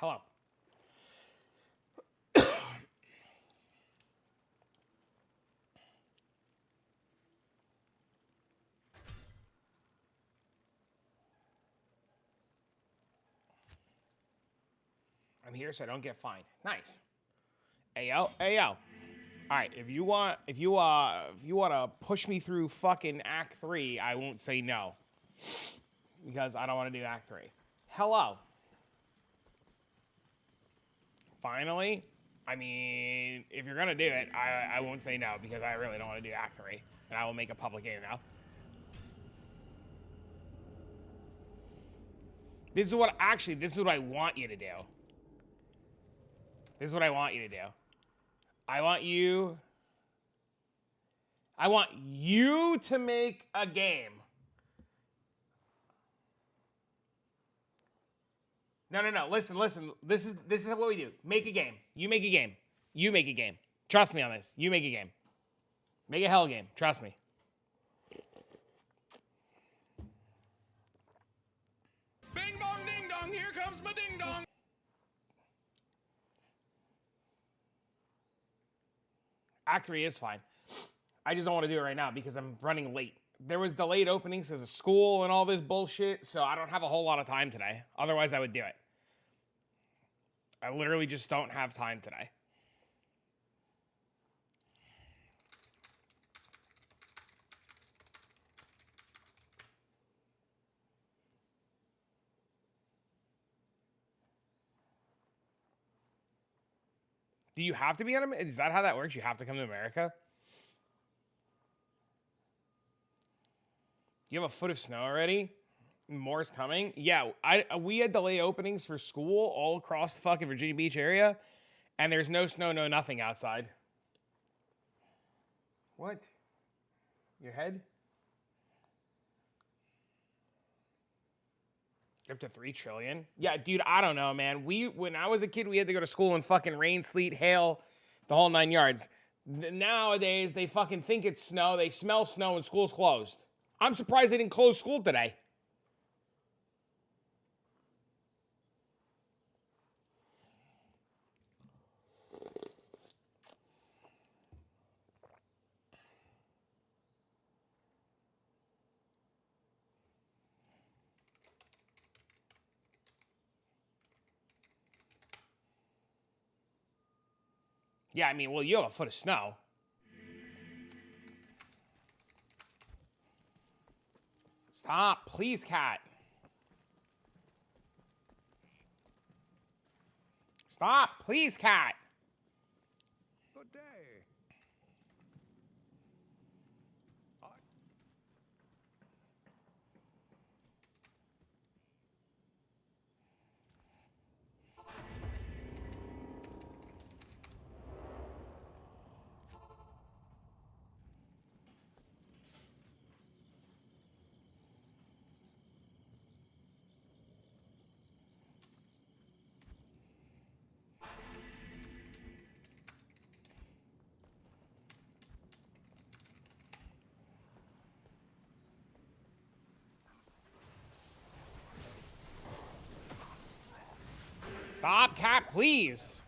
Hello. I'm here so I don't get fined. Nice. Ayo, ayo. All right, if you want to push me through fucking Act 3, I won't say no. Because I don't want to do Act 3. Hello. Finally, I mean, if you're gonna do it, I won't say no because I really don't want to do Act 3. And I will make a public game now. This is what I want you to do. This is what I want you to do. I want you to make a game. No. Listen. This is what we do. Make a game. You make a game. You make a game. Trust me on this. You make a game. Make a hell game. Trust me. Bing bong ding dong. Here comes my ding dong. Act 3 is fine. I just don't want to do it right now because I'm running late. There was delayed openings because of school and all this bullshit, so I don't have a whole lot of time today. Otherwise, I would do it. I literally just don't have time today. Do you have to be on America? Is that how that works? You have to come to America? You have a foot of snow already? More's coming? Yeah, we had delay openings for school all across the fucking Virginia Beach area, and there's no snow, no nothing outside. What? Your head? Up to 3 trillion? Yeah, dude, I don't know, man. When I was a kid, we had to go to school in fucking rain, sleet, hail, the whole 9 yards. Nowadays, they fucking think it's snow. They smell snow and school's closed. I'm surprised they didn't close school today. Yeah, I mean, well, you have a foot of snow. Stop, please, cat. Stop, please, cat. Good day. Stop, cat, please.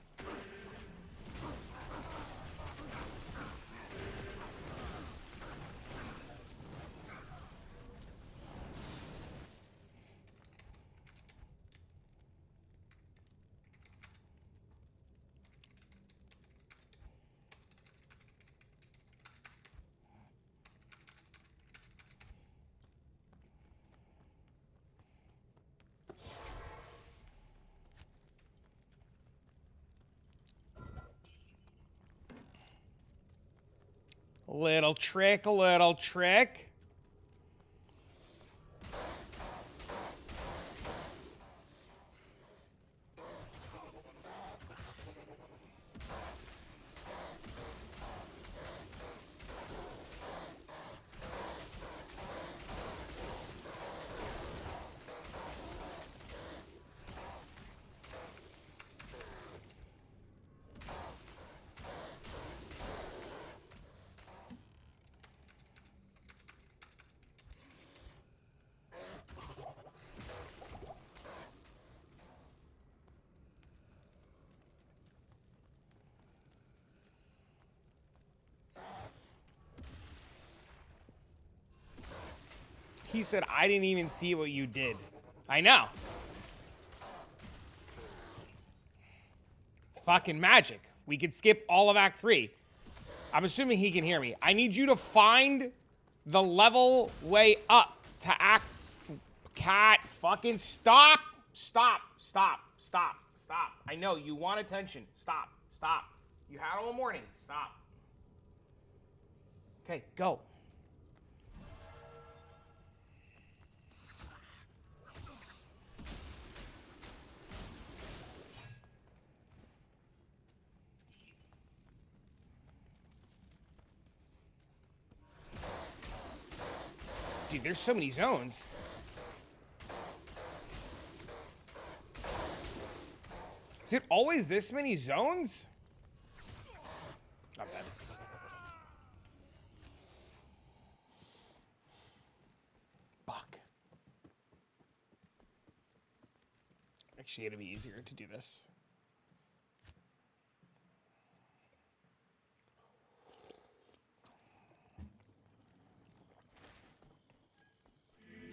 Little trick, a little trick. He said, I didn't even see what you did. I know. It's fucking magic. We could skip all of Act 3. I'm assuming he can hear me. I need you to find the level way up to Act... Cat, fucking stop! Stop, stop, stop, stop. I know, you want attention. Stop, stop. You had all morning. Stop. Okay, go. Dude, there's so many zones. Is it always this many zones? Not bad. Fuck. Actually, it'll be easier to do this.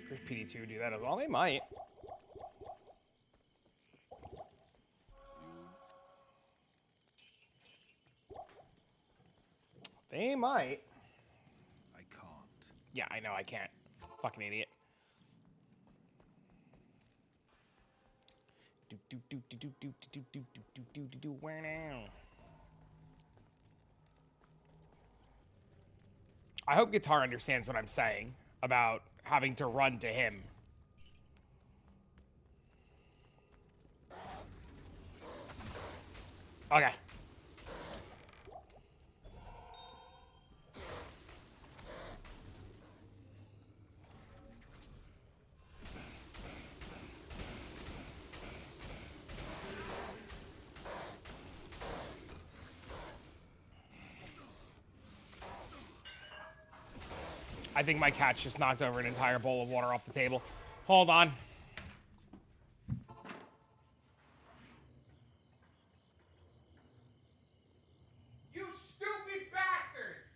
There's PD2 do that as well. They might. They might. I can't. Yeah, I know I can't. Fucking idiot. Where now? I hope Guitar understands what I'm saying about having to run to him. Okay. I think my cat's just knocked over an entire bowl of water off the table. Hold on. You stupid bastards!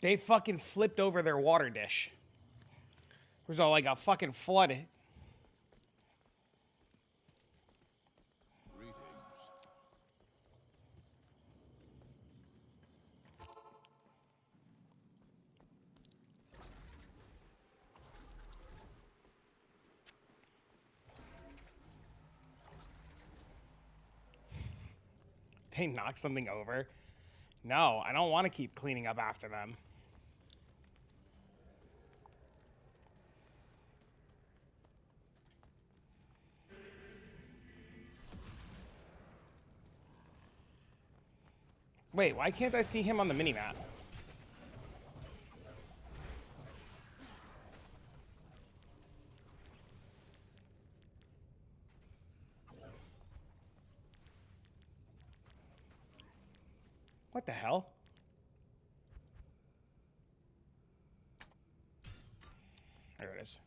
They fucking flipped over their water dish. There's all like a fucking flood. Greetings. They knocked something over. No, I don't want to keep cleaning up after them. Wait, why can't I see him on the minimap? What the hell? There it is.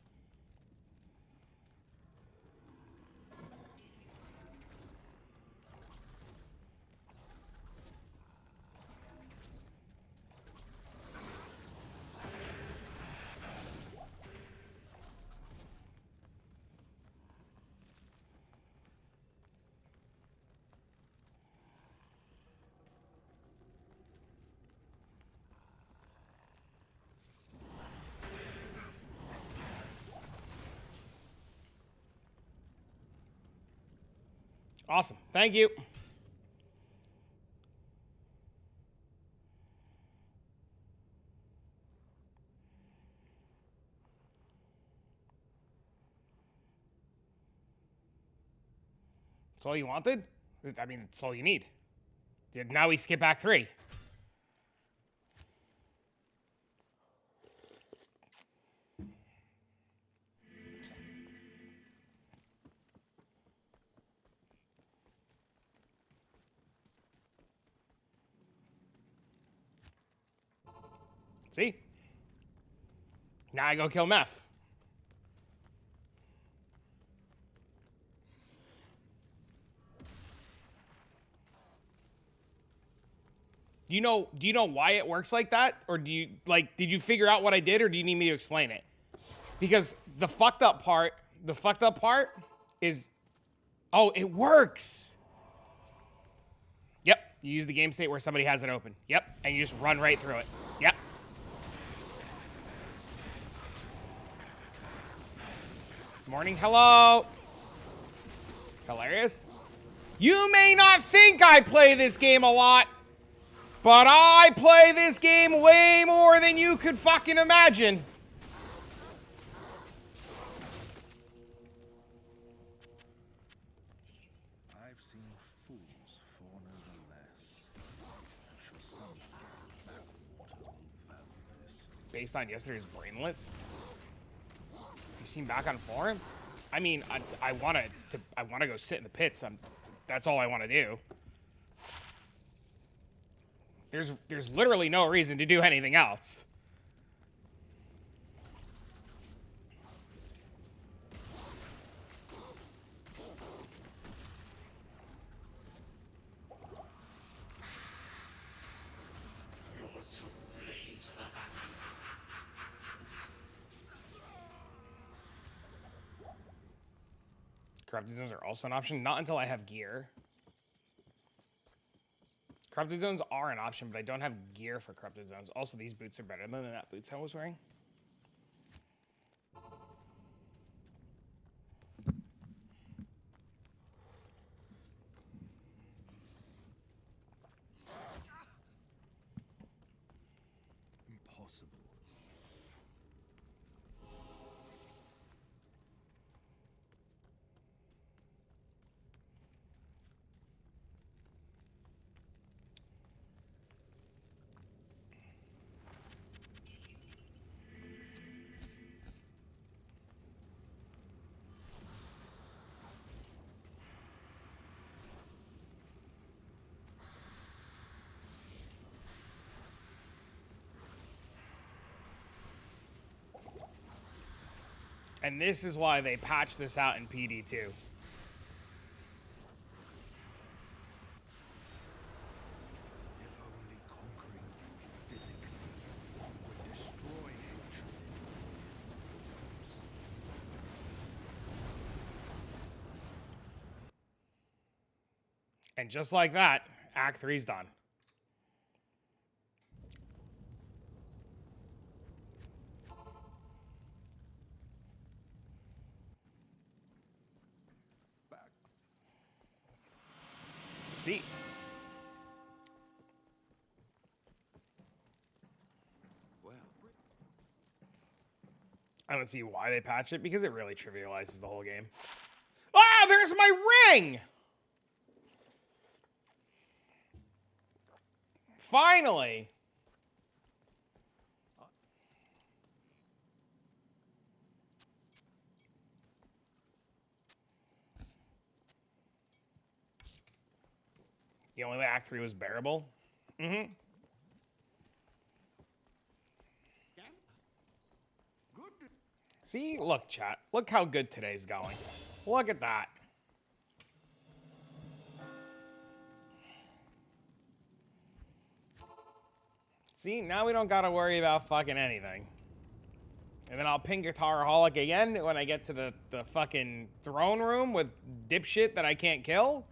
Awesome. Thank you. That's all you wanted? I mean, that's all you need. Now we skip Act 3. See? Now I go kill Meth. Do you know why it works like that? Or did you figure out what I did, or do you need me to explain it? Because the fucked up part is, oh, it works. Yep, you use the game state where somebody has it open. Yep, and you just run right through it. Yep. Morning, hello. Hilarious. You may not think I play this game a lot, but I play this game way more than you could fucking imagine. I've seen fools fawn over less. I'm sure someday backwater will value this. Based on yesterday's brainlets? You seen back on forum? I mean, I want to go sit in the pits. That's all I want to do. There's literally no reason to do anything else. Corrupted zones are also an option. Not until I have gear. Corrupted zones are an option, but I don't have gear for corrupted zones. Also, these boots are better than that boots I was wearing. Impossible. And this is why they patched this out in PD2. If only conquering you physically would destroy hatred in its forms. And just like that, Act 3's done. See? Well, I don't see why they patched it, because it really trivializes the whole game. Ah, there's my ring! Finally! The only way Act 3 was bearable? Mm-hmm. See? Look, chat. Look how good today's going. Look at that. See? Now we don't gotta worry about fucking anything. And then I'll ping Guitaraholic again when I get to the fucking throne room with dipshit that I can't kill.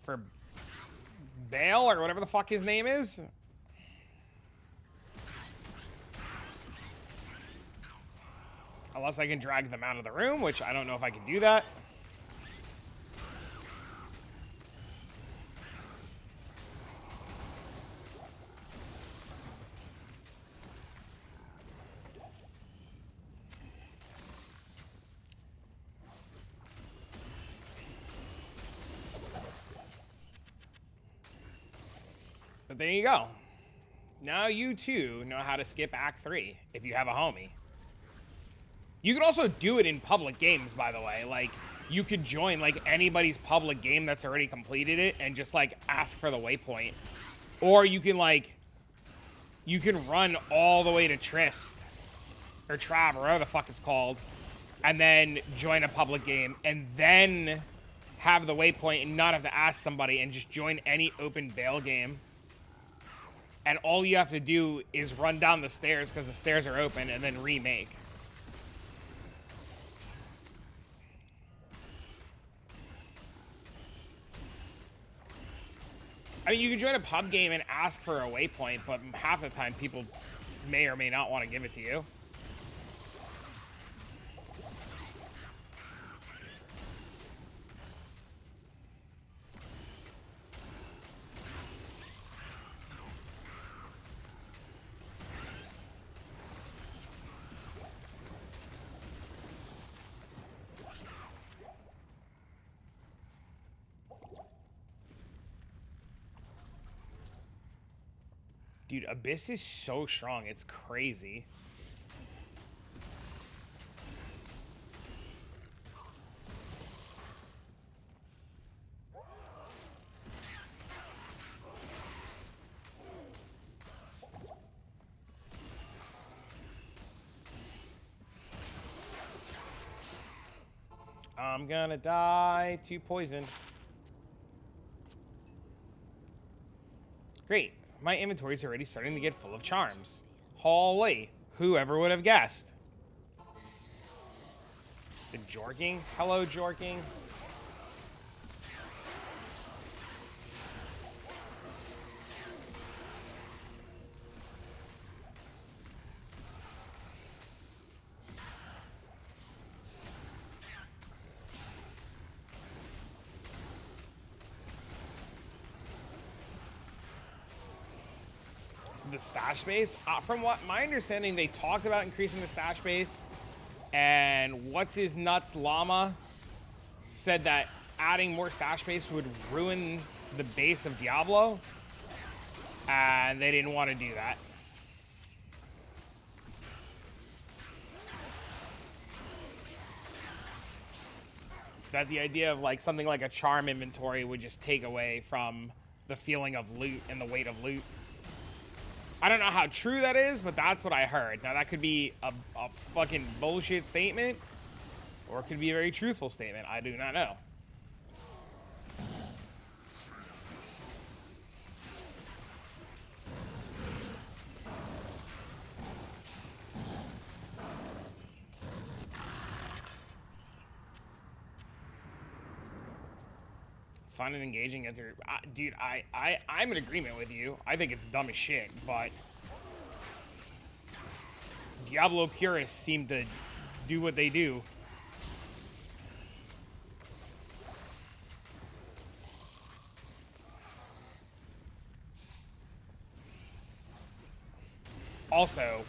For Bale or whatever the fuck his name is. Unless I can drag them out of the room, which I don't know if I can do that. there you go. Now you too know how to skip Act 3 if you have a homie. You can also do it in public games, by the way. Like, you could join, like, anybody's public game that's already completed it and just, like, ask for the waypoint. Or you can, like, you can run all the way to Trist, or Trav, or whatever the fuck it's called, and then join a public game, and then have the waypoint and not have to ask somebody, and just join any open bail game. And all you have to do is run down the stairs because the stairs are open, and then remake. I mean, you can join a pub game and ask for a waypoint, but half the time people may or may not want to give it to you. Dude, Abyss is so strong. It's crazy. I'm gonna die to poison. Great. My inventory's already starting to get full of charms. Holy, whoever would have guessed? The Jorking? Hello, Jorking. The stash base, from what my understanding, they talked about increasing the stash base, and what's his nuts llama said that adding more stash base would ruin the base of Diablo, and they didn't want to do that. That the idea of like something like a charm inventory would just take away from the feeling of loot and the weight of loot. I don't know how true that is, but that's what I heard. Now, that could be a fucking bullshit statement, or it could be a very truthful statement. I do not know. Fun and engaging. Dude, I'm in agreement with you. I think it's dumb as shit, but Diablo purists seem to do what they do. Also,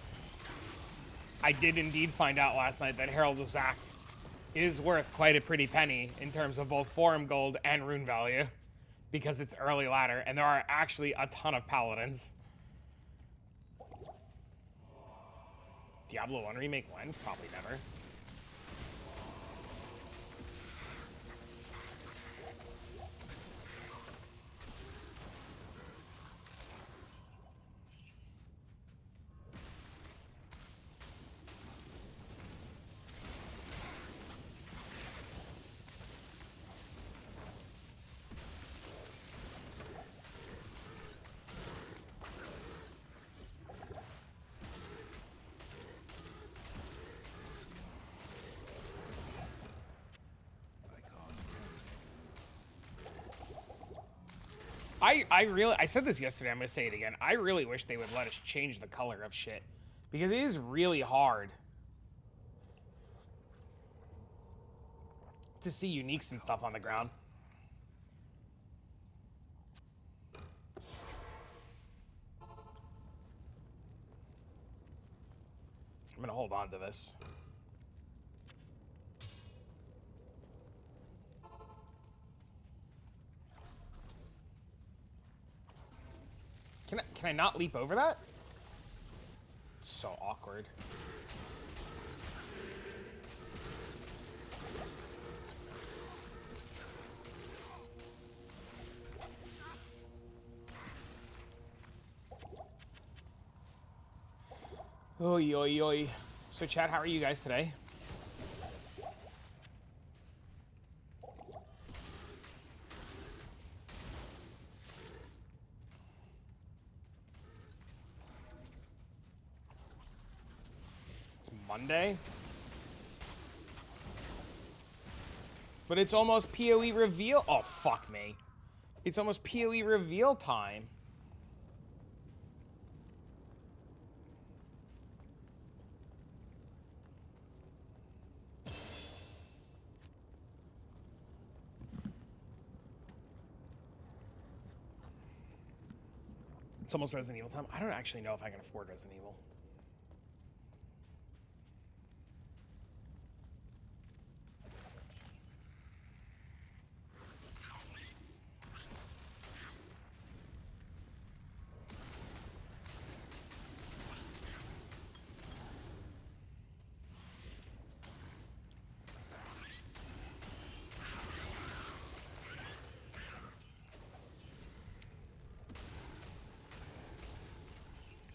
I did indeed find out last night that Herald of Zac is worth quite a pretty penny in terms of both forum gold and rune value, because it's early ladder, and there are actually a ton of paladins. Diablo 1 remake when? Probably never. I said this yesterday, I'm gonna say it again. I really wish they would let us change the color of shit, because it is really hard to see uniques and stuff on the ground. I'm gonna hold on to this. Can I not leap over that? It's so awkward. Oi, oi, oi. So, chat, how are you guys today? It's Monday. But it's almost POE reveal. Oh, fuck me. It's almost POE reveal time. It's almost Resident Evil time. I don't actually know if I can afford Resident Evil.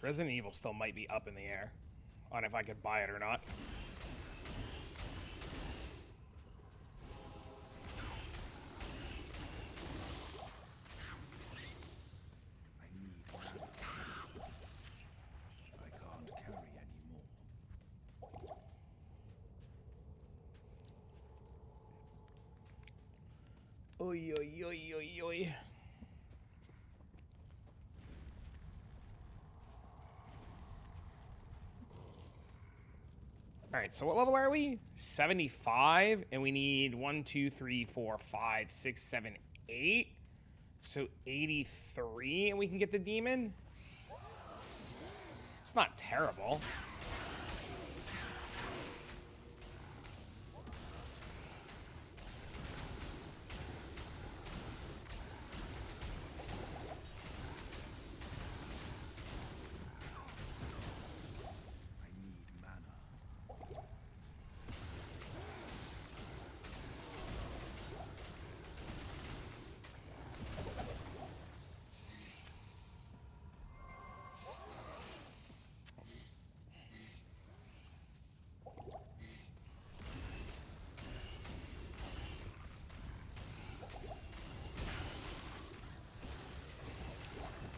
Resident Evil still might be up in the air on if I could buy it or not. I need mana. I can't carry anymore. Oi, oi, oi, oi, oi. All right, so what level are we? 75, and we need 1, 2, 3, 4, 5, 6, 7, 8. So 83, and we can get the demon. It's not terrible. I need mana.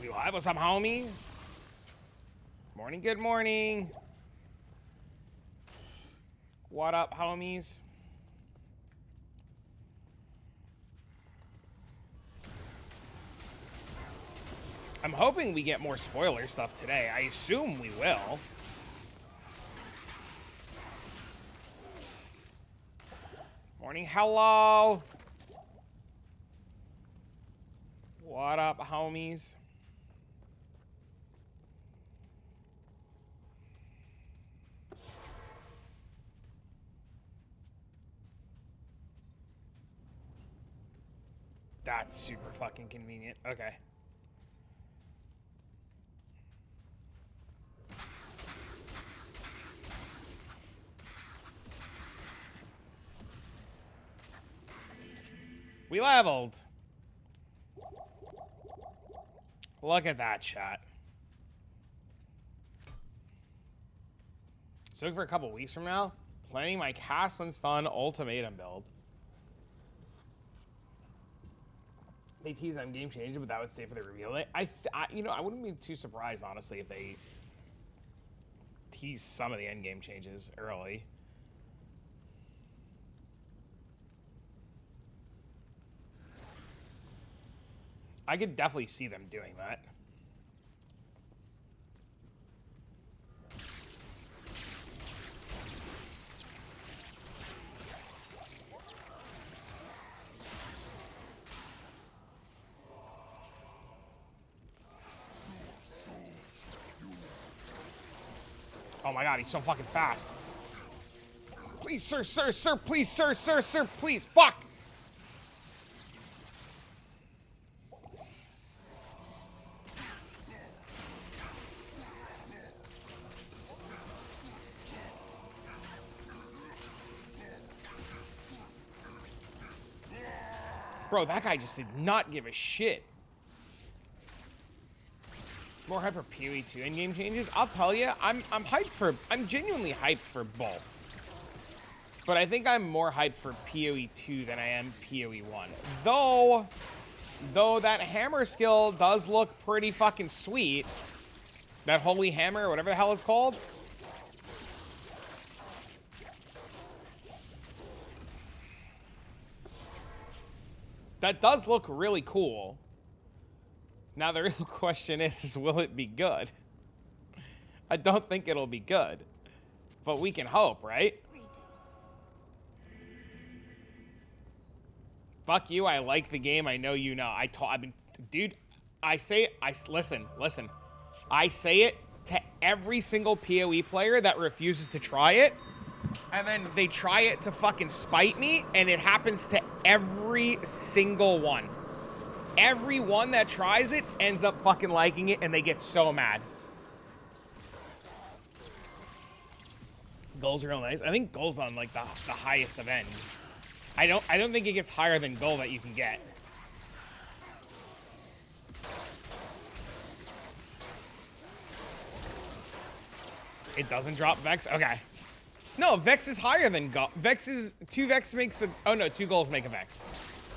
We live? What's up, homie? Morning, good morning. What up, homies? I'm hoping we get more spoiler stuff today. I assume we will. Morning, hello. What up, homies? That's super fucking convenient. Okay. We leveled. Look at that shot. So for a couple weeks from now, planning my cast when stun ultimatum build. They tease on game changing, but that would stay for the reveal day. You know, I wouldn't be too surprised, honestly, if they tease some of the end game changes early. I could definitely see them doing that. Oh my god, he's so fucking fast. Please, sir, sir, sir, please, sir, sir, sir, please, fuck! Bro, that guy just did not give a shit. More hype for POE 2 in-game changes? I'll tell you, I'm genuinely hyped for both. But I think I'm more hyped for POE 2 than I am POE 1. Though that hammer skill does look pretty fucking sweet. That holy hammer, or whatever the hell it's called. That does look really cool. Now the real question is will it be good? I don't think it'll be good. But we can hope, right? Fuck you, I like the game, I know you know. Dude, listen. I say it to every single POE player that refuses to try it. And then they try it to fucking spite me, and it happens to every single one. Everyone that tries it ends up fucking liking it, and they get so mad. Gold's real nice. I think gold's on like the highest of end. I don't think it gets higher than gold that you can get. It doesn't drop Vex? Okay. No, Vex is higher than gold. Vex is 2 Vex makes a, oh no, 2 golds make a Vex.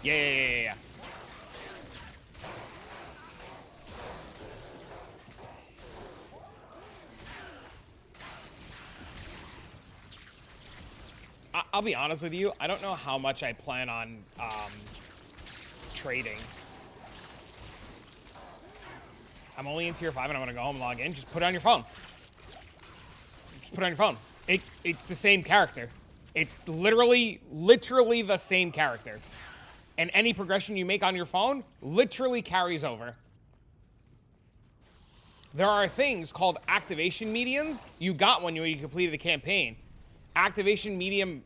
Yeah. I'll be honest with you, I don't know how much I plan on trading. I'm only in tier 5 and I'm gonna go home and log in. Just put it on your phone. Just put it on your phone. It's the same character. It's literally the same character. And any progression you make on your phone literally carries over. There are things called activation medians. You got one when you completed the campaign. Activation medium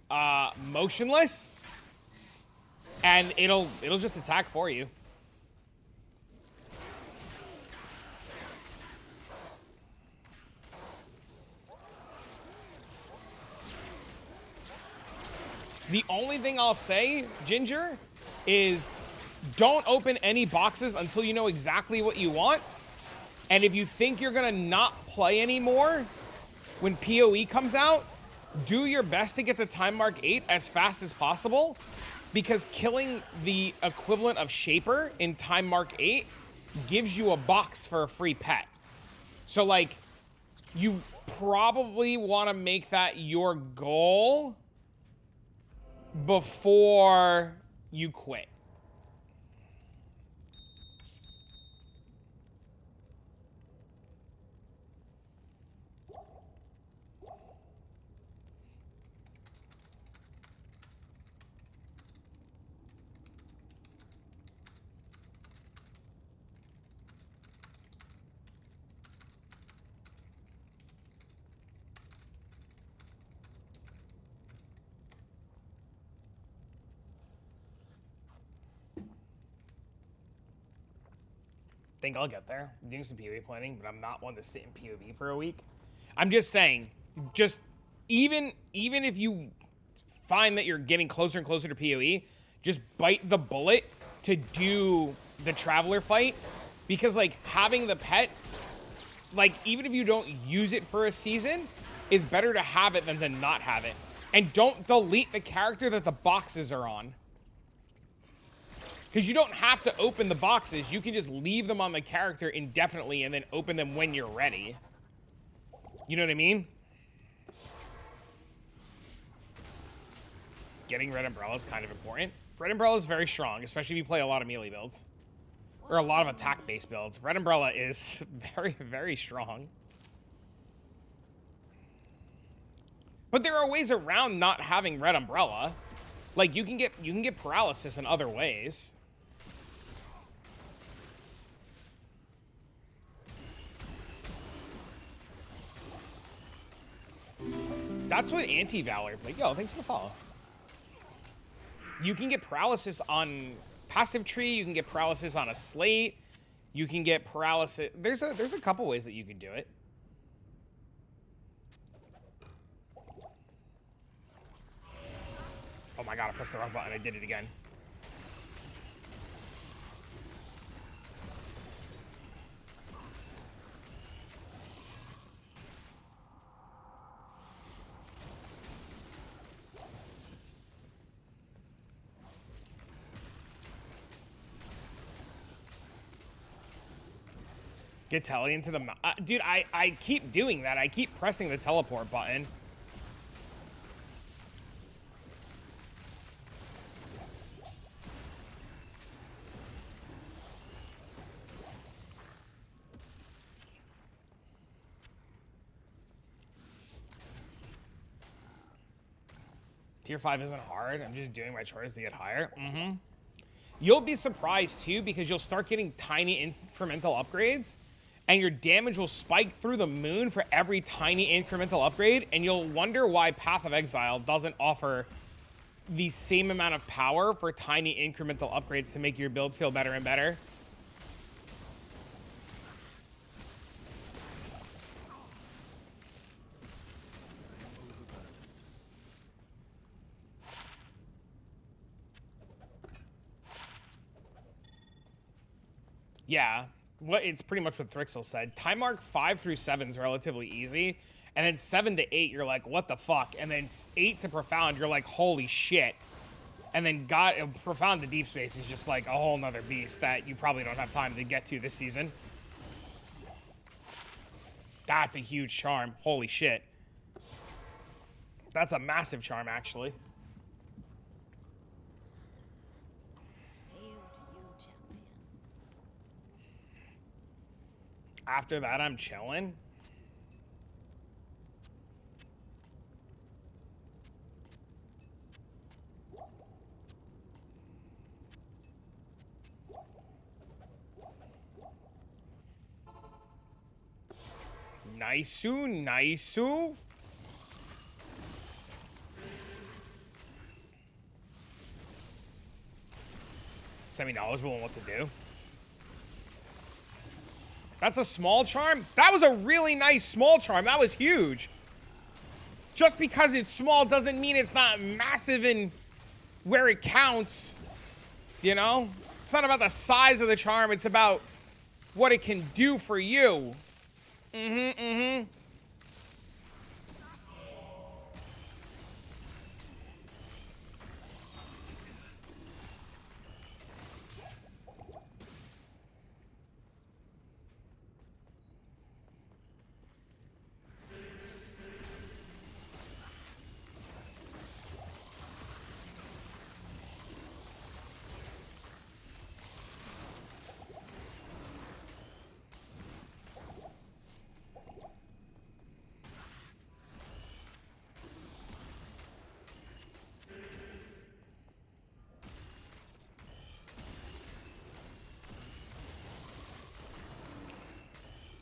motionless, and it'll just attack for you. The only thing I'll say, Ginger, is don't open any boxes until you know exactly what you want. And if you think you're gonna not play anymore when POE comes out, do your best to get to time mark 8 as fast as possible, because killing the equivalent of Shaper in time mark 8 gives you a box for a free pet. So, like, you probably want to make that your goal before you quit. Think I'll get there. I'm doing some POE planning, but I'm not one to sit in POV for a week. I'm just saying, just even if you find that you're getting closer and closer to POE, just bite the bullet to do the Traveler fight, because like having the pet, like even if you don't use it for a season, is better to have it than to not have it. And don't delete the character that the boxes are on. Because you don't have to open the boxes. You can just leave them on the character indefinitely and then open them when you're ready. You know what I mean? Getting Red Umbrella is kind of important. Red Umbrella is very strong, especially if you play a lot of melee builds. Or a lot of attack-based builds. Red Umbrella is very, very strong. But there are ways around not having Red Umbrella. Like, you can get paralysis in other ways. That's what anti-Valor, like, yo, thanks for the follow. You can get paralysis on passive tree, you can get paralysis on a slate, you can get paralysis. There's a couple ways that you can do it. Oh my god, I pressed the wrong button, I did it again. Get Telly into the... dude, I keep doing that. I keep pressing the teleport button. Tier 5 isn't hard. I'm just doing my chores to get higher. You'll be surprised, too, because you'll start getting tiny incremental upgrades, and your damage will spike through the moon for every tiny incremental upgrade, and you'll wonder why Path of Exile doesn't offer the same amount of power for tiny incremental upgrades to make your build feel better and better. Yeah, it's pretty much what Thrixel said. Time mark 5 through 7 is relatively easy, and then 7 to 8, you're like, what the fuck? And then 8 to Profound, you're like, holy shit. And then Profound to Deep Space is just like a whole nother beast that you probably don't have time to get to this season. That's a huge charm. Holy shit. That's a massive charm, actually. After that, I'm chilling. Nice-oo, nice-oo. Semi-knowledgeable on what to do. That's a small charm? That was a really nice small charm. That was huge. Just because it's small doesn't mean it's not massive in where it counts. You know? It's not about the size of the charm. It's about what it can do for you.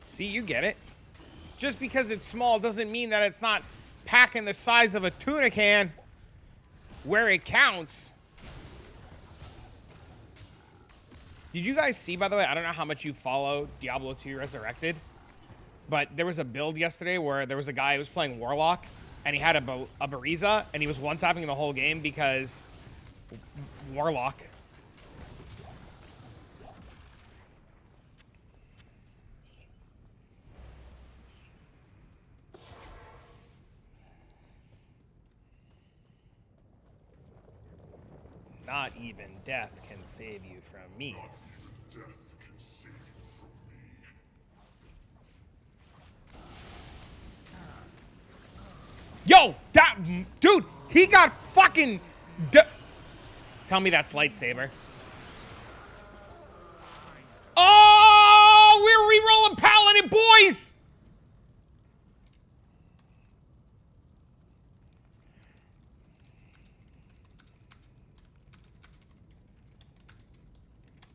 See, you get it. Just because it's small doesn't mean that it's not packing the size of a tuna can where it counts. Did you guys see, by the way, I don't know how much you follow Diablo 2 Resurrected, but there was a build yesterday where there was a guy who was playing Warlock, and he had a Bariza, and he was one-tapping the whole game because Warlock. Not even death can save you from me. Yo, that dude, he got fucking. Tell me that's lightsaber. Oh, we're re-rolling Paladin, boys.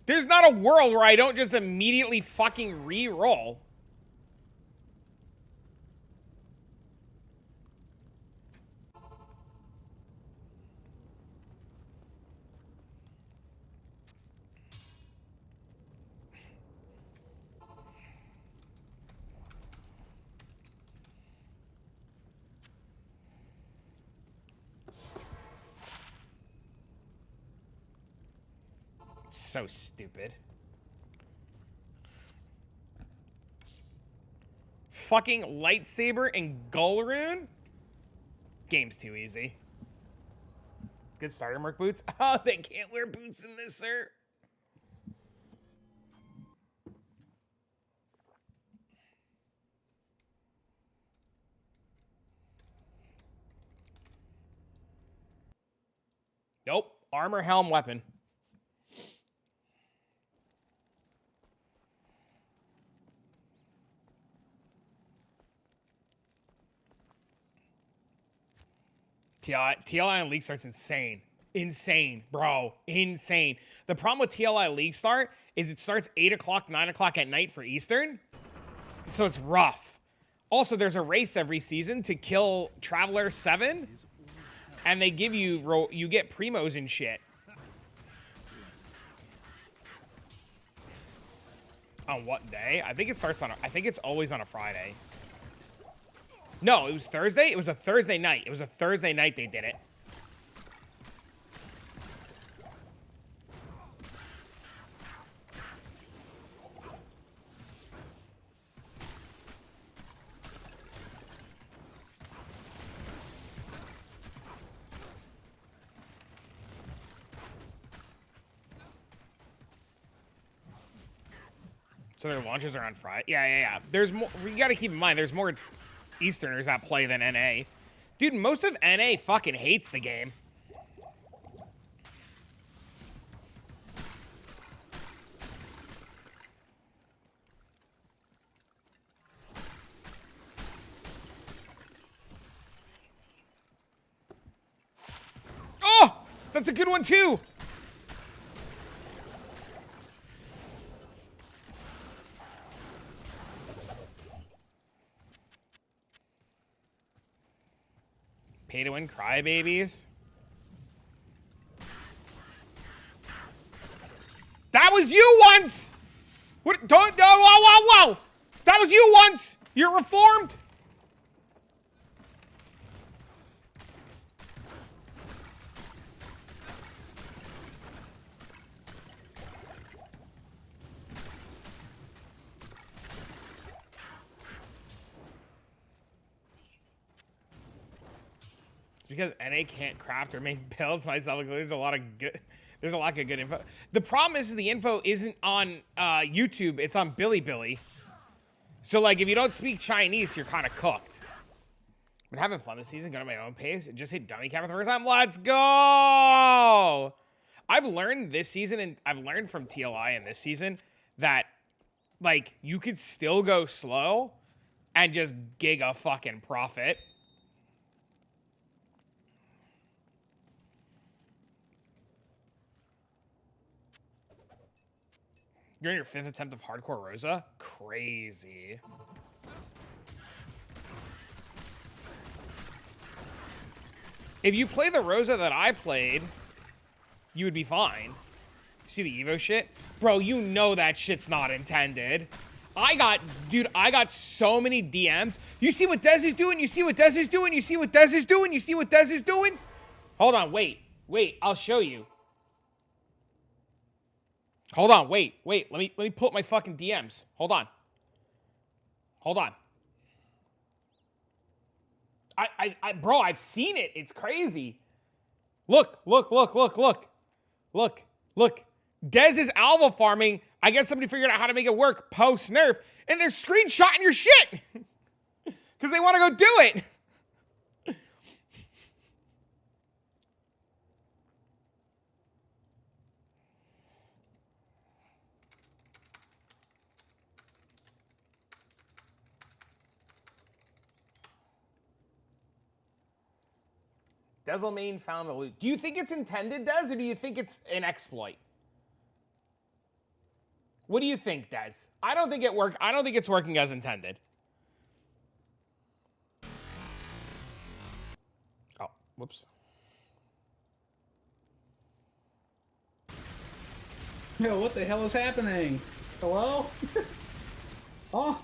There's not a world where I don't just immediately fucking re-roll. So stupid. Fucking lightsaber and Gull Rune? Game's too easy. Good starter merc boots. Oh, they can't wear boots in this, sir. Nope. Armor, helm, weapon. TLI on League Start's insane. Insane, bro. Insane. The problem with TLI League Start is it starts 8 o'clock, 9 o'clock at night for Eastern. So it's rough. Also, there's a race every season to kill Traveler 7. And they give you, you get primos and shit. On what day? I think it starts on, I think it's always on a Friday. No, it was Thursday? It was a Thursday night. It was a Thursday night they did it. So their launches are on Friday. Yeah. There's more. You got to keep in mind, there's more Easterners that play than NA. Dude, most of NA fucking hates the game. Oh, that's a good one too. Pay to win crybabies. That was you once! What? Don't, whoa! That was you once! You're reformed! Because NA can't craft or make builds myself. There's a lot of good info. The problem is the info isn't on YouTube. It's on Bilibili. So like if you don't speak Chinese, you're kind of cooked. But having fun this season, going at my own pace, and just hit dummy cap for the first time. Let's go! I've learned this season, and I've learned from TLI in this season that like you could still go slow and just gig a fucking profit. You're in your 5th attempt of Hardcore Rosa? Crazy. If you play the Rosa that I played, you would be fine. See the Evo shit? Bro, you know that shit's not intended. I got so many DMs. You see what Dez is doing? You see what Dez is doing? You see what Dez is doing? You see what Dez is doing? Hold on, wait, I'll show you. Hold on, wait. Let me pull up my fucking DMs. Hold on. Bro, I've seen it. It's crazy. Look. Dez is alpha farming. I guess somebody figured out how to make it work post nerf, and they're screenshotting your shit because they want to go do it. Dezelmain found the loot. Do you think it's intended, Dez, or do you think it's an exploit? What do you think, Dez? I don't think it worked. I don't think it's working as intended. Oh, whoops. Yo, what the hell is happening? Hello? Oh.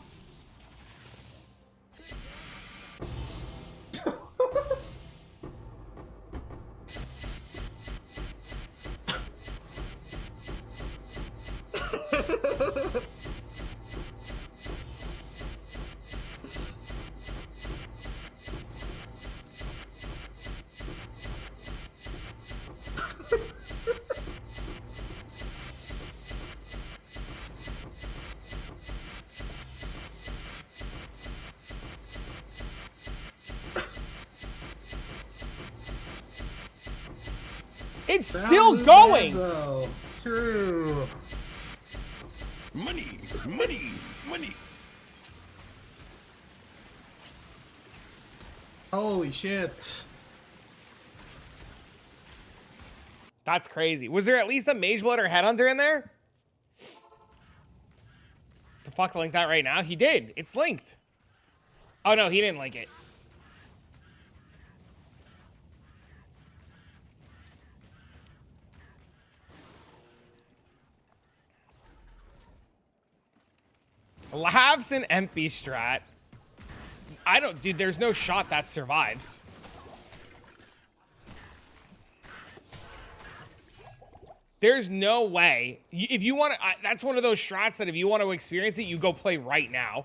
It's still going! True. Money, money, money. Holy shit. That's crazy. Was there at least a Mageblood or Headhunter in there? To fuck link that right now? He did. It's linked. Oh no, he didn't link it. Labs and MP strat. I don't, dude, there's no shot that survives. There's no way. If you want to, that's one of those strats that if you want to experience it, you go play right now.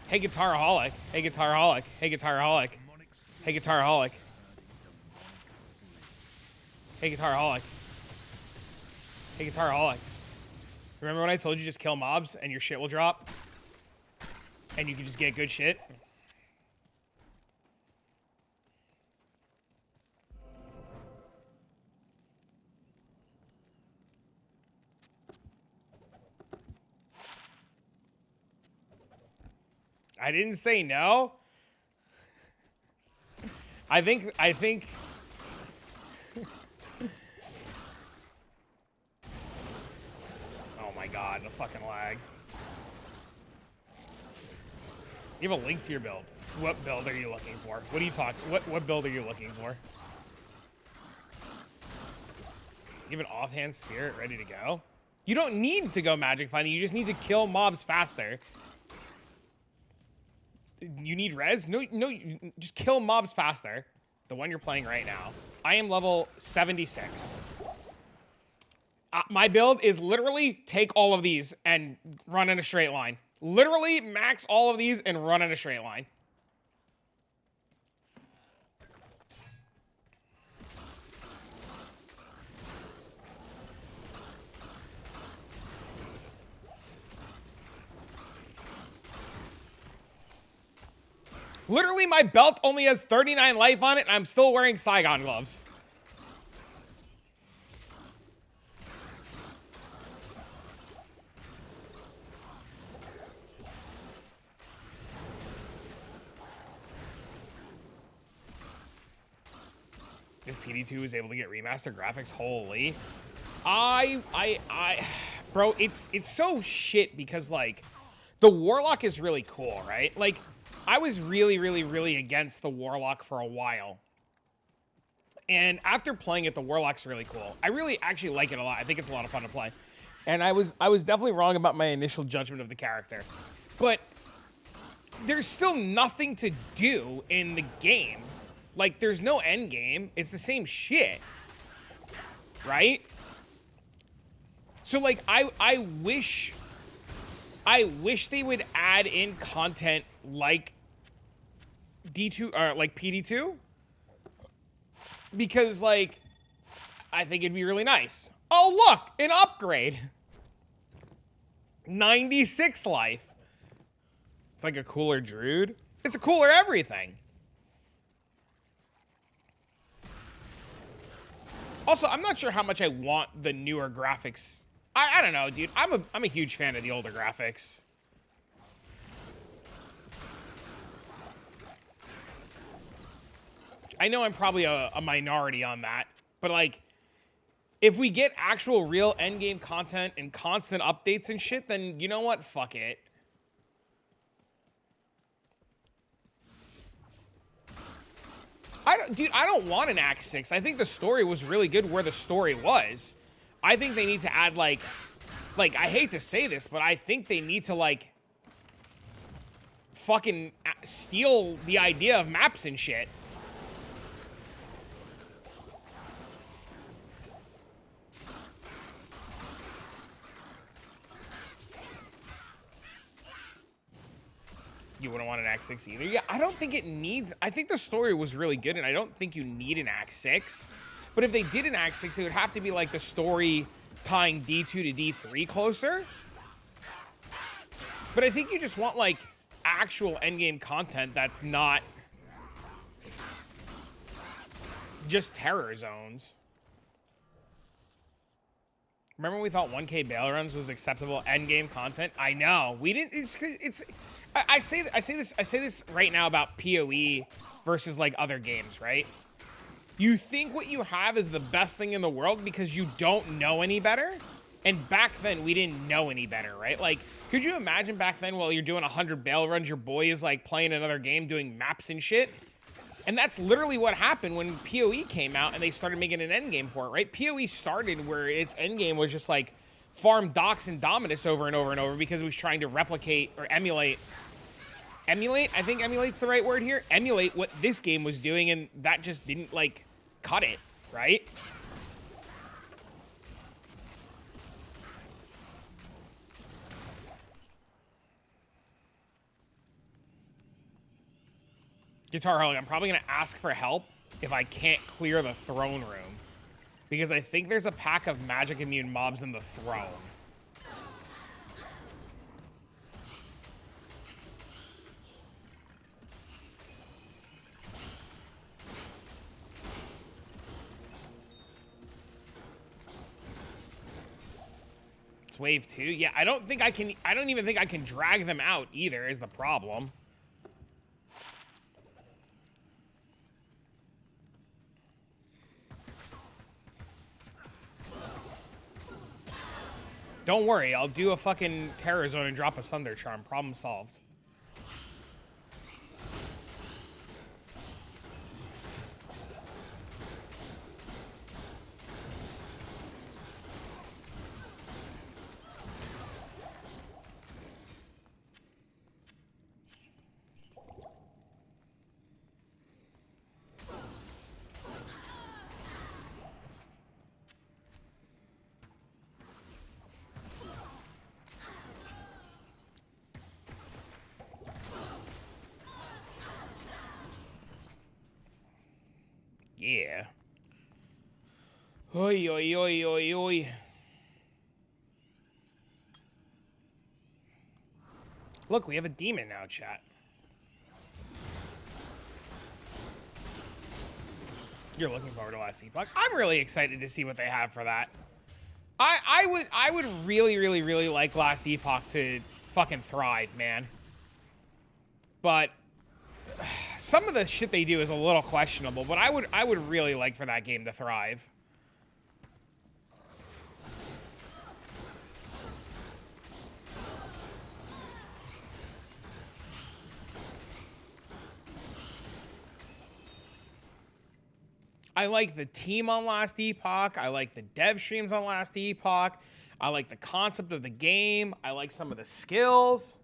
Hey, Guitaraholic. Hey, Guitaraholic. Hey, Guitaraholic. Hey, Guitaraholic. Hey, Guitaraholic. Hey, Guitaraholic. Remember when I told you just kill mobs and your shit will drop? And you can just get good shit? I didn't say no. I think oh my god, the fucking lag. You have a link to your build. What build are you looking for? What are you talking? What build are you looking for? You have an offhand spirit ready to go? You don't need to go magic finding, you just need to kill mobs faster. You need res? No, just kill mobs faster. The one you're playing right now. I am level 76. My build is literally take all of these and run in a straight line. Literally max all of these and run in a straight line. Literally, my belt only has 39 life on it, and I'm still wearing Saigon gloves. If PD2 is able to get remastered graphics, holy. Bro, it's so shit because, like, the Warlock is really cool, right? Like, I was really against the Warlock for a while. And after playing it, the Warlock's really cool. I really actually like it a lot. I think it's a lot of fun to play. And I was definitely wrong about my initial judgment of the character. But there's still nothing to do in the game. Like, there's no end game. It's the same shit. Right? So, like, I wish they would add in content like D2 or like PD2, because like I think it'd be really nice. Oh look, an upgrade. 96 life. It's like a cooler Druid. It's a cooler everything. Also, I'm not sure how much I want the newer graphics. I don't know, dude. I'm a huge fan of the older graphics. I know I'm probably a minority on that, but like, if we get actual real endgame content and constant updates and shit, then you know what? Fuck it. I don't want an Act 6. I think the story was really good where the story was. I think they need to add like, I hate to say this, but I think they need to like, fucking steal the idea of maps and shit. You wouldn't want an Act 6 either. Yeah, I don't think it needs... I think the story was really good, and I don't think you need an Act 6. But if they did an Act 6, it would have to be like the story tying D2 to D3 closer. But I think you just want, like, actual endgame content that's not just terror zones. Remember when we thought 1K bail runs was acceptable endgame content? I know. We didn't. I say this right now about POE versus like other games, right? You think what you have is the best thing in the world because you don't know any better. And back then we didn't know any better, right? Like, could you imagine back then while you're doing 100 bail runs, your boy is like playing another game, doing maps and shit? And that's literally what happened when POE came out and they started making an endgame for it, right? POE started where its endgame was just like farm Dox and Dominus over and over and over because it was trying to replicate or emulate, I think emulate's the right word here, emulate what this game was doing, and that just didn't like cut it, right? Guitar Holic, I'm probably going to ask for help if I can't clear the throne room. Because I think there's a pack of magic immune mobs in the throne. It's wave 2. Yeah, I don't even think I can drag them out either is the problem. Don't worry, I'll do a fucking Terror Zone and drop a Thunder Charm. Problem solved. Yeah. Oi, oi, oi, oi, oi. Look, we have a demon now, chat. You're looking forward to Last Epoch. I'm really excited to see what they have for that. I would really, really, really like Last Epoch to fucking thrive, man. But some of the shit they do is a little questionable, but I would really like for that game to thrive. I like the team on Last Epoch. I like the dev streams on Last Epoch. I like the concept of the game. I like some of the skills.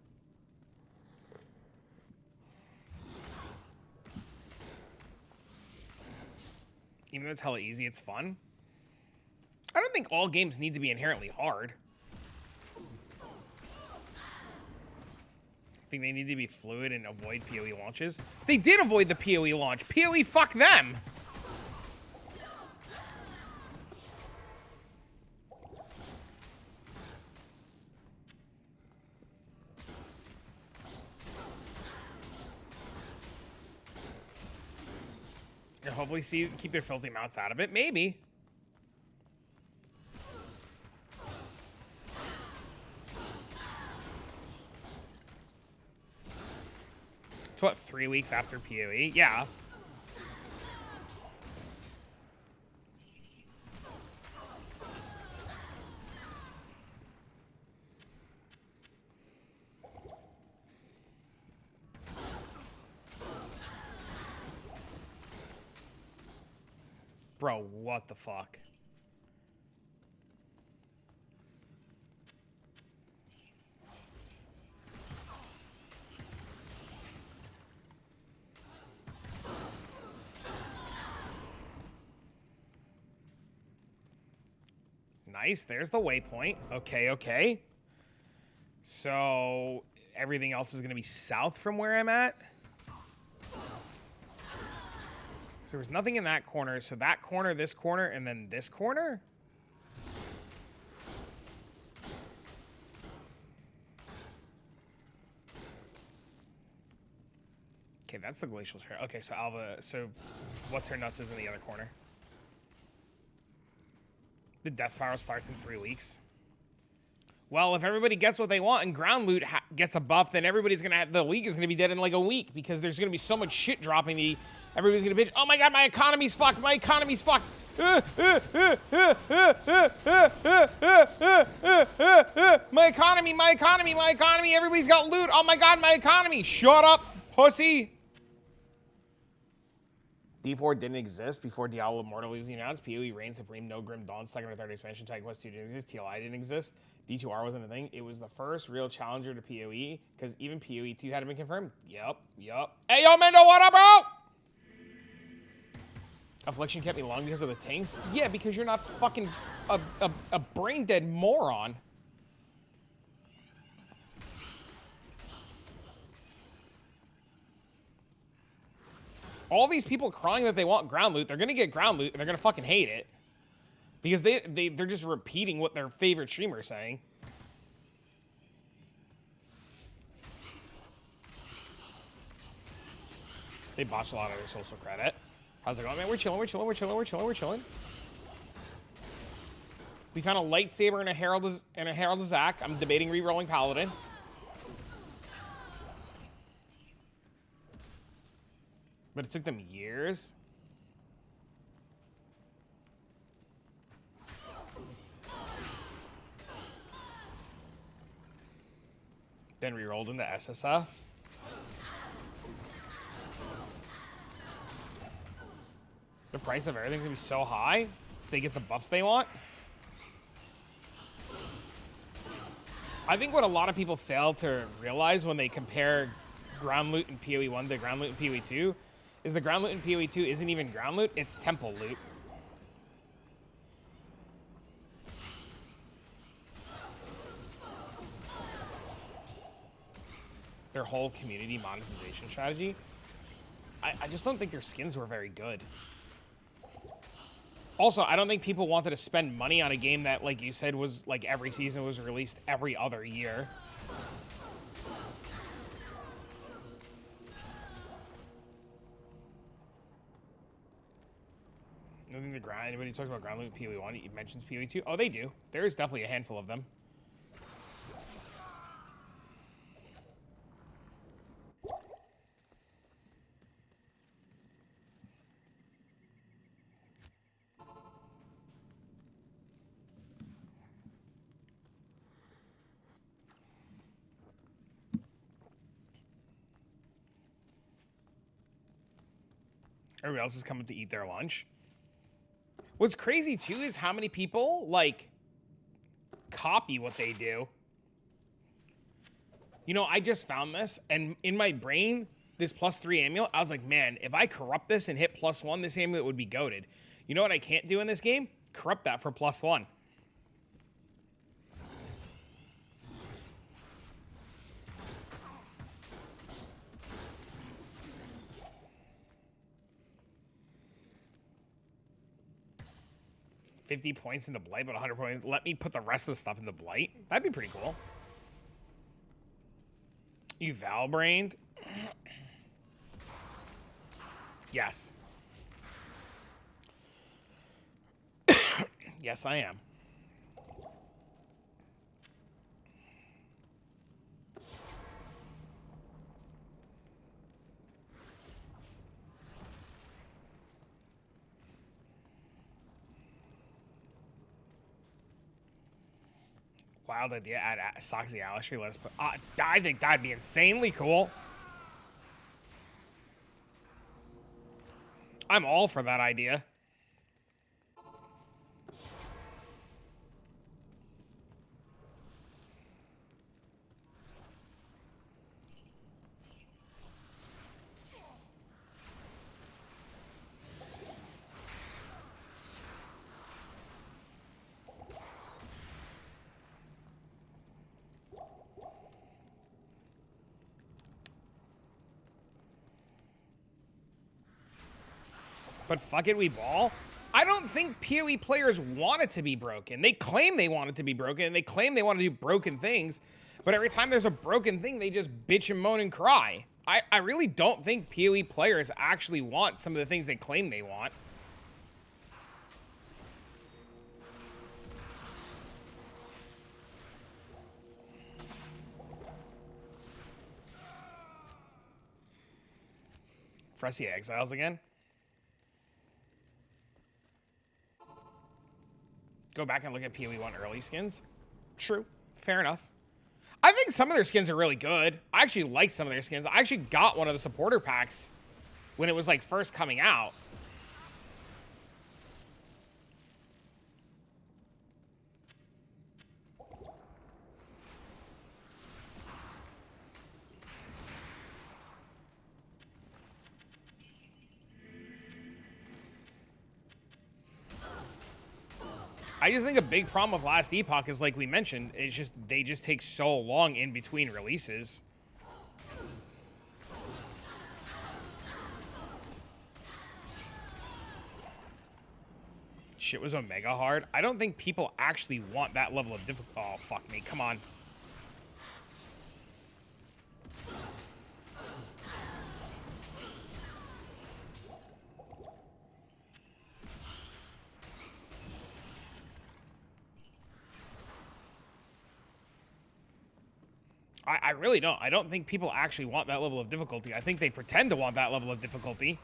Even though it's hella easy, it's fun. I don't think all games need to be inherently hard. I think they need to be fluid and avoid PoE launches. They did avoid the PoE launch. PoE, fuck them! And hopefully keep their filthy mouths out of it. Maybe. It's what, 3 weeks after PoE? Yeah. Bro, what the fuck? Nice, there's the waypoint. Okay, okay. So everything else is gonna be south from where I'm at. So there was nothing in that corner. So that corner, this corner, and then this corner? Okay, that's the glacial share. Okay, so Alva, so what's her nuts is in the other corner. The death spiral starts in 3 weeks. Well, if everybody gets what they want and ground loot gets a buff, then everybody's gonna have, the league is gonna be dead in like a week because there's gonna be so much shit dropping. Everybody's gonna bitch. Oh my god, my economy's fucked. My economy's fucked. My economy, my economy, my economy. Everybody's got loot. Oh my god, my economy. Shut up, pussy. D4 didn't exist before Diablo Immortal was announced. POE reigned supreme, no Grim Dawn, second or third expansion, Tag Quest 2 didn't exist, TLI didn't exist, D2R wasn't a thing. It was the first real challenger to POE, because even POE 2 hadn't been confirmed. Yup. Hey, yo, Mendo, what up, bro? Affliction kept me long because of the tanks? Yeah, because you're not fucking a brain-dead moron. All these people crying that they want ground loot, they're gonna get ground loot and they're gonna fucking hate it. Because they're just repeating what their favorite streamer is saying. They botched a lot of their social credit. How's it going, man? We're chilling. We found a lightsaber and a Herald of Zac. I'm debating re-rolling Paladin. But it took them years. Then re-rolled into SSF. The price of everything's gonna be so high. They get the buffs they want. I think what a lot of people fail to realize when they compare ground loot in PoE 1 to ground loot in PoE 2 is the ground loot in PoE 2 isn't even ground loot, it's temple loot. Their whole community monetization strategy. I just don't think their skins were very good. Also, I don't think people wanted to spend money on a game that, like you said, was like every season was released every other year. I think the ground. Anybody talks about ground loot PoE 1, he mentions PoE 2. Oh, they do. There is definitely a handful of them. Everybody else is coming to eat their lunch. What's crazy, too, is how many people, like, copy what they do. You know, I just found this, and in my brain, this +3 amulet, I was like, man, if I corrupt this and hit +1, this amulet would be goated. You know what I can't do in this game? Corrupt that for +1. $50 points into Blight, but 100 points. Let me put the rest of the stuff into Blight. That'd be pretty cool. You Valbrained? Yes. Yes, I am. Wild idea. Add Soxy Alistry. Let us put. I think that'd be insanely cool. I'm all for that idea. But fuck it, we ball. I don't think PoE players want it to be broken. They claim they want it to be broken, and they claim they want to do broken things. But every time there's a broken thing, they just bitch and moan and cry. I really don't think PoE players actually want some of the things they claim they want. Fressy Exiles again. Go back and look at PoE 1 early skins. True. Fair enough. I think some of their skins are really good. I actually like some of their skins. I actually got one of the supporter packs when it was like first coming out. I just think a big problem with Last Epoch is, like we mentioned, it's just they just take so long in between releases. Shit was Omega hard. I don't think people actually want that level of difficulty. Oh, fuck me. Come on. I really don't. I don't think people actually want that level of difficulty. I think they pretend to want that level of difficulty.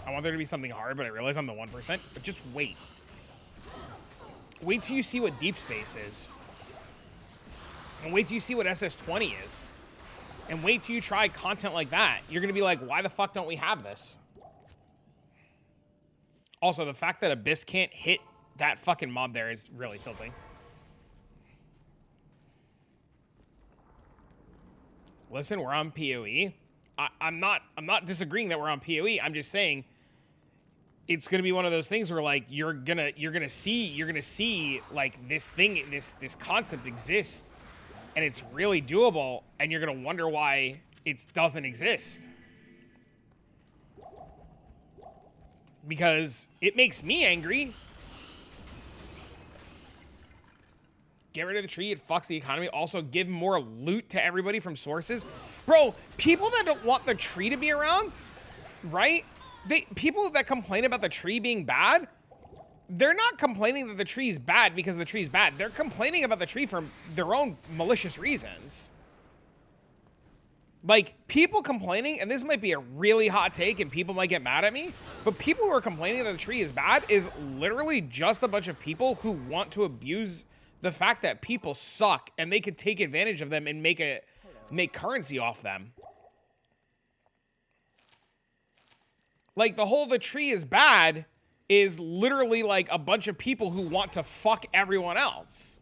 I want there to be something hard, but I realize I'm the 1%. But just wait. Wait till you see what Deep Space is. And wait till you see what SS20 is. And wait till you try content like that. You're going to be like, why the fuck don't we have this? Also, the fact that Abyss can't hit that fucking mob there is really tilting. Listen, we're on PoE. I'm not disagreeing that we're on PoE. I'm just saying it's gonna be one of those things where, like, you're gonna see like this thing, this concept exists, and it's really doable, and you're gonna wonder why it doesn't exist. Because it makes me angry. Get rid of the tree, it fucks the economy. Also, give more loot to everybody from sources. Bro, people that don't want the tree to be around, right? People that complain about the tree being bad, they're not complaining that the tree is bad because the tree is bad. They're complaining about the tree for their own malicious reasons. Like, people complaining, and this might be a really hot take and people might get mad at me, but people who are complaining that the tree is bad is literally just a bunch of people who want to abuse the fact that people suck and they could take advantage of them and make currency off them. Like, the tree is bad is literally like a bunch of people who want to fuck everyone else.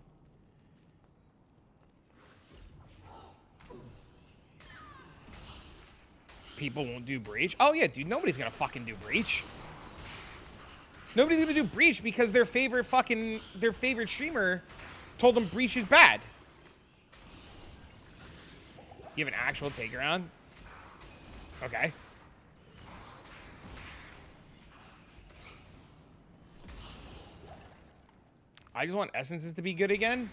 People won't do Breach. Oh yeah, dude, nobody's gonna fucking do Breach. Nobody's gonna do Breach because their favorite streamer told them Breach is bad. You have an actual take around? Okay. I just want essences to be good again.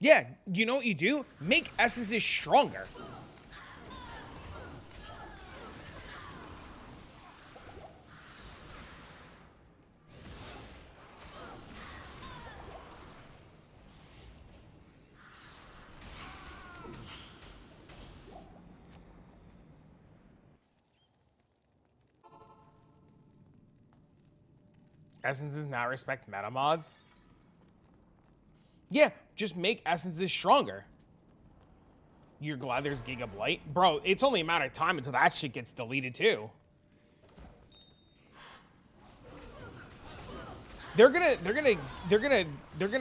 Yeah, you know what you do? Make essences stronger. Essences now respect meta mods. Yeah, just make essences stronger. You're glad there's Giga Blight? Bro, it's only a matter of time until that shit gets deleted too. They're gonna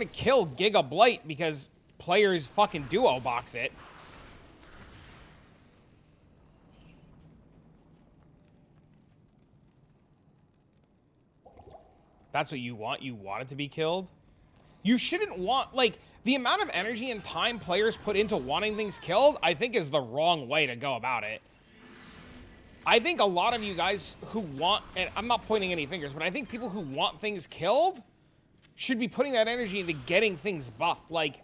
kill Giga Blight because players fucking duo box it. That's what you want? You want it to be killed? You shouldn't want, like, the amount of energy and time players put into wanting things killed, I think is the wrong way to go about it. I think a lot of you guys who want, and I'm not pointing any fingers, but I think people who want things killed should be putting that energy into getting things buffed. Like,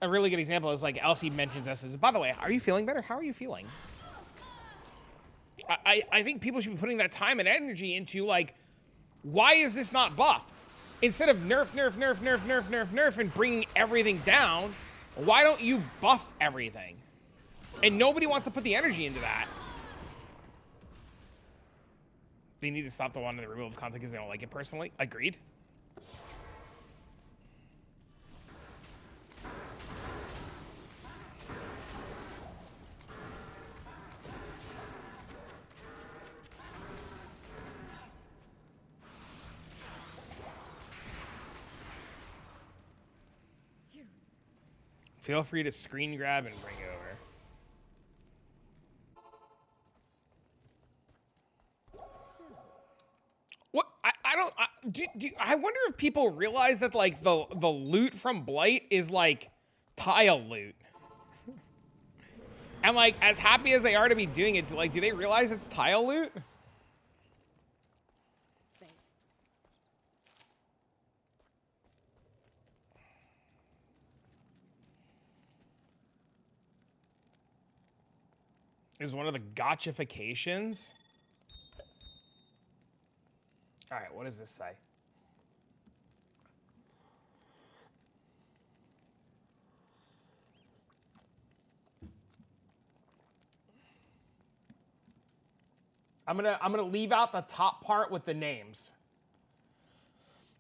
a really good example is like Elsie mentions this. Is, by the way, are you feeling better? How are you feeling? I think people should be putting that time and energy into like, why is this not buffed? Instead of nerf, nerf, nerf, nerf, nerf, nerf, nerf, and bringing everything down, why don't you buff everything? And nobody wants to put the energy into that. They need to stop the one to remove content because they don't like it personally. Agreed. Feel free to screen grab and bring it over. What? I wonder if people realize that like the loot from Blight is like tile loot. And like as happy as they are to be doing it, like do they realize it's tile loot? Is one of the gotchifications. All right, what does this say? I'm gonna leave out the top part with the names.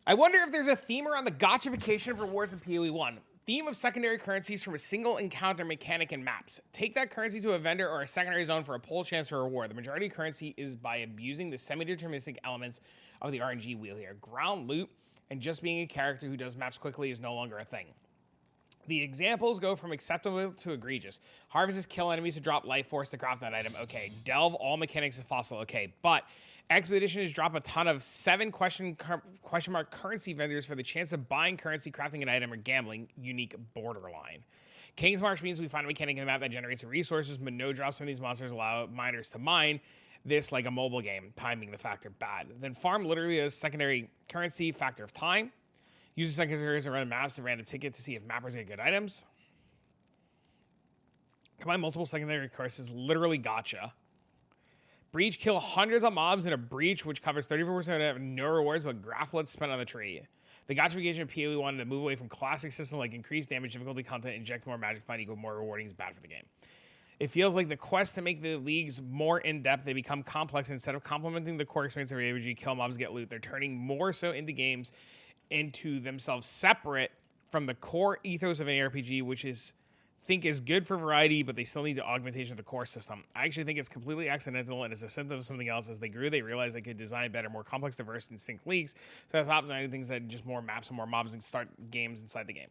I wonder if there's a theme around the gotchification of rewards in POE 1. Theme of secondary currencies from a single encounter mechanic in maps. Take that currency to a vendor or a secondary zone for a pull chance or reward. The majority of currency is by abusing the semi-deterministic elements of the RNG wheel here. Ground loot and just being a character who does maps quickly is no longer a thing. The examples go from acceptable to egregious. Harvest is kill enemies to drop life force to craft that item. Okay. Delve all mechanics is fossil. Okay. But Expedition is drop a ton of 7 question mark currency vendors for the chance of buying currency, crafting an item, or gambling. Unique borderline. King's March means we find a mechanic in the map that generates resources, but no drops from these monsters allow miners to mine this like a mobile game. Time being the factor bad. Then farm literally is secondary currency, factor of time. Use secondaries to run maps and random ticket to see if mappers get good items. Combine multiple secondary courses, literally gotcha. Breach, kill hundreds of mobs in a breach, which covers 34% of no rewards, but graphlets spent on the tree. The gotchification of POE wanted to move away from classic system like increased damage, difficulty content, inject more magic, find equal more rewarding is bad for the game. It feels like the quest to make the leagues more in-depth, they become complex instead of complementing the core experience of AOG, kill mobs, get loot. They're turning more so into games into themselves separate from the core ethos of an RPG, which is good for variety, but they still need the augmentation of the core system. I actually think it's completely accidental and is a symptom of something else. As they grew, they realized they could design better, more complex, diverse, distinct leagues. So that's not designing things that just more maps and more mobs and start games inside the game.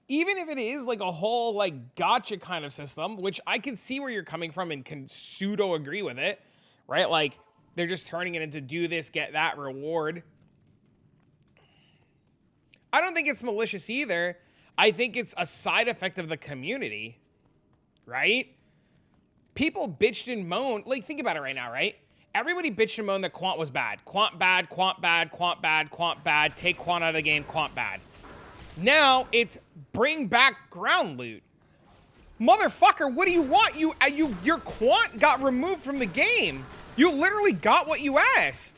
Even if it is like a whole like gotcha kind of system, which I can see where you're coming from and can pseudo agree with it, right? Like they're just turning it into do this, get that reward. I don't think it's malicious either. I think it's a side effect of the community, right? People bitched and moaned. Like, think about it right now, right? Everybody bitched and moaned that Quant was bad. Quant bad, Quant bad, Quant bad, Quant bad. Take Quant out of the game, Quant bad. Now it's bring back ground loot. Motherfucker, what do you want? Your Quant got removed from the game. You literally got what you asked.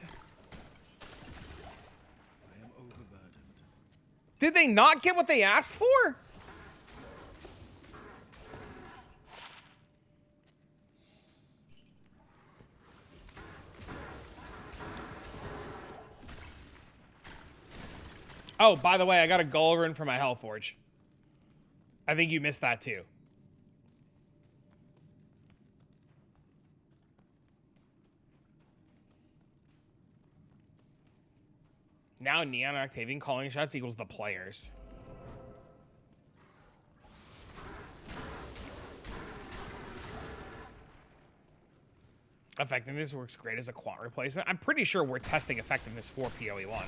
Did they not get what they asked for? Oh, by the way, I got a goal run for my Hellforge. I think you missed that too. Now Neon and Octavian calling shots equals the players. Effectiveness works great as a Quant replacement. I'm pretty sure we're testing effectiveness for POE 1.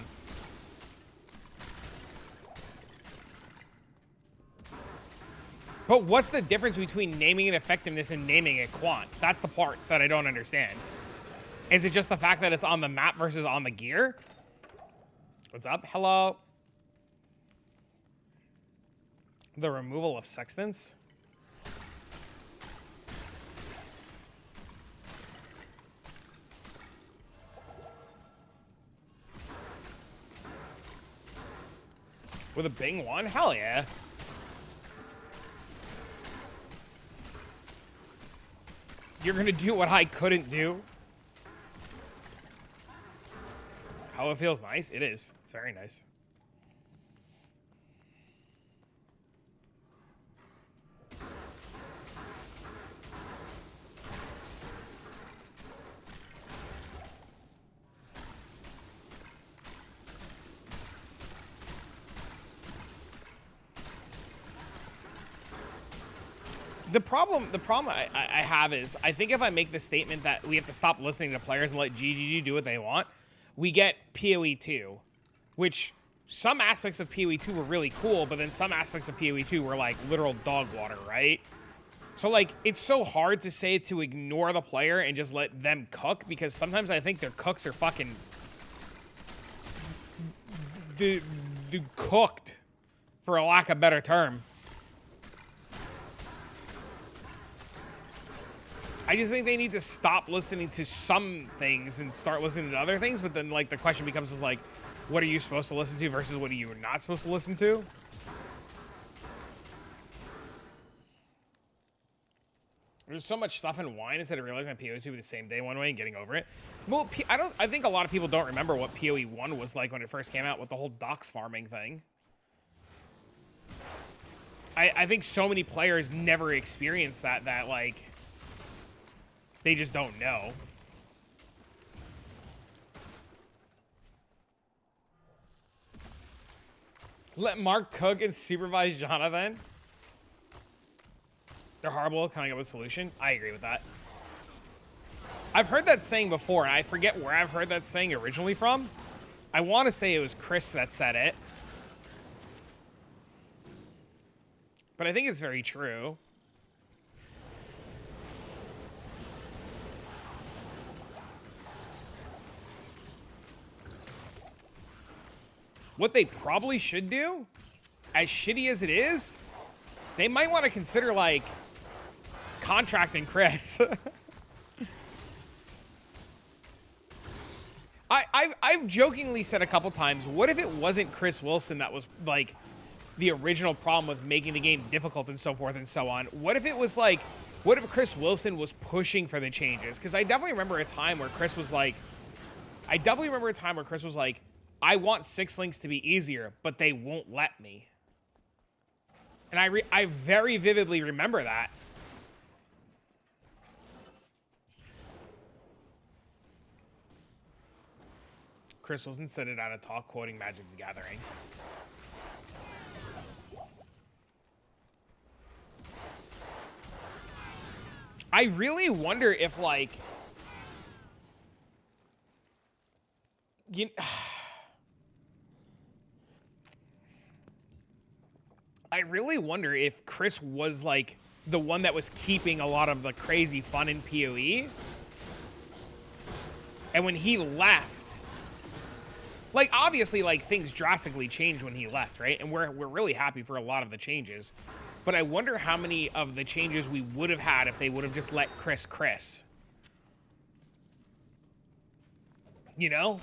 But what's the difference between naming it effectiveness and naming it quant? That's the part that I don't understand. Is it just the fact that it's on the map versus on the gear? What's up? Hello. The removal of sextants? With a Bing 1? Hell yeah. You're gonna do what I couldn't do? How it feels nice? It is. It's very nice. The problem I have is, I think if I make the statement that we have to stop listening to players and let GGG do what they want, we get POE 2, which some aspects of POE 2 were really cool, but then some aspects of POE 2 were like literal dog water, right? So like, it's so hard to say to ignore the player and just let them cook, because sometimes I think their cooks are fucking cooked, for a lack of a better term. I just think they need to stop listening to some things and start listening to other things, but then like the question becomes is like, what are you supposed to listen to versus what are you not supposed to listen to? There's so much stuff in wine instead of realizing that POE 2 was the same day one way and getting over it. Well, I think a lot of people don't remember what POE 1 was like when it first came out with the whole dox farming thing. I think so many players never experienced that like, they just don't know. Let Mark cook and supervise Jonathan. They're horrible at coming up with a solution. I agree with that. I've heard that saying before, and I forget where I've heard that saying originally from. I want to say it was Chris that said it. But I think it's very true. What they probably should do, as shitty as it is, they might want to consider, like, contracting Chris. I've jokingly said a couple times, what if it wasn't Chris Wilson that was, like, the original problem with making the game difficult and so forth and so on? What if it was, like, what if Chris Wilson was pushing for the changes? Because I definitely remember a time where Chris was like, I want 6 links to be easier, but they won't let me. And I very vividly remember that. Chris Wilson said it at a talk quoting Magic the Gathering. I really wonder if, like, I really wonder if Chris was, like, the one that was keeping a lot of the crazy fun in PoE. And when he left, like, obviously, like, things drastically changed when he left, right? And we're really happy for a lot of the changes. But I wonder how many of the changes we would have had if they would have just let Chris. You know?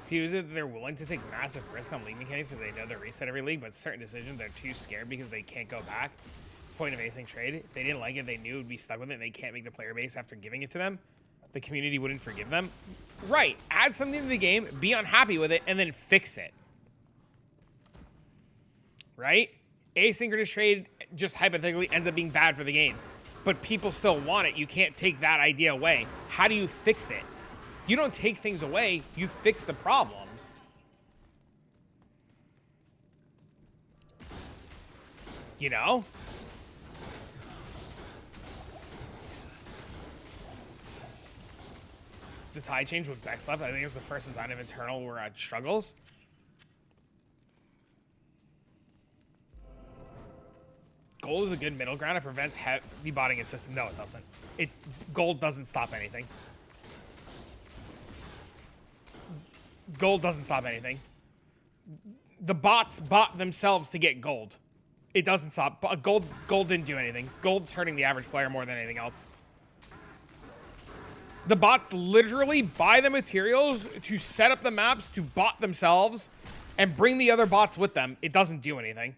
Use it that they're willing to take massive risk on league mechanics if they know they're reset every league, but certain decisions they're too scared because they can't go back. It's the point of async trade. If they didn't like it, they knew it would be stuck with it, and they can't make the player base after giving it to them. the community wouldn't forgive them. Right. Add something to the game, be unhappy with it, and then fix it. Right? Asynchronous trade just hypothetically ends up being bad for the game. But people still want it. You can't take that idea away. How do you fix it? You don't take things away. You fix the problems. You know? The tide change with Bex left. I think it was the first design of Eternal where it struggles. Gold is a good middle ground. It prevents heavy botting a system. No, it doesn't. Gold doesn't stop anything. Gold doesn't stop anything. The bots bought themselves to get gold. It doesn't stop. Gold didn't do anything. Gold's hurting the average player more than anything else. The bots literally buy the materials to set up the maps to bot themselves and bring the other bots with them. It doesn't do anything.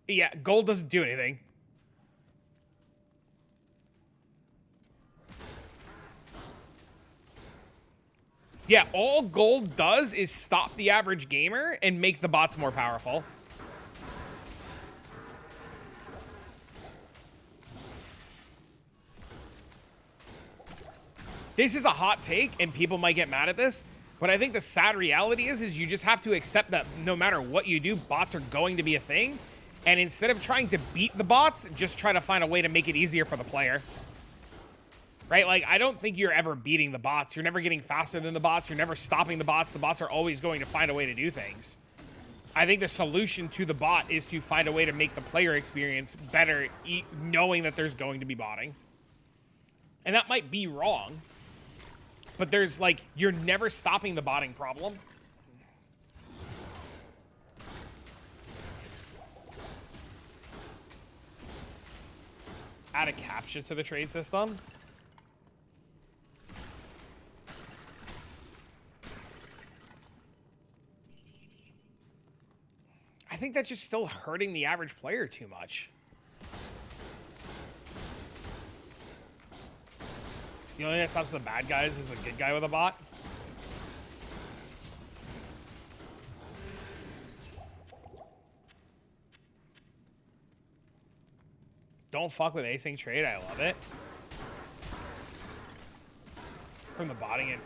Yeah, gold doesn't do anything. Yeah, all gold does is stop the average gamer and make the bots more powerful. This is a hot take, and people might get mad at this, but I think the sad reality is you just have to accept that no matter what you do, bots are going to be a thing. And instead of trying to beat the bots, just try to find a way to make it easier for the player. Right? Like, I don't think you're ever beating the bots. You're never getting faster than the bots. You're never stopping the bots. The bots are always going to find a way to do things. I think the solution to the bot is to find a way to make the player experience better, knowing that there's going to be botting. And that might be wrong. But there's, like, you're never stopping the botting problem. Add a captcha to the trade system. I think that's just still hurting the average player too much. The only thing that stops the bad guys is the good guy with a bot. Don't fuck with async trade. I love it. From the botting in.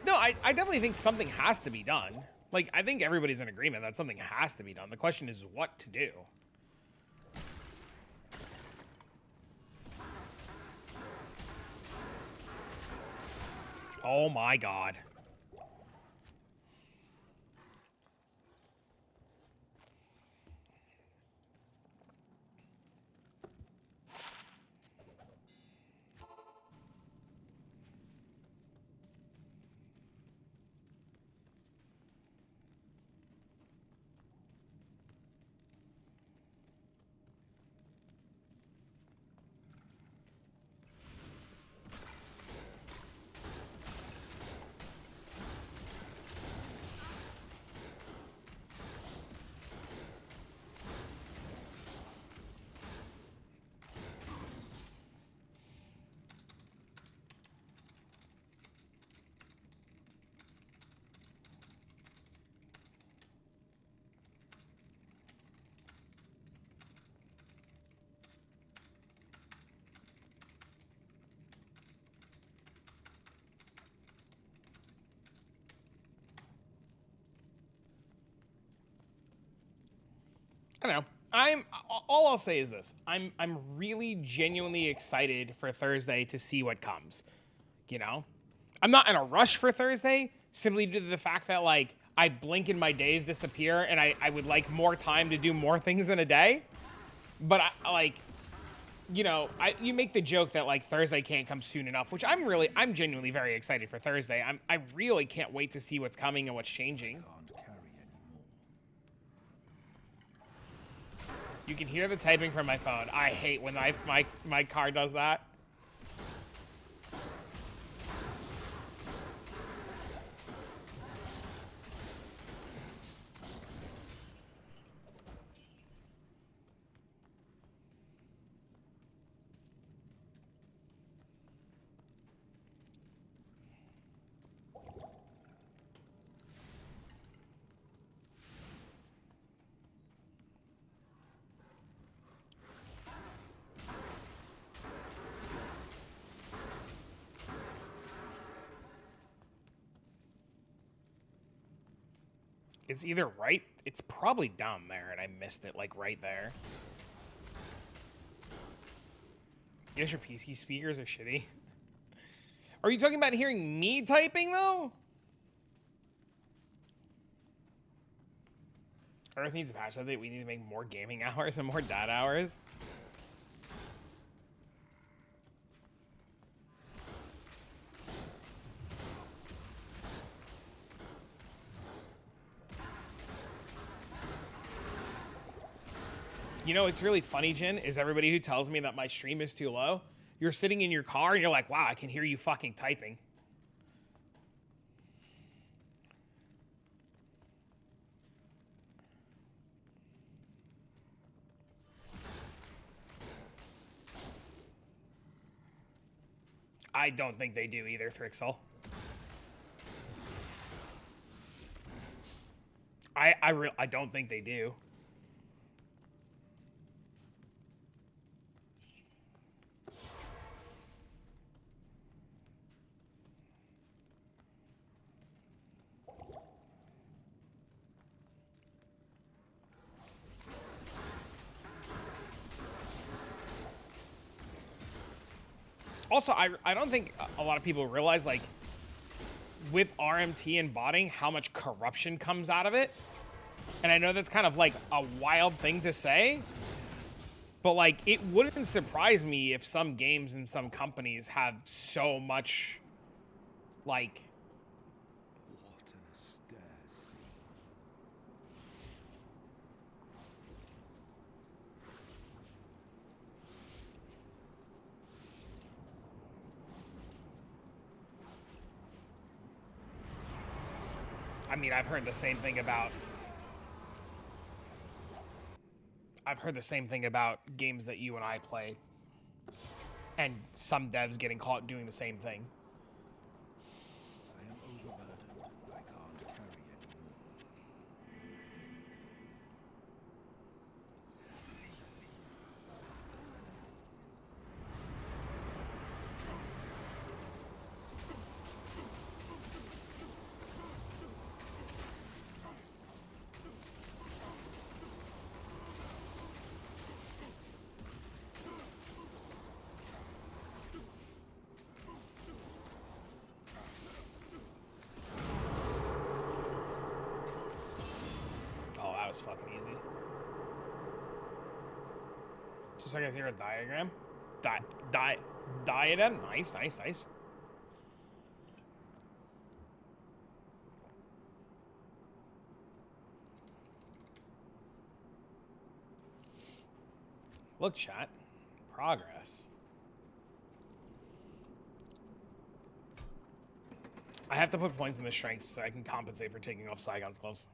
No, I definitely think something has to be done. Like, I think everybody's in agreement that something has to be done. The question is what to do. Oh my God. I don't know. All I'll say is this. I'm really genuinely excited for Thursday to see what comes. You know? I'm not in a rush for Thursday, simply due to the fact that, like, I blink and my days disappear, and I would like more time to do more things in a day. But, you know, you make the joke that, like, Thursday can't come soon enough, which I'm genuinely very excited for Thursday. I really can't wait to see what's coming and what's changing. You can hear the typing from my phone. I hate when my car does that. It's either right. It's probably down there, and I missed it, like, right there. Guess your PC speakers are shitty. Are you talking about hearing me typing, though? Earth needs a patch update. We need to make more gaming hours and more data hours. You know, it's really funny, Jin, is everybody who tells me that my stream is too low, you're sitting in your car and you're like, wow, I can hear you fucking typing. I don't think they do either, Thrixel. I don't think they do. Also, I don't think a lot of people realize, like, with RMT and botting, how much corruption comes out of it. And I know that's kind of, like, a wild thing to say. But, like, it wouldn't surprise me if some games and some companies have so much, like... What an austere scene. I mean, I've heard the same thing about... I've heard the same thing about games that you and I play. And some devs getting caught doing the same thing. I am overburdened. I can't carry anymore. Oh, that was fucking easy. Just like I hear a diagram. Diadem? Nice, nice, nice. Look, chat. Progress. I have to put points in the strength so I can compensate for taking off Saigon's gloves.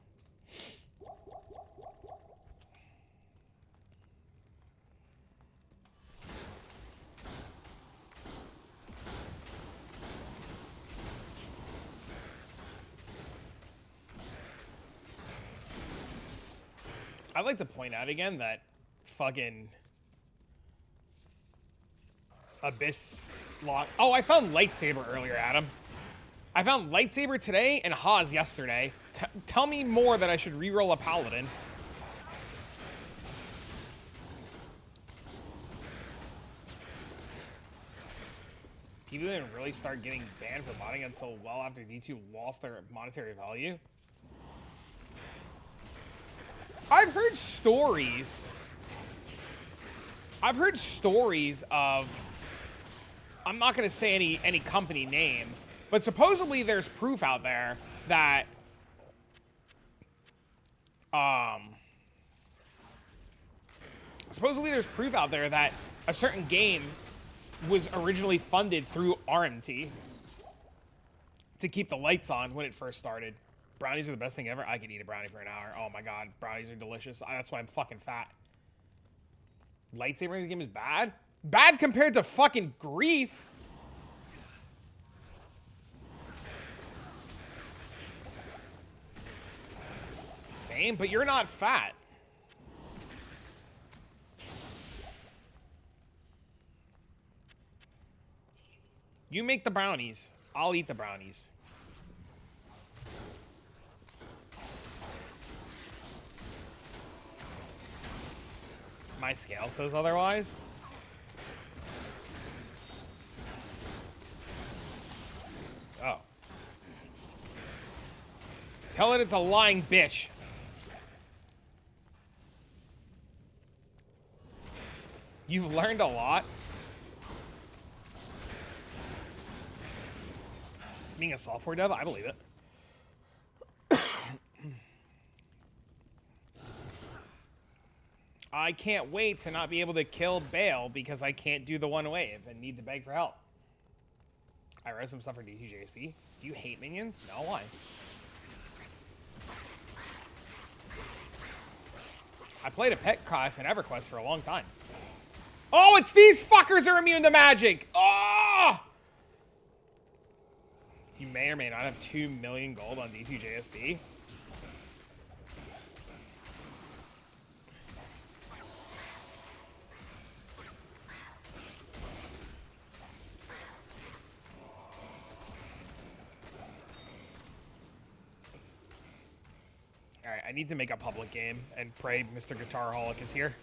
I'd like to point out again that fucking Abyss lock. Oh, I found Lightsaber earlier, Adam. I found Lightsaber today and Haas yesterday. Tell me more that I should reroll a Paladin. People didn't really start getting banned for botting until well after D2 lost their monetary value. I've heard stories. I've heard stories of, I'm not going to say any company name, but supposedly there's proof out there that a certain game was originally funded through RMT to keep the lights on when it first started. Brownies are the best thing ever. I could eat a brownie for an hour. Oh my god, brownies are delicious. That's why I'm fucking fat. Lightsaber in this game is bad? Bad compared to fucking Grief. Same, but you're not fat. You make the brownies. I'll eat the brownies. my scale says otherwise. Oh. Tell it it's a lying bitch. You've learned a lot. Being a software dev, I believe it. I can't wait to not be able to kill Bale because I can't do the one wave and need to beg for help. I read some stuff for DTJSP. Do you hate minions? No, why? I played a pet class in EverQuest for a long time. Oh, it's these fuckers are immune to magic! Oh! You may or may not have 2 million gold on D2JSP. Alright, I need to make a public game and pray Mr. Guitarholic is here.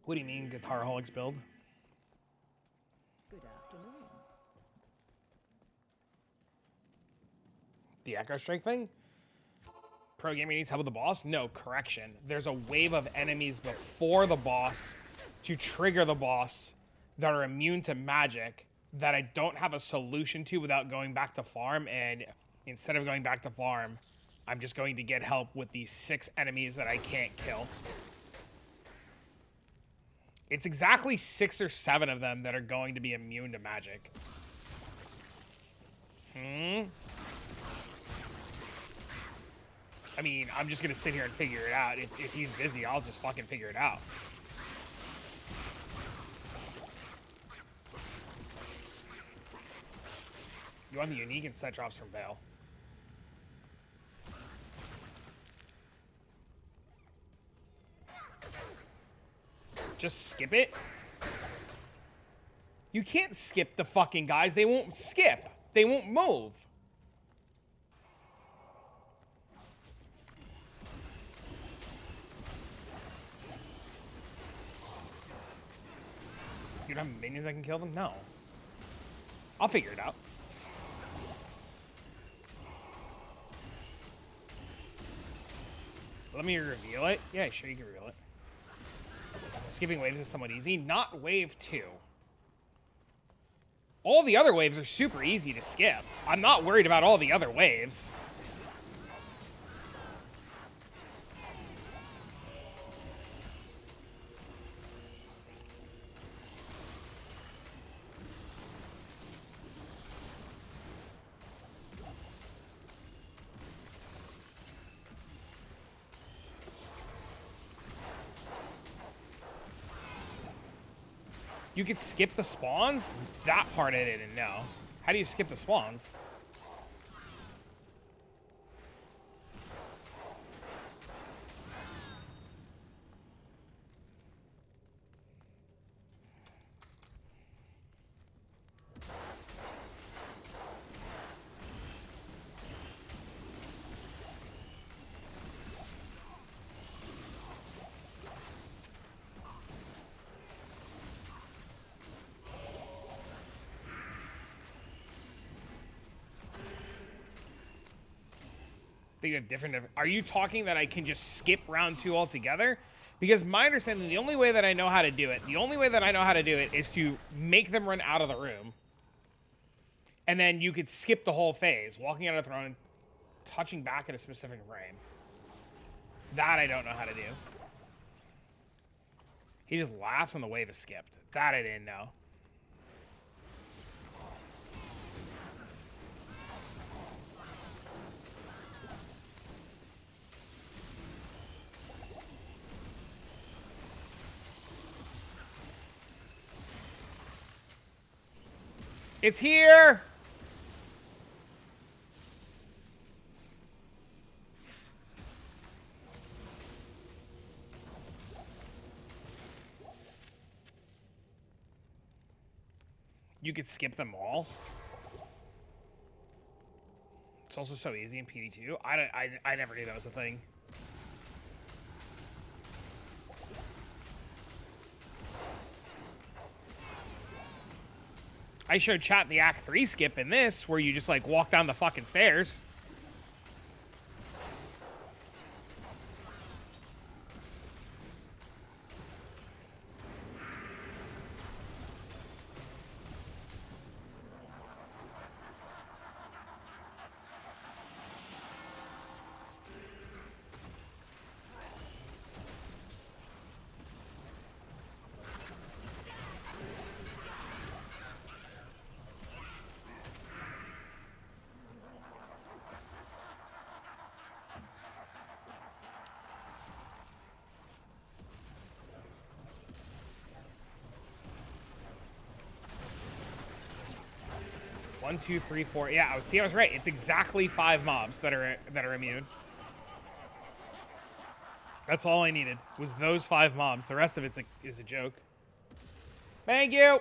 What do you mean, Guitarholic's build? Good afternoon. The Echo Strike thing? Pro gamer needs help with the boss? No, correction. There's a wave of enemies before the boss to trigger the boss that are immune to magic that I don't have a solution to without going back to farm, and instead of going back to farm, I'm just going to get help with these 6 enemies that I can't kill. It's exactly 6 or 7 of them that are going to be immune to magic. I mean, I'm just going to sit here and figure it out. If he's busy, I'll just fucking figure it out. You want the unique and set drops from Bale. Just skip it? You can't skip the fucking guys. They won't skip. They won't move. You don't have minions that can kill them? No. I'll figure it out. Let me reveal it. Yeah, sure, you can reveal it. Skipping waves is somewhat easy. Not wave 2. All the other waves are super easy to skip. I'm not worried about all the other waves. You could skip the spawns? That part I didn't know. How do you skip the spawns? You have different. Are you talking that I can just skip round 2 altogether? Because my understanding, the only way that I know how to do it, is to make them run out of the room. And then you could skip the whole phase, walking out of the throne and touching back at a specific frame. That I don't know how to do. He just laughs and the wave is skipped. That I didn't know. It's here! You could skip them all. It's also so easy in PD2. I never knew that was a thing. I showed chat the Act 3 skip in this, where you just, like, walk down the fucking stairs. One, two, three, four. Yeah, I was right. It's exactly 5 mobs that are immune. That's all I needed, was those 5 mobs. The rest of it is a joke. Thank you!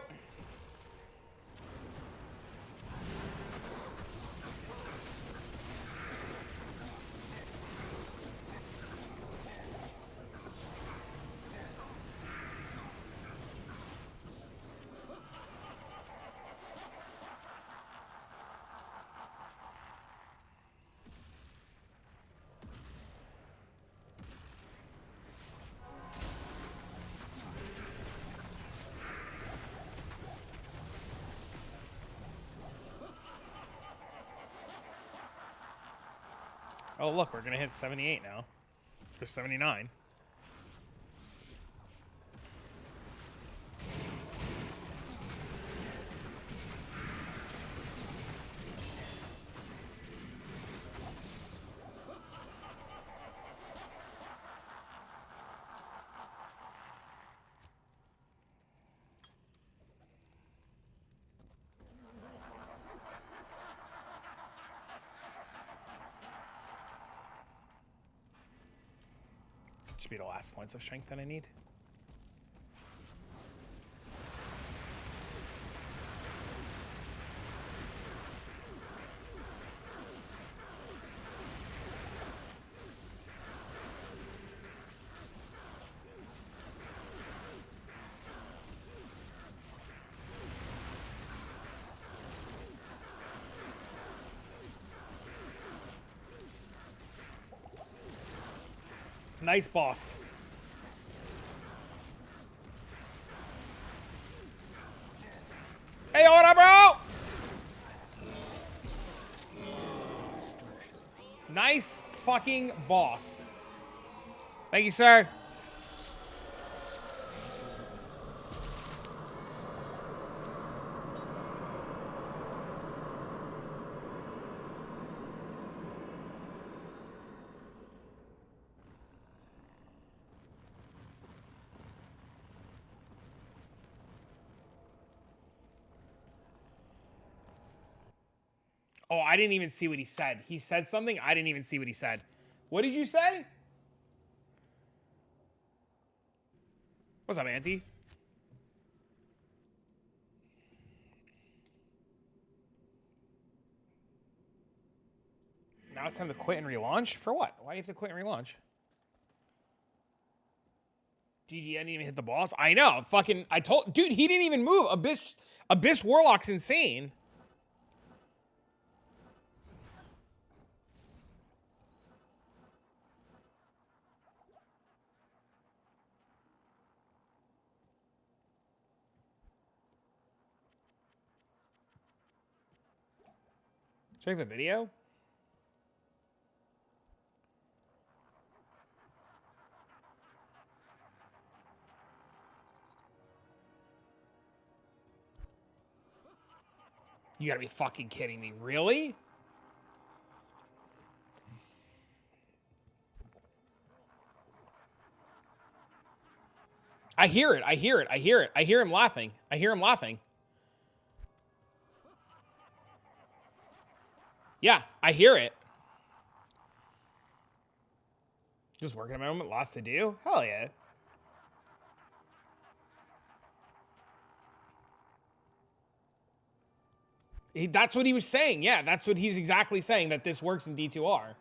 Oh, look, we're going to hit 78 now. Or 79. Should be the last points of strength that I need. Nice boss. Hey, what up, bro? Nice fucking boss. Thank you, sir. Oh, I didn't even see what he said. He said something. I didn't even see what he said. What did you say? What's up, Auntie? Now it's time to quit and relaunch? For what? Why do you have to quit and relaunch? GG, I didn't even hit the boss. I know. Fucking, I told... Dude, he didn't even move. Abyss Warlock's insane. Check the video. You gotta be fucking kidding me. Really? I hear it. I hear it. I hear it. I hear him laughing. I hear him laughing. Yeah, I hear it. Just working at the moment, lots to do? Hell yeah. That's what he was saying. Yeah, that's what he's exactly saying, that this works in D2R.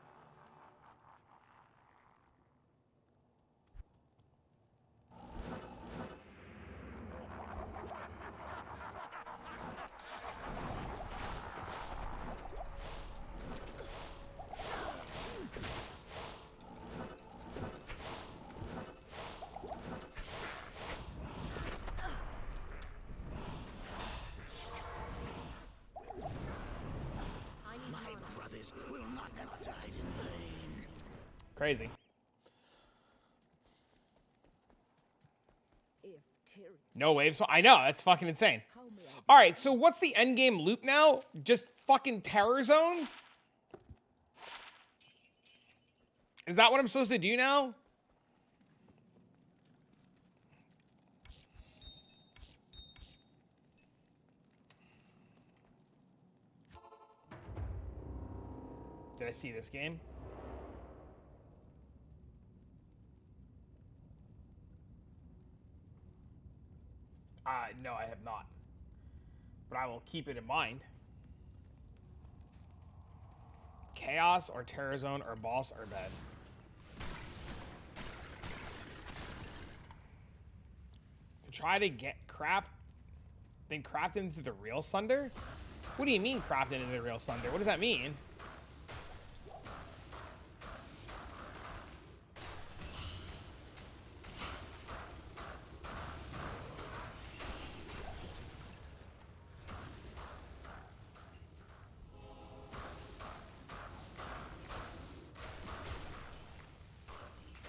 My brothers will not have died in vain. Crazy. No waves. I know, that's fucking insane. All right, so what's the end game loop now? Just fucking terror zones? Is that what I'm supposed to do now? Did I see this game? No, I have not. But I will keep it in mind. Chaos or Terror Zone or Boss or Bed. To try to get then craft into the real Sunder? What do you mean craft into the real Sunder? What does that mean?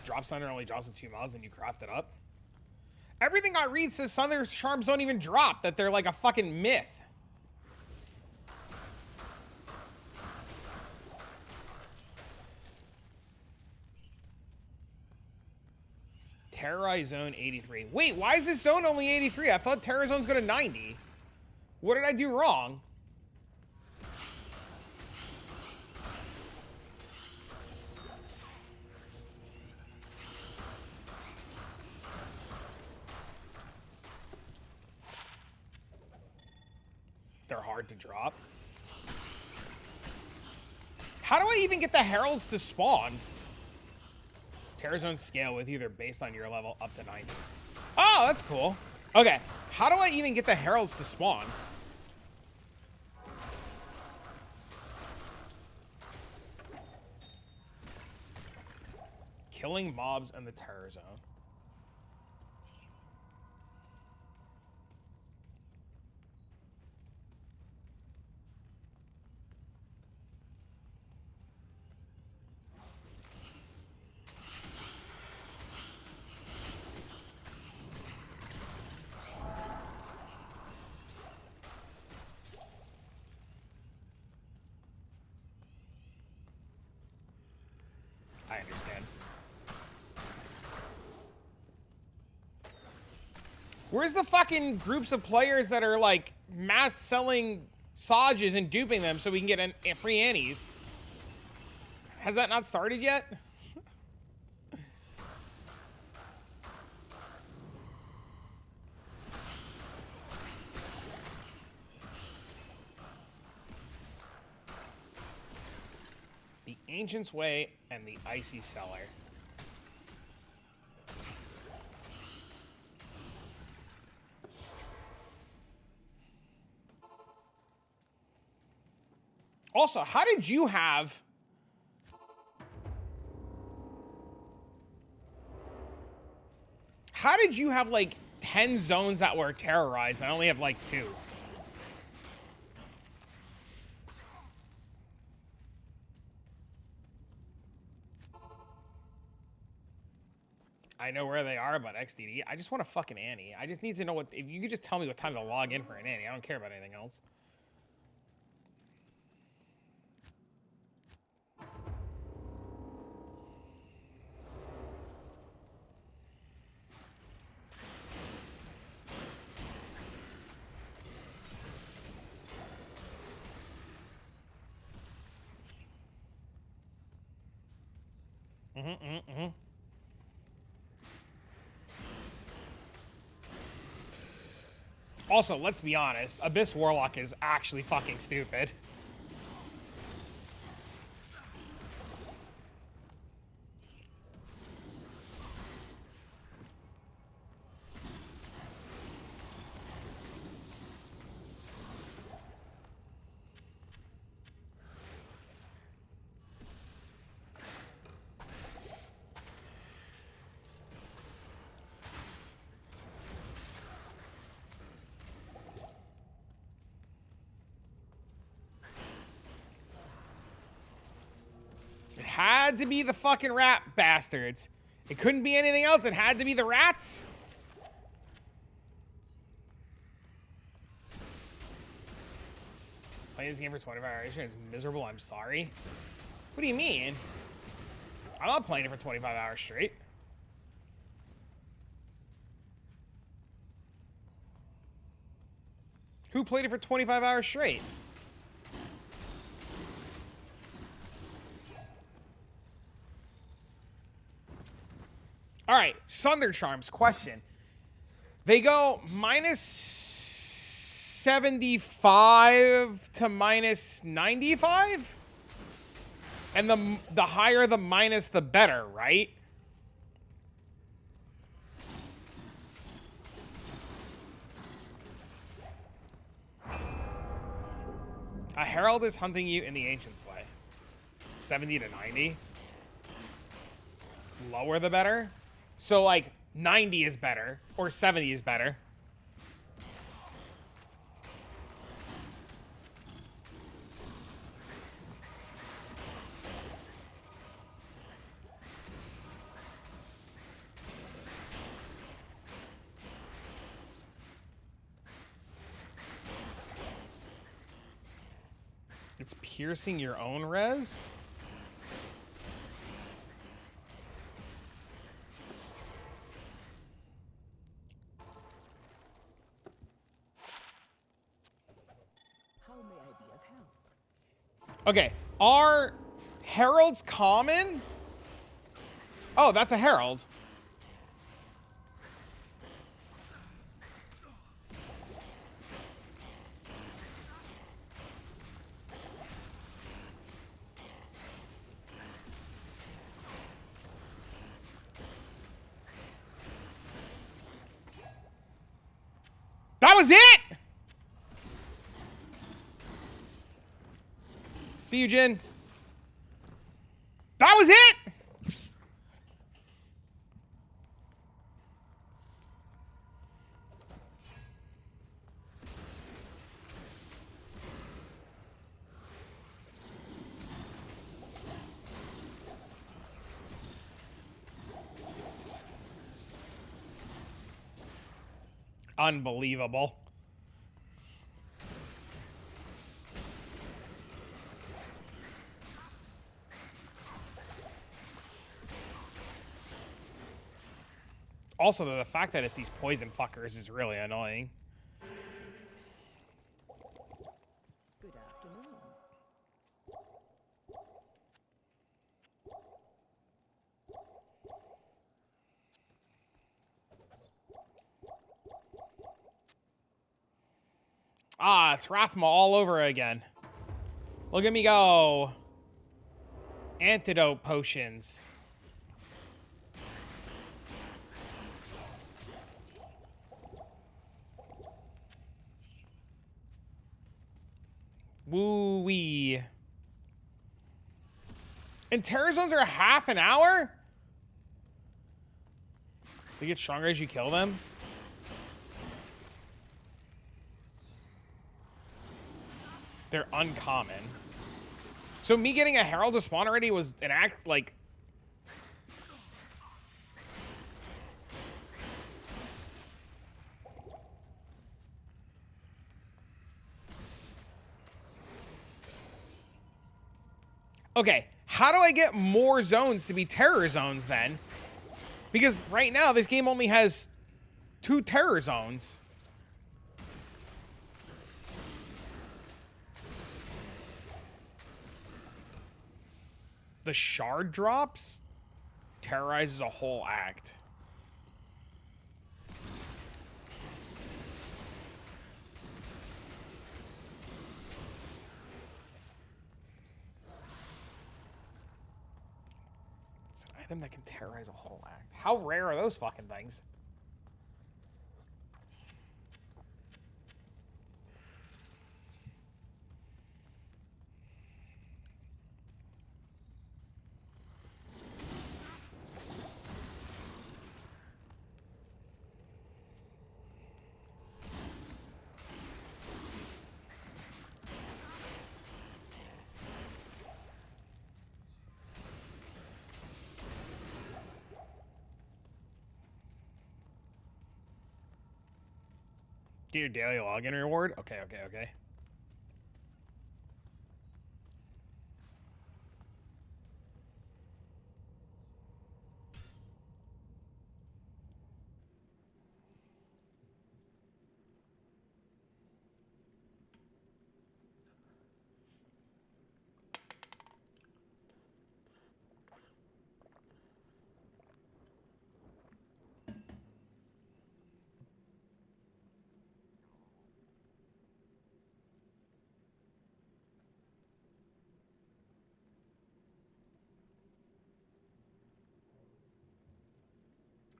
Drop Sunder only drops in 2 miles and you craft it up? Everything I read says Sunder's charms don't even drop, that they're like a fucking myth. Terrorize Zone 83. Wait, why is this zone only 83? I thought Terror Zone's go to 90. What did I do wrong? They're hard to drop. How do I even get the heralds to spawn? Terror Zone scale with either based on your level up to 90. Oh, that's cool. Okay, how do I even get the heralds to spawn? Killing mobs in the Terror Zone. I understand. Where's the fucking groups of players that are like mass selling Sages and duping them so we can get free Annies? Has that not started yet? The Ancient's Way and the Icy Cellar. Also, how did you have... How did you have like 10 zones that were terrorized? I only have like 2. I know where they are, but XDD. I just want a fucking Annie. I just need to know what... If you could just tell me what time to log in for an Annie. I don't care about anything else. Also, let's be honest, Abyss Warlock is actually fucking stupid. Had to be the fucking rat bastards. It couldn't be anything else. It had to be the rats. Playing this game for 25 hours is miserable. I'm sorry. What do you mean? I'm not playing it for 25 hours straight. Who played it for 25 hours straight? All right, Sunder Charms question. They go minus 75 to minus 95? And the higher the minus, the better, right? A herald is hunting you in the Ancient's way. 70 to 90? Lower the better? So, like, 90 is better, or 70 is better. It's piercing your own res? Okay, are heralds common? Oh, that's a herald. That was it! See you, Jin. That was it! Unbelievable. Also, the fact that it's these poison fuckers is really annoying. Good afternoon. Ah, it's Rathma all over again. Look at me go. Antidote potions. Woo-wee. And terror zones are half an hour? They get stronger as you kill them? They're uncommon. So me getting a Herald to spawn already was an act, like... Okay, how do I get more zones to be terror zones then? Because right now, this game only has 2 terror zones. The shard drops? terrorizes a whole act. It's an item that can terrorize a whole act. How rare are those fucking things? Get your daily login reward? Okay, okay, okay.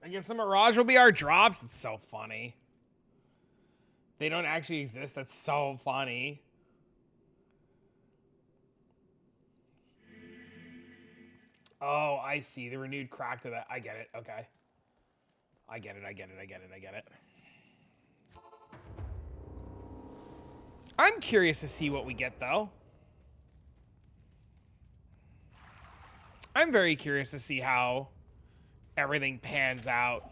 I guess the Mirage will be our drops. It's so funny. They don't actually exist. That's so funny. Oh, I see. The renewed crack to that. I get it. Okay. I get it. I get it. I get it. I get it. I'm curious to see what we get, though. I'm very curious to see how everything pans out.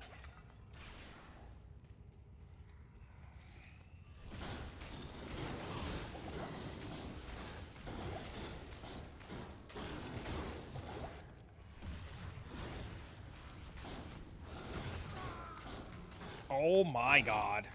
Oh my god.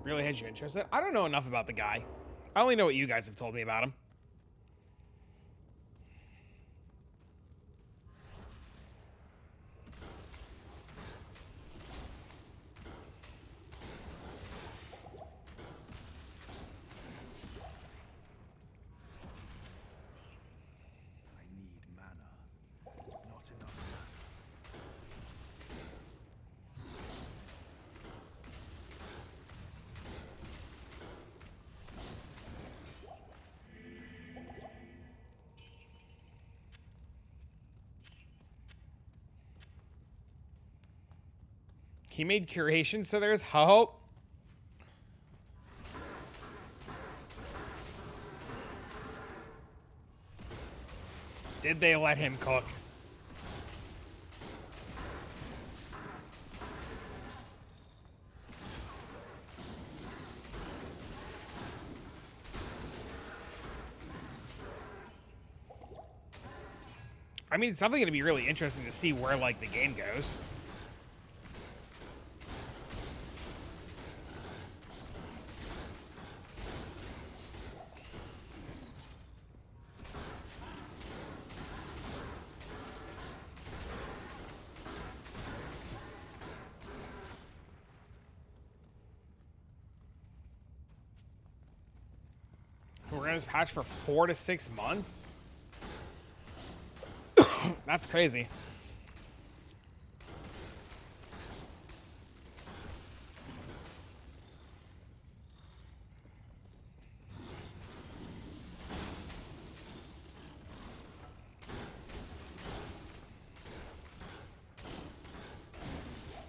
Really has you interested? I don't know enough about the guy. I only know what you guys have told me about him. I need mana. Not enough. He made curation, so there's hope. Did they let him cook? I mean, it's definitely going to be really interesting to see where, like, the game goes. We're going to patch for 4 to 6 months? That's crazy.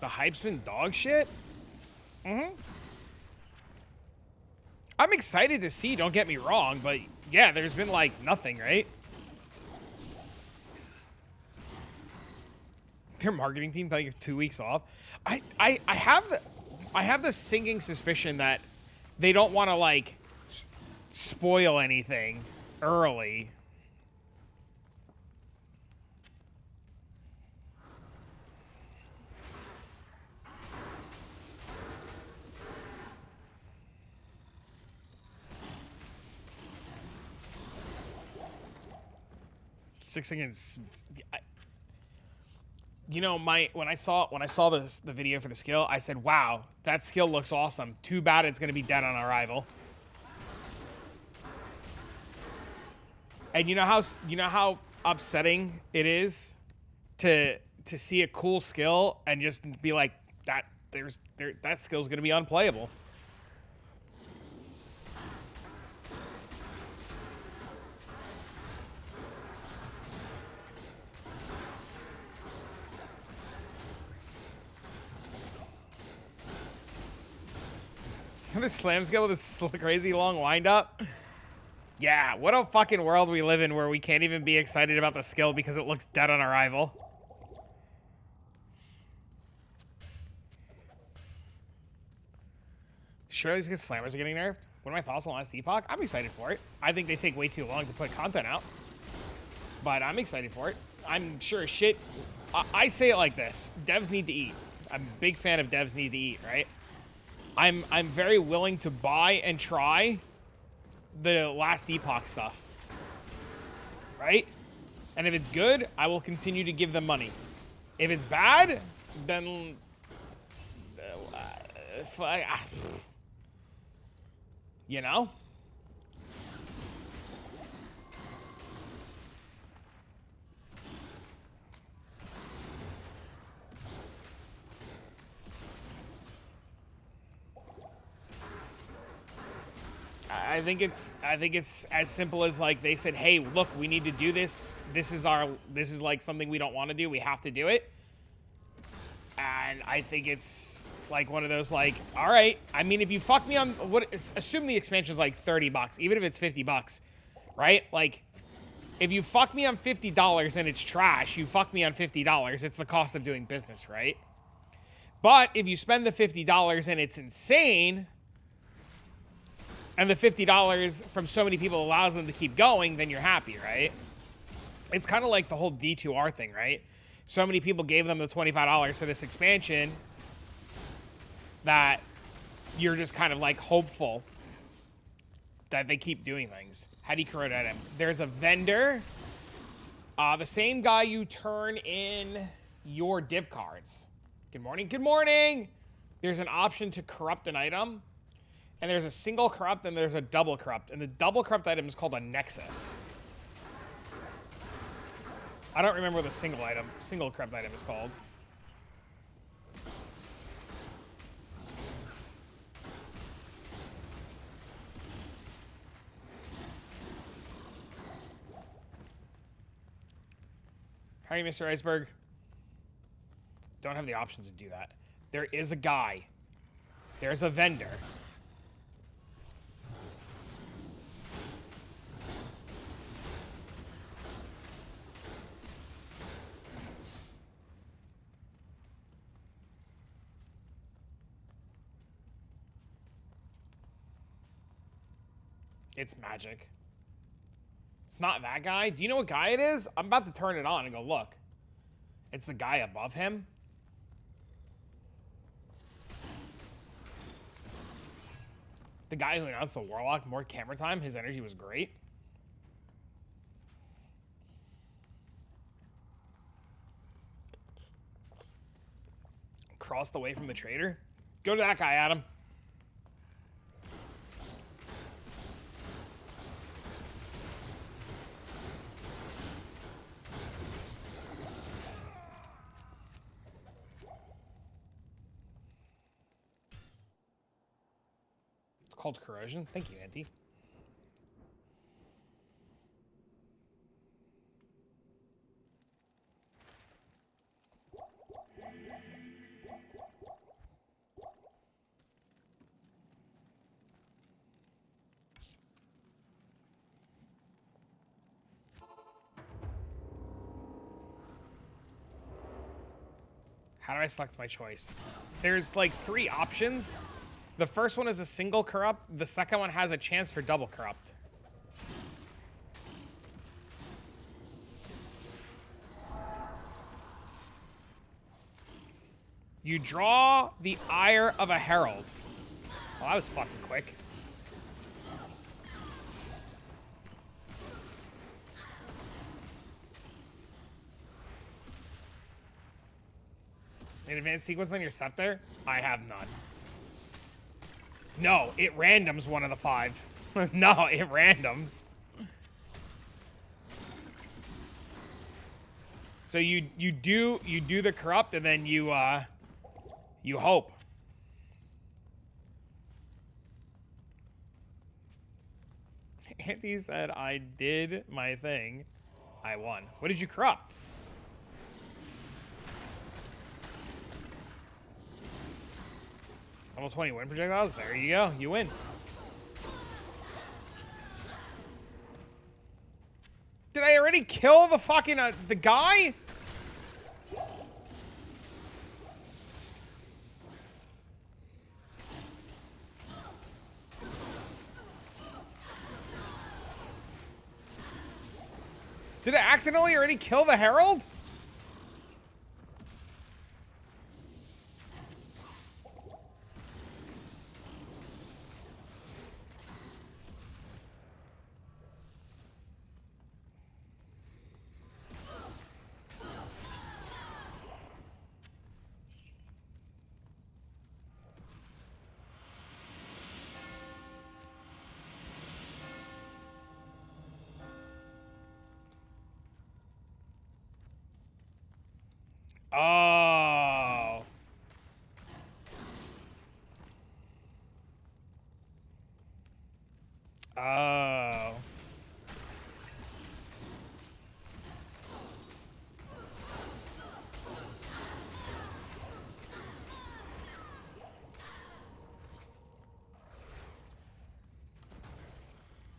The hype's been dog shit? Mm-hmm. I'm excited to see, don't get me wrong, but yeah, there's been like nothing, right? Their marketing team like 2 weeks off. I have the sinking suspicion that they don't want to like spoil anything early. 6 against. You know, when I saw the video for the skill, I said, "Wow, that skill looks awesome. Too bad it's gonna be dead on arrival." And you know how upsetting it is to see a cool skill and just be like that. That skill's gonna be unplayable. This slam skill with this crazy long windup. Yeah, what a fucking world we live in where we can't even be excited about the skill because it looks dead on arrival. Sure, these slammers are getting nerfed. What are my thoughts on last epoch? I'm excited for it. I think they take way too long to put content out, but I'm excited for it. I'm sure as shit. I say it like this: devs need to eat. I'm a big fan of devs need to eat, right? I'm very willing to buy and try the last epoch stuff, right? And if it's good, I will continue to give them money. If it's bad, then you know. I think it's as simple as like they said, hey, look, we need to do this. This is like something we don't want to do. We have to do it. And I think it's like one of those like, all right. I mean, if you fuck me on assume the expansion's like $30, even if it's $50, right? Like, if you fuck me on $50 and it's trash, you fuck me on $50. It's the cost of doing business, right? But if you spend the $50 and it's insane, and the $50 from so many people allows them to keep going, then you're happy, right? It's kind of like the whole D2R thing, right? So many people gave them the $25 for this expansion that you're just kind of like hopeful that they keep doing things. How do you corrode at him? There's a vendor, the same guy you turn in your div cards. Good morning, good morning. There's an option to corrupt an item. And there's a single corrupt and there's a double corrupt. And the double corrupt item is called a Nexus. I don't remember what the single corrupt item is called. How are you, Mr. Iceberg? Don't have the option to do that. There is a guy. There's a vendor. It's magic. It's not that guy. Do you know what guy it is? I'm about to turn it on and go look. It's the guy above him. The guy who announced the Warlock, more camera time. His energy was great. Crossed away from the trader. Go to that guy, Adam. Called corrosion. Thank you, Auntie. How do I select my choice? There's like 3 options. The first one is a single corrupt. The second one has a chance for double corrupt. You draw the ire of a herald. Well, that was fucking quick. An advanced sequence on your scepter? I have none. No, it randoms one of the 5. No, it randoms. So you do the corrupt and then you hope. Auntie said I did my thing. I won. What did you corrupt? Level 20 wind projectiles. There you go. You win. Did I already kill the fucking the guy? Did I accidentally already kill the herald? Oh. Oh.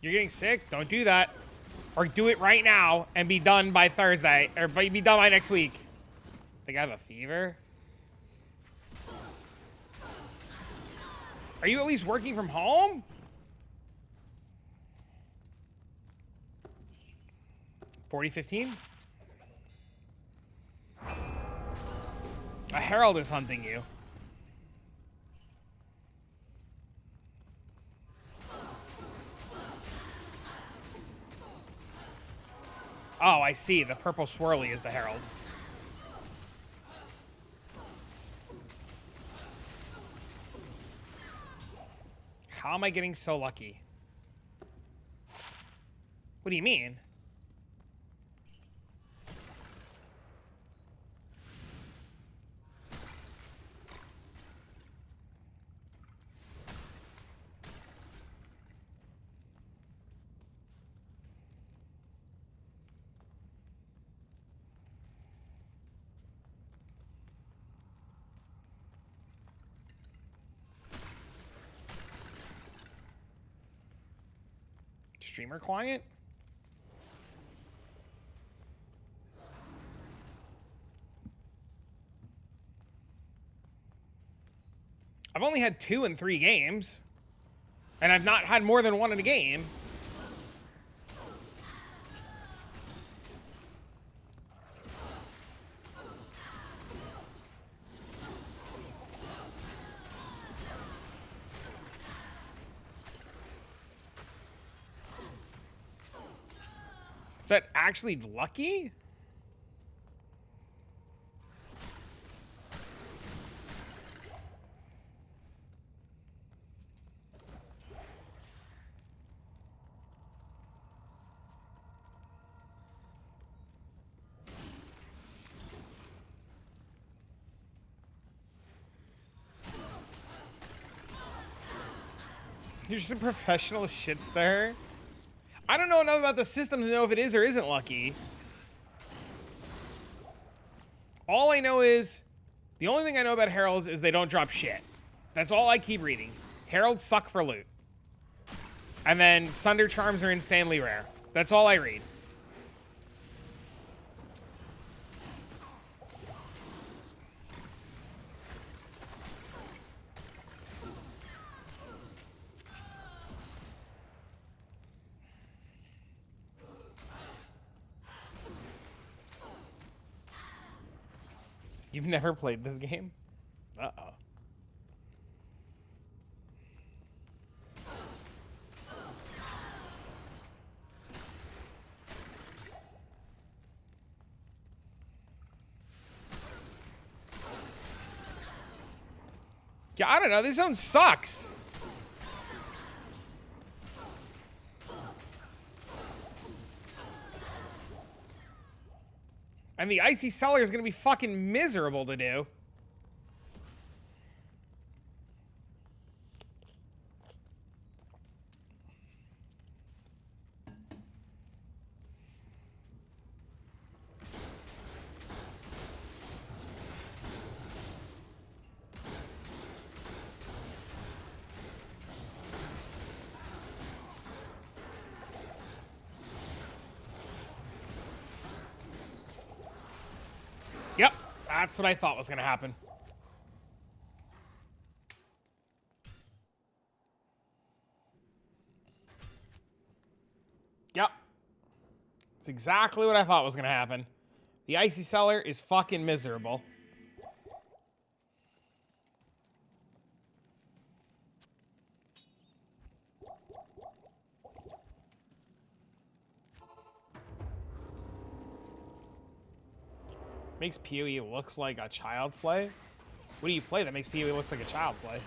You're getting sick? Don't do that. Or do it right now and be done by Thursday. Or be done by next week. Think I have a fever? Are you at least working from home? $40.15? A herald is hunting you. Oh, I see. The purple swirly is the herald. How am I getting so lucky? What do you mean? Streamer client? I've only had 2 in 3 games. And I've not had more than 1 in a game. Is that actually lucky? You're just a professional shit stirrer. I don't know enough about the system to know if it is or isn't lucky. All I know is, the only thing I know about heralds is they don't drop shit. That's all I keep reading. Heralds suck for loot. And then Sunder Charms are insanely rare. That's all I read. You've never played this game? Uh-oh. Yeah, I don't know. This zone sucks. And the icy cellar is going to be fucking miserable to do. Yep, that's what I thought was going to happen. Yep. That's exactly what I thought was going to happen. The icy cellar is fucking miserable. Makes POE looks like a child's play? What do you play that makes POE looks like a child play?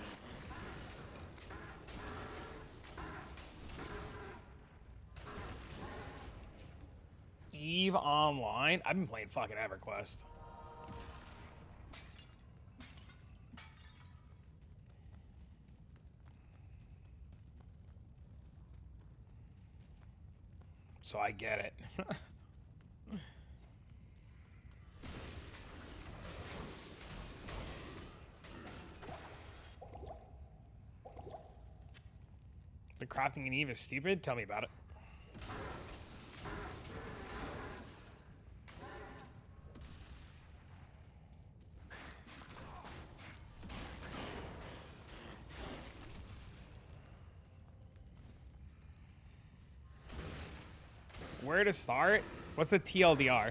Eve Online? I've been playing fucking EverQuest. So I get it. The crafting in Eve is stupid? Tell me about it. Where to start? What's the TLDR?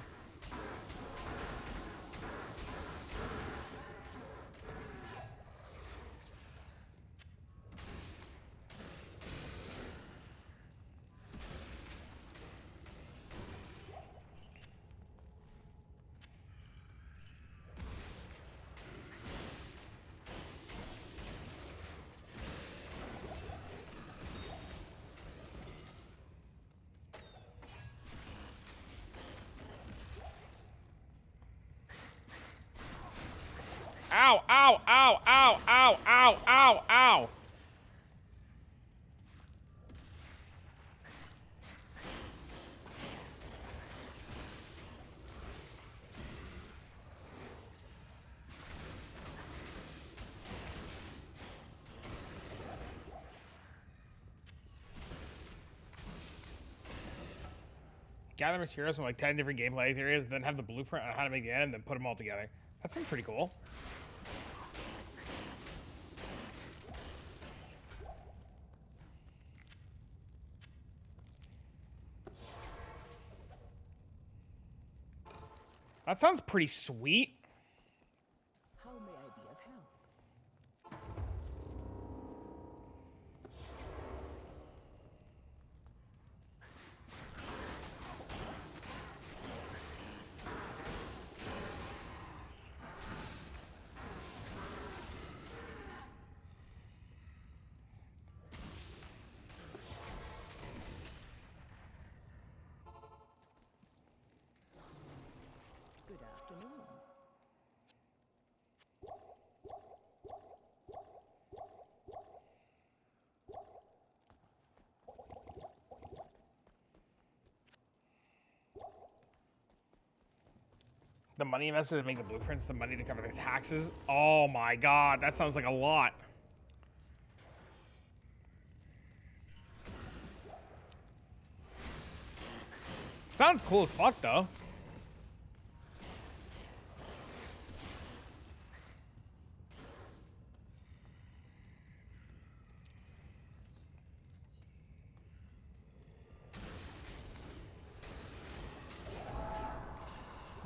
Ow, ow, ow, ow, ow, ow, ow, ow. Gather materials from like 10 different gameplay areas, then have the blueprint on how to make the end, and then put them all together. That seems pretty cool. That sounds pretty sweet. How may I be of help? Good afternoon. The money invested to make the blueprints, the money to cover the taxes. Oh my god, that sounds like a lot. Sounds cool as fuck, though.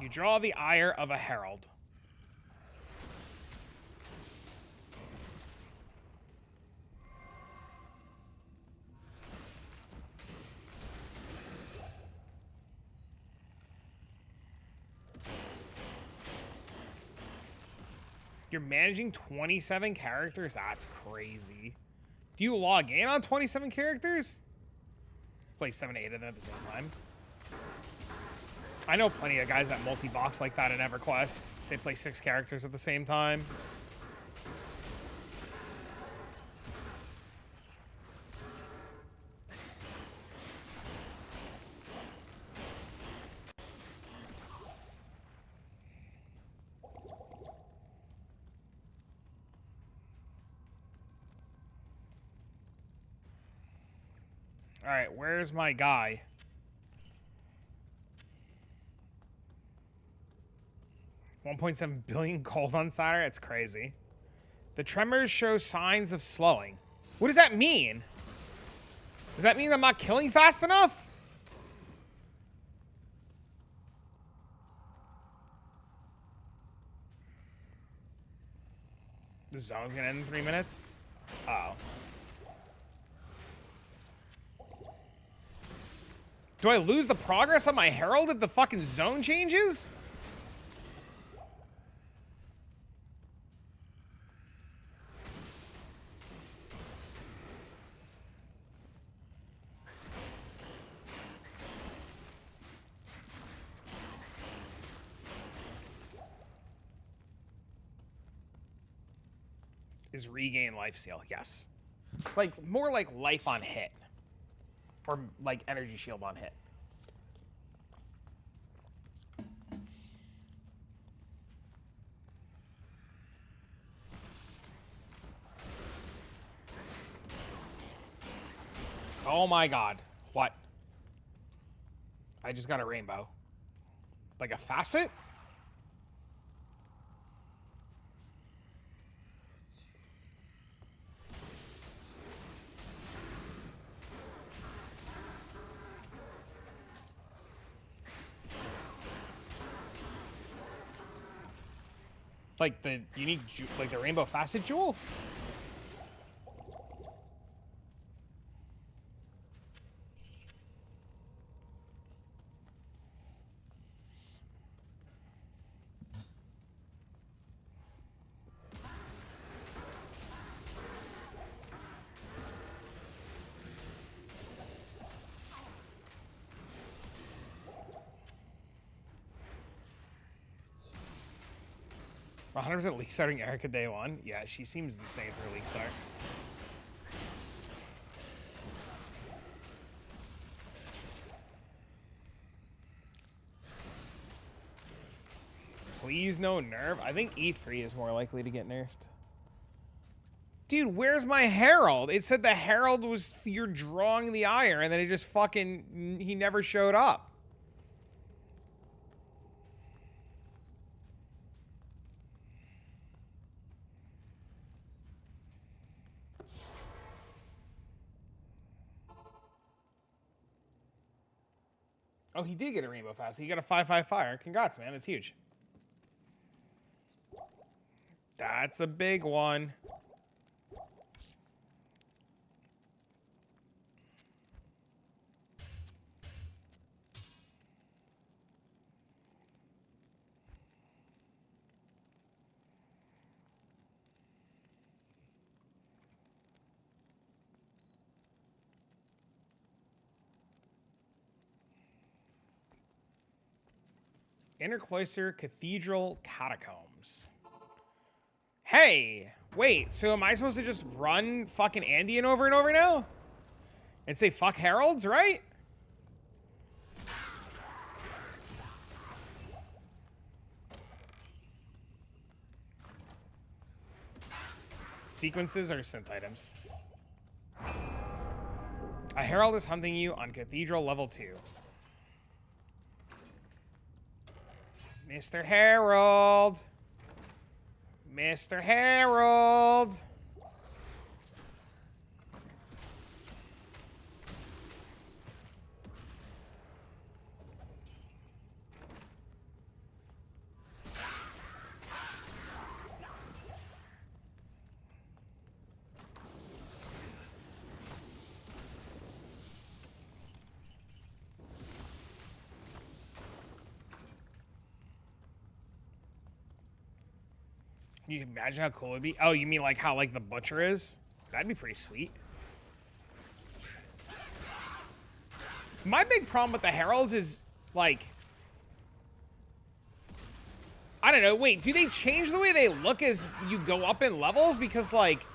You draw the ire of a herald. You're managing 27 characters? That's crazy. Do you log in on 27 characters? Play 7 to 8 of them at the same time. I know plenty of guys that multi-box like that in EverQuest. They play 6 characters at the same time. All right, where's my guy? $1.7 billion gold on Saturn? It's crazy. The tremors show signs of slowing. What does that mean? Does that mean I'm not killing fast enough? The zone's gonna end in 3 minutes? Uh oh. Do I lose the progress on my Herald if the fucking zone changes? Is regain lifesteal? Yes. It's like more like life on hit. Or like energy shield on hit. Oh my god. What? I just got a rainbow. Like a facet? Like the unique, like the rainbow facet jewel? League starting Erica day one. Yeah, she seems insane for a league start. Please no nerf. I think E3 is more likely to get nerfed. Dude, where's my Herald? It said the Herald was you're drawing the ire, and then it just fucking he never showed up. Oh, he did get a rainbow fast. He got a 5/5 fire. Congrats, man. It's huge. That's a big one. Intercloister Cathedral Catacombs. Hey, wait, so am I supposed to just run fucking Andean over and over now? And say fuck Heralds, right? Sequences or synth items? A Herald is hunting you on Cathedral level 2. Mr. Herald. Mr. Herald. You can imagine how cool it'd be? Oh, you mean like how like the butcher is? That'd be pretty sweet. My big problem with the heralds is like, I don't know. Wait, do they change the way they look as you go up in levels? Because like,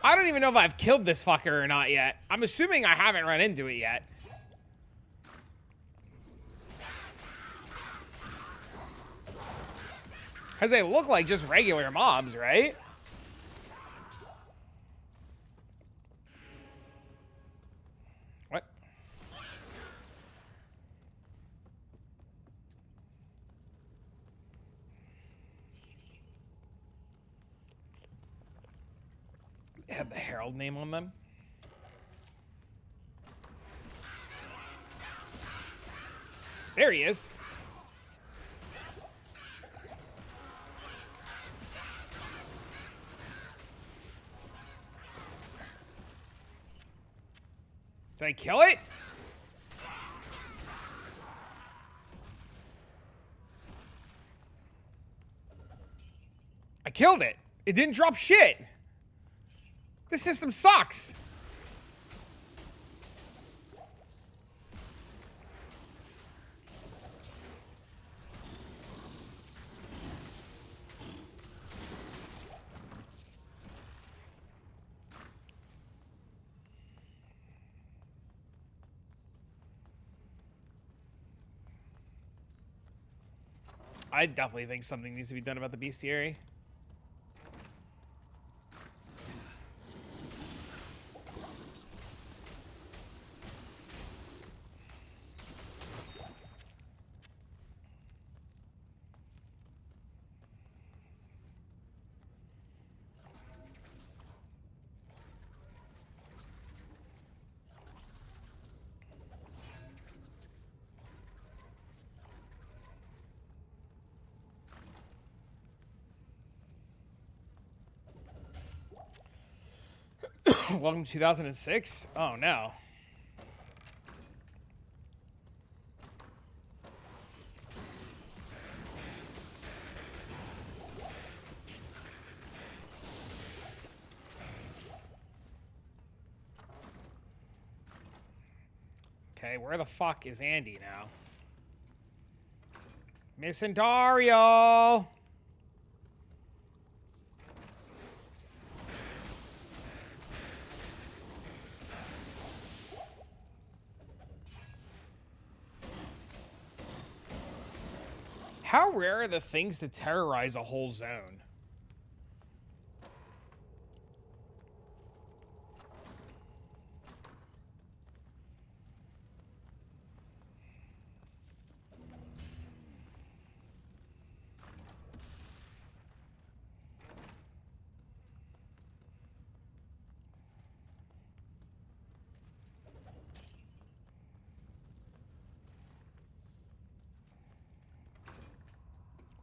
I don't even know if I've killed this fucker or not yet. I'm assuming I haven't run into it yet. Because they look like just regular mobs, right? What? They have the Herald name on them. There he is. Did I kill it? I killed it. It didn't drop shit. This system sucks. I definitely think something needs to be done about the bestiary. Welcome to 2006? Oh, no. Okay, where the fuck is Andy now? Missing Dario! How rare are the things to terrorize a whole zone?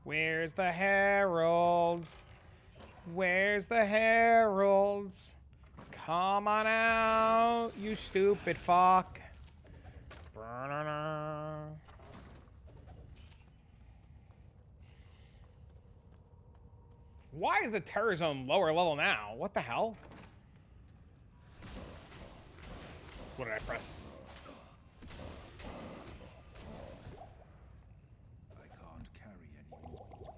Where's the heralds? Where's the heralds? Come on out, you stupid fuck. Why is the terror zone lower level now? What the hell? What did I press? I can't carry anymore.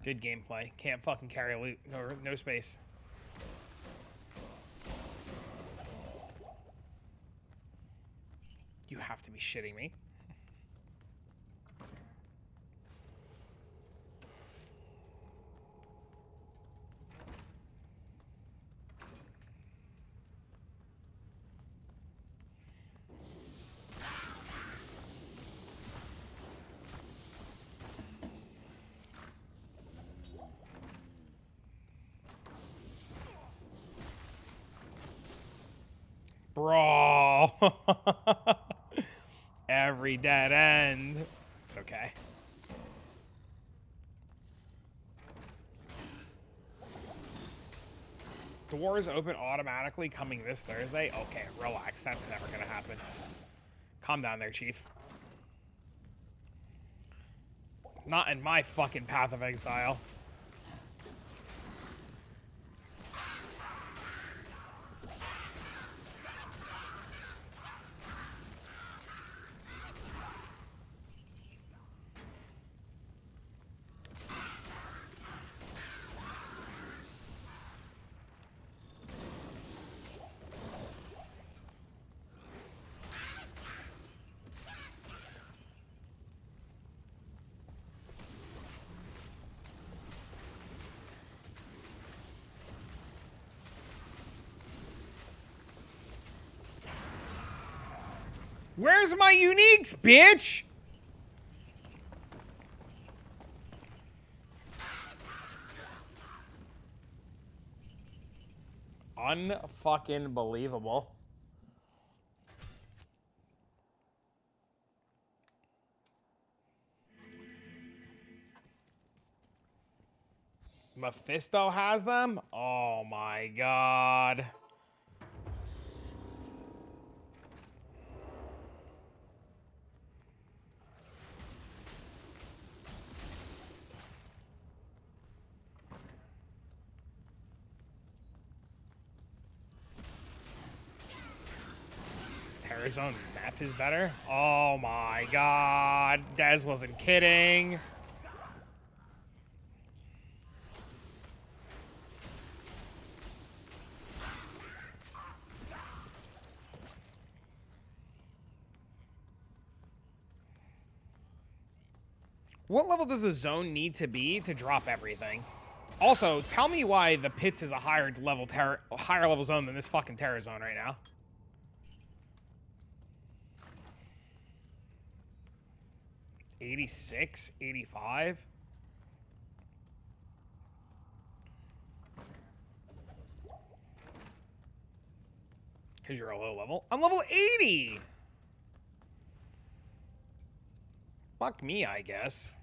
Good gameplay. Can't fucking carry loot. No space. You have to be shitting me. Bro. Every dead end. It's okay. Doors open automatically coming this Thursday? Okay, relax. That's never gonna happen. Calm down there, Chief. Not in my fucking Path of Exile. Where's my uniques, bitch? Unfucking believable. Mephisto has them? Oh my god. Terrazone meth is better? Oh my god. Dez wasn't kidding. What level does the zone need to be to drop everything? Also, tell me why the pits is a higher level zone than this fucking Terra zone right now. $86, $85. Because you're a low level. I'm level 80. Fuck me, I guess.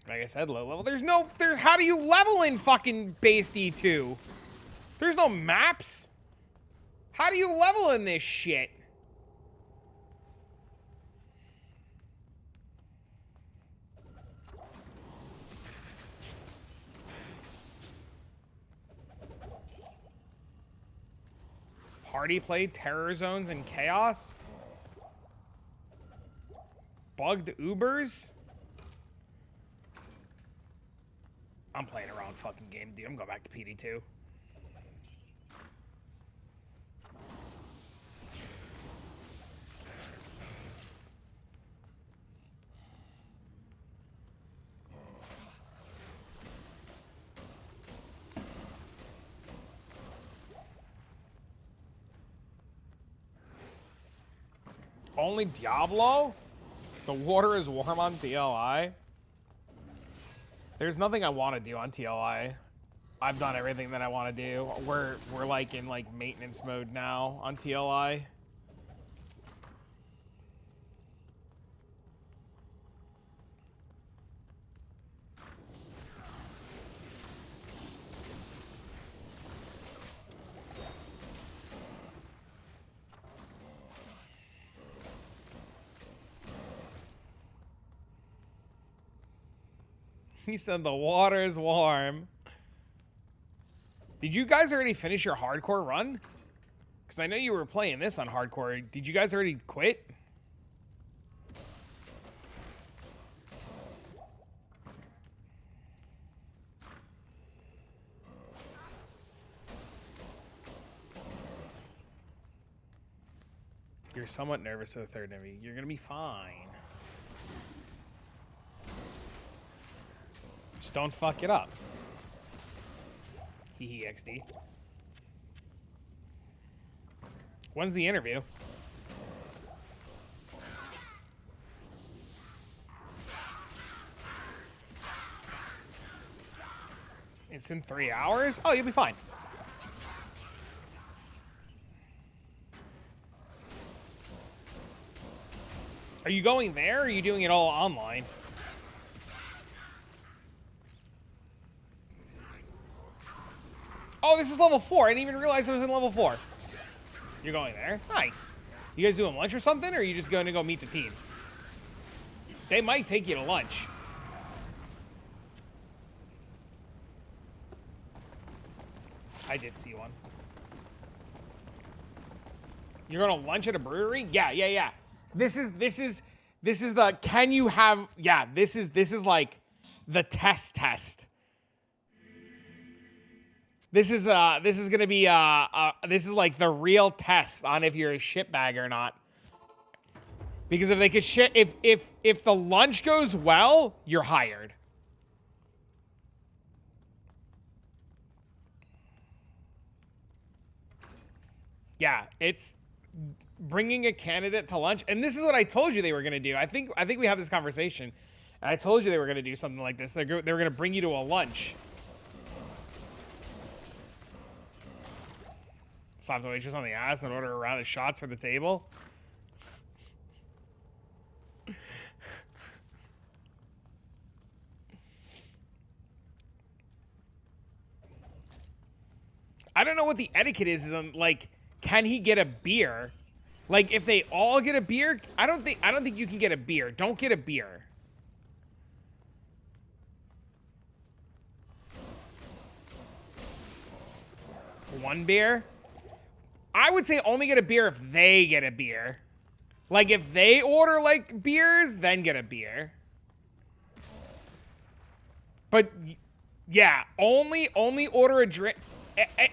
Like I said, low level. How do you level in fucking base D2? There's no maps. How do you level in this shit? Party play, terror zones, and chaos? Bugged Ubers? I'm playing a wrong fucking game, dude. I'm going back to PD2. Only Diablo? The water is warm on TLI? There's nothing I want to do on TLI. I've done everything that I want to do. We're like in like maintenance mode now on TLI. He said the water is warm. Did you guys already finish your hardcore run? Because I know you were playing this on hardcore. Did you guys already quit? You're somewhat nervous for the third enemy. You're going to be fine. Just don't fuck it up. Hee XD. When's the interview? It's in 3 hours? Oh, you'll be fine. Are you going there, or are you doing it all online? this is level 4. I didn't even realize it was in level 4. You're going there? Nice. You guys doing lunch or something, or are you just going to go meet the team? They might take you to lunch. I did see one. You're going to lunch at a brewery? Yeah. This is the can you have this is like the test. This is gonna be this is like the real test on if you're a shitbag or not. Because if they could if the lunch goes well, you're hired. Yeah, it's bringing a candidate to lunch, and this is what I told you they were gonna do. I think we had this conversation, and I told you they were gonna do something like this. They were gonna bring you to a lunch. Slap the waitress on the ass and order a round of shots for the table. I don't know what the etiquette is on, like, can he get a beer? Like, if they all get a beer, I don't think you can get a beer. Don't get a beer. One beer? I would say only get a beer if they get a beer. Like, if they order, like, beers, then get a beer. But, yeah, only order a drink.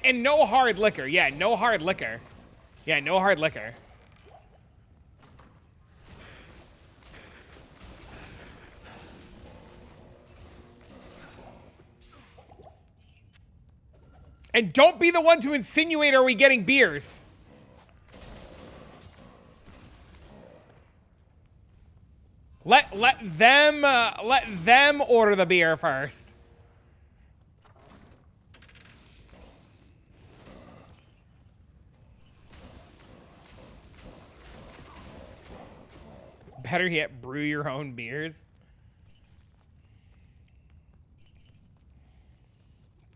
And no hard liquor. Yeah, no hard liquor. Yeah, no hard liquor. And don't be the one to insinuate, are we getting beers? Let them order the beer first. Better yet, brew your own beers.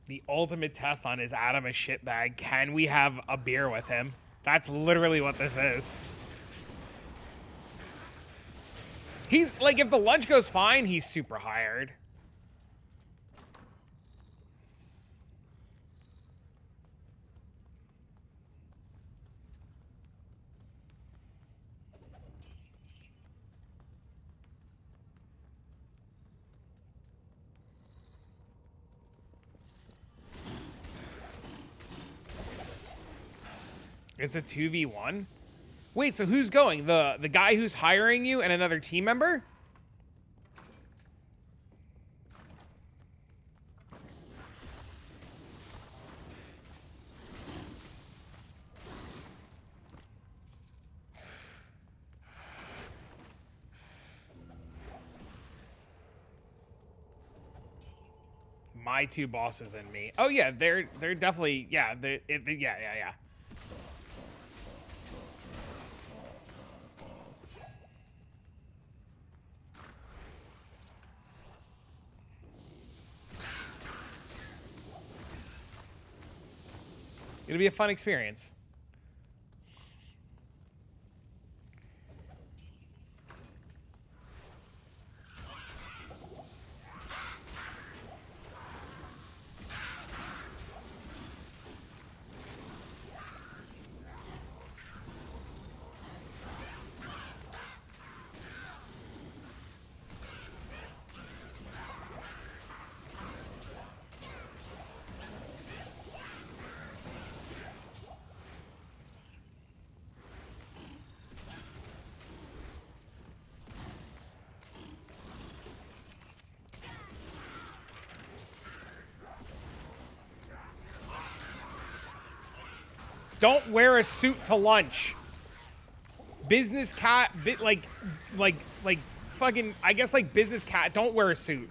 The ultimate test on is Adam a shitbag. Can we have a beer with him? That's literally what this is. He's like, if the lunch goes fine, he's super hired. It's a 2v1? Wait, so who's going? The guy who's hiring you and another team member? My two bosses and me. Oh yeah, they're definitely, yeah, yeah. It'll be a fun experience. Don't wear a suit to lunch. Business cat, like fucking, I guess like business cat, don't wear a suit.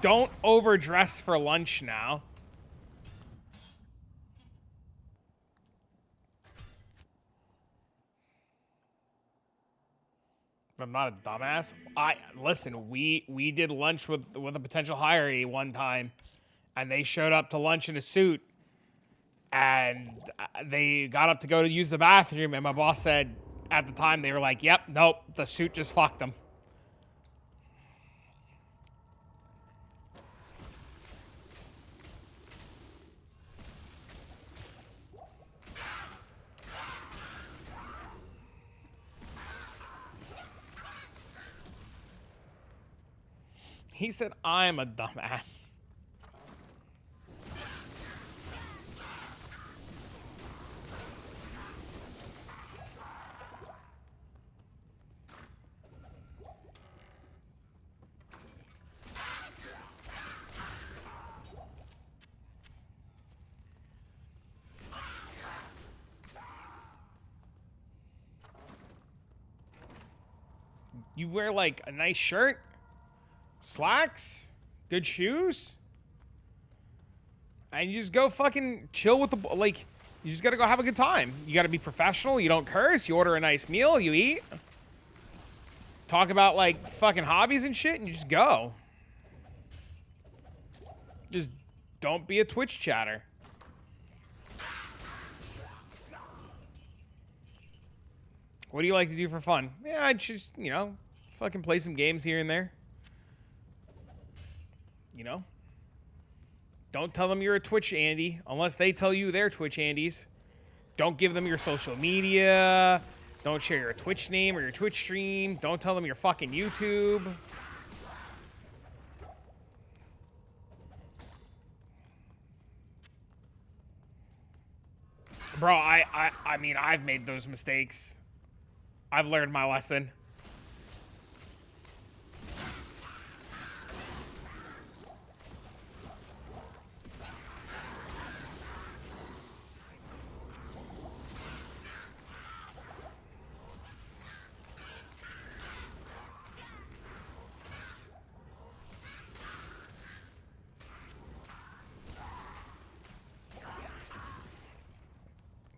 Don't overdress for lunch now. I'm not a dumbass. Listen. We did lunch with a potential hiree one time, and they showed up to lunch in a suit, and they got up to go to use the bathroom, and my boss said at the time they were like, "Yep, nope, the suit just fucked them." He said, "I'm a dumbass." You wear like a nice shirt, slacks, good shoes, and you just go fucking chill with the, like, you just gotta go have a good time. You gotta be professional. You don't curse. You order a nice meal. You eat. Talk about like fucking hobbies and shit, and you just go. Just don't be a Twitch chatter. What do you like to do for fun? Yeah, I just, you know, fucking play some games here and there. You know? Don't tell them you're a Twitch Andy unless they tell you they're Twitch Andys. Don't give them your social media. Don't share your Twitch name or your Twitch stream. Don't tell them your fucking YouTube. Bro, I mean, I've made those mistakes. I've learned my lesson.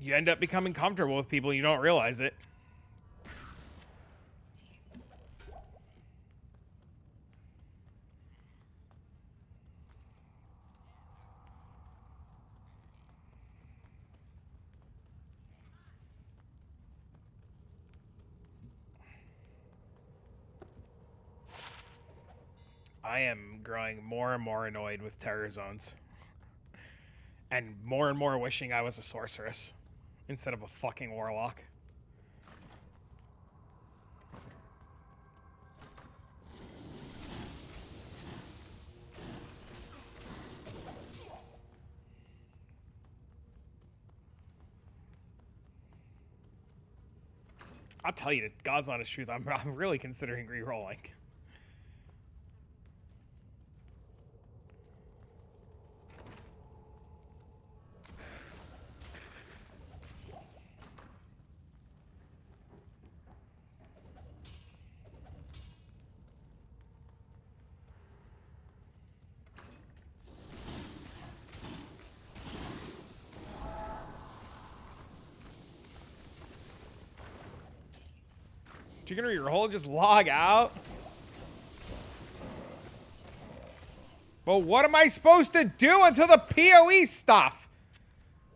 You end up becoming comfortable with people and you don't realize it. I am growing more and more annoyed with terror zones. And more wishing I was a sorceress instead of a fucking warlock. I'll tell you, God's honest truth, I'm really considering re-rolling. You're gonna re-roll, just log out? But what am I supposed to do until the POE stuff?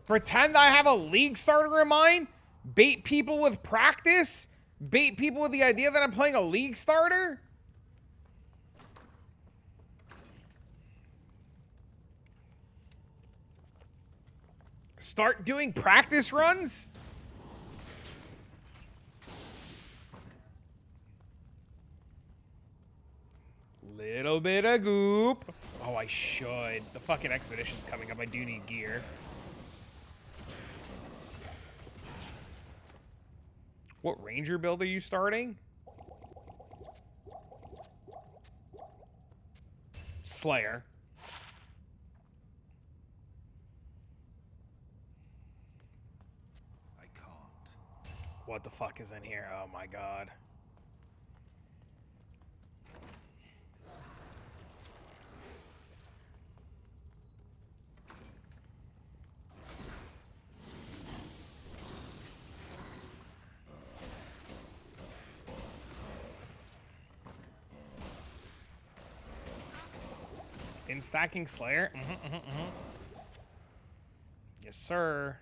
Pretend I have a league starter in mind? Bait people with practice? Bait people with the idea that I'm playing a league starter? Start doing practice runs? Little bit of goop. Oh, I should. The fucking expedition's coming up. I do need gear. What ranger build are you starting? Slayer. I can't. What the fuck is in here? Oh my god. In stacking Slayer? Yes, sir.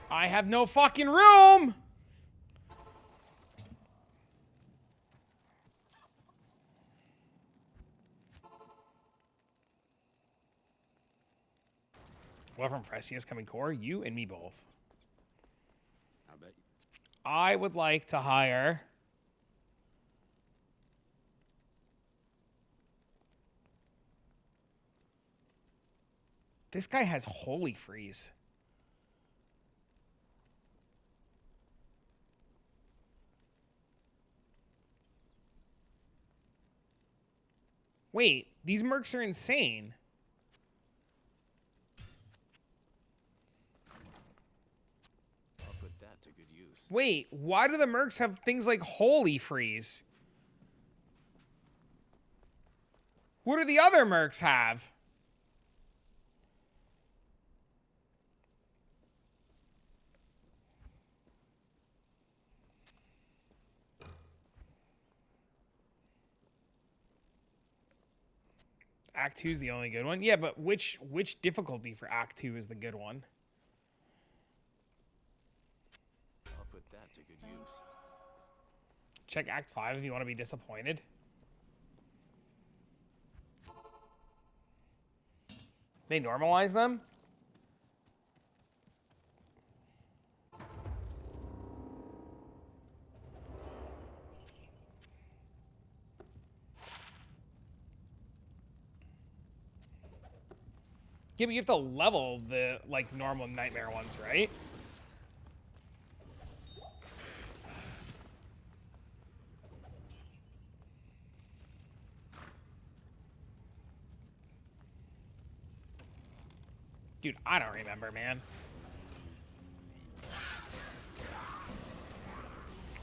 I have no fucking room! What from Fresia's coming core? You and me both. I bet you. I would like to hire... This guy has Holy Freeze. Wait, these mercs are insane. I'll put that to good use. Wait, why do the mercs have things like Holy Freeze? What do the other mercs have? Act 2 is the only good one. Yeah, but which difficulty for Act 2 is the good one? I'll put that to good use. Check Act 5 if you want to be disappointed. They normalize them? Yeah, but you have to level the, like, normal nightmare ones, right? Dude, I don't remember, man.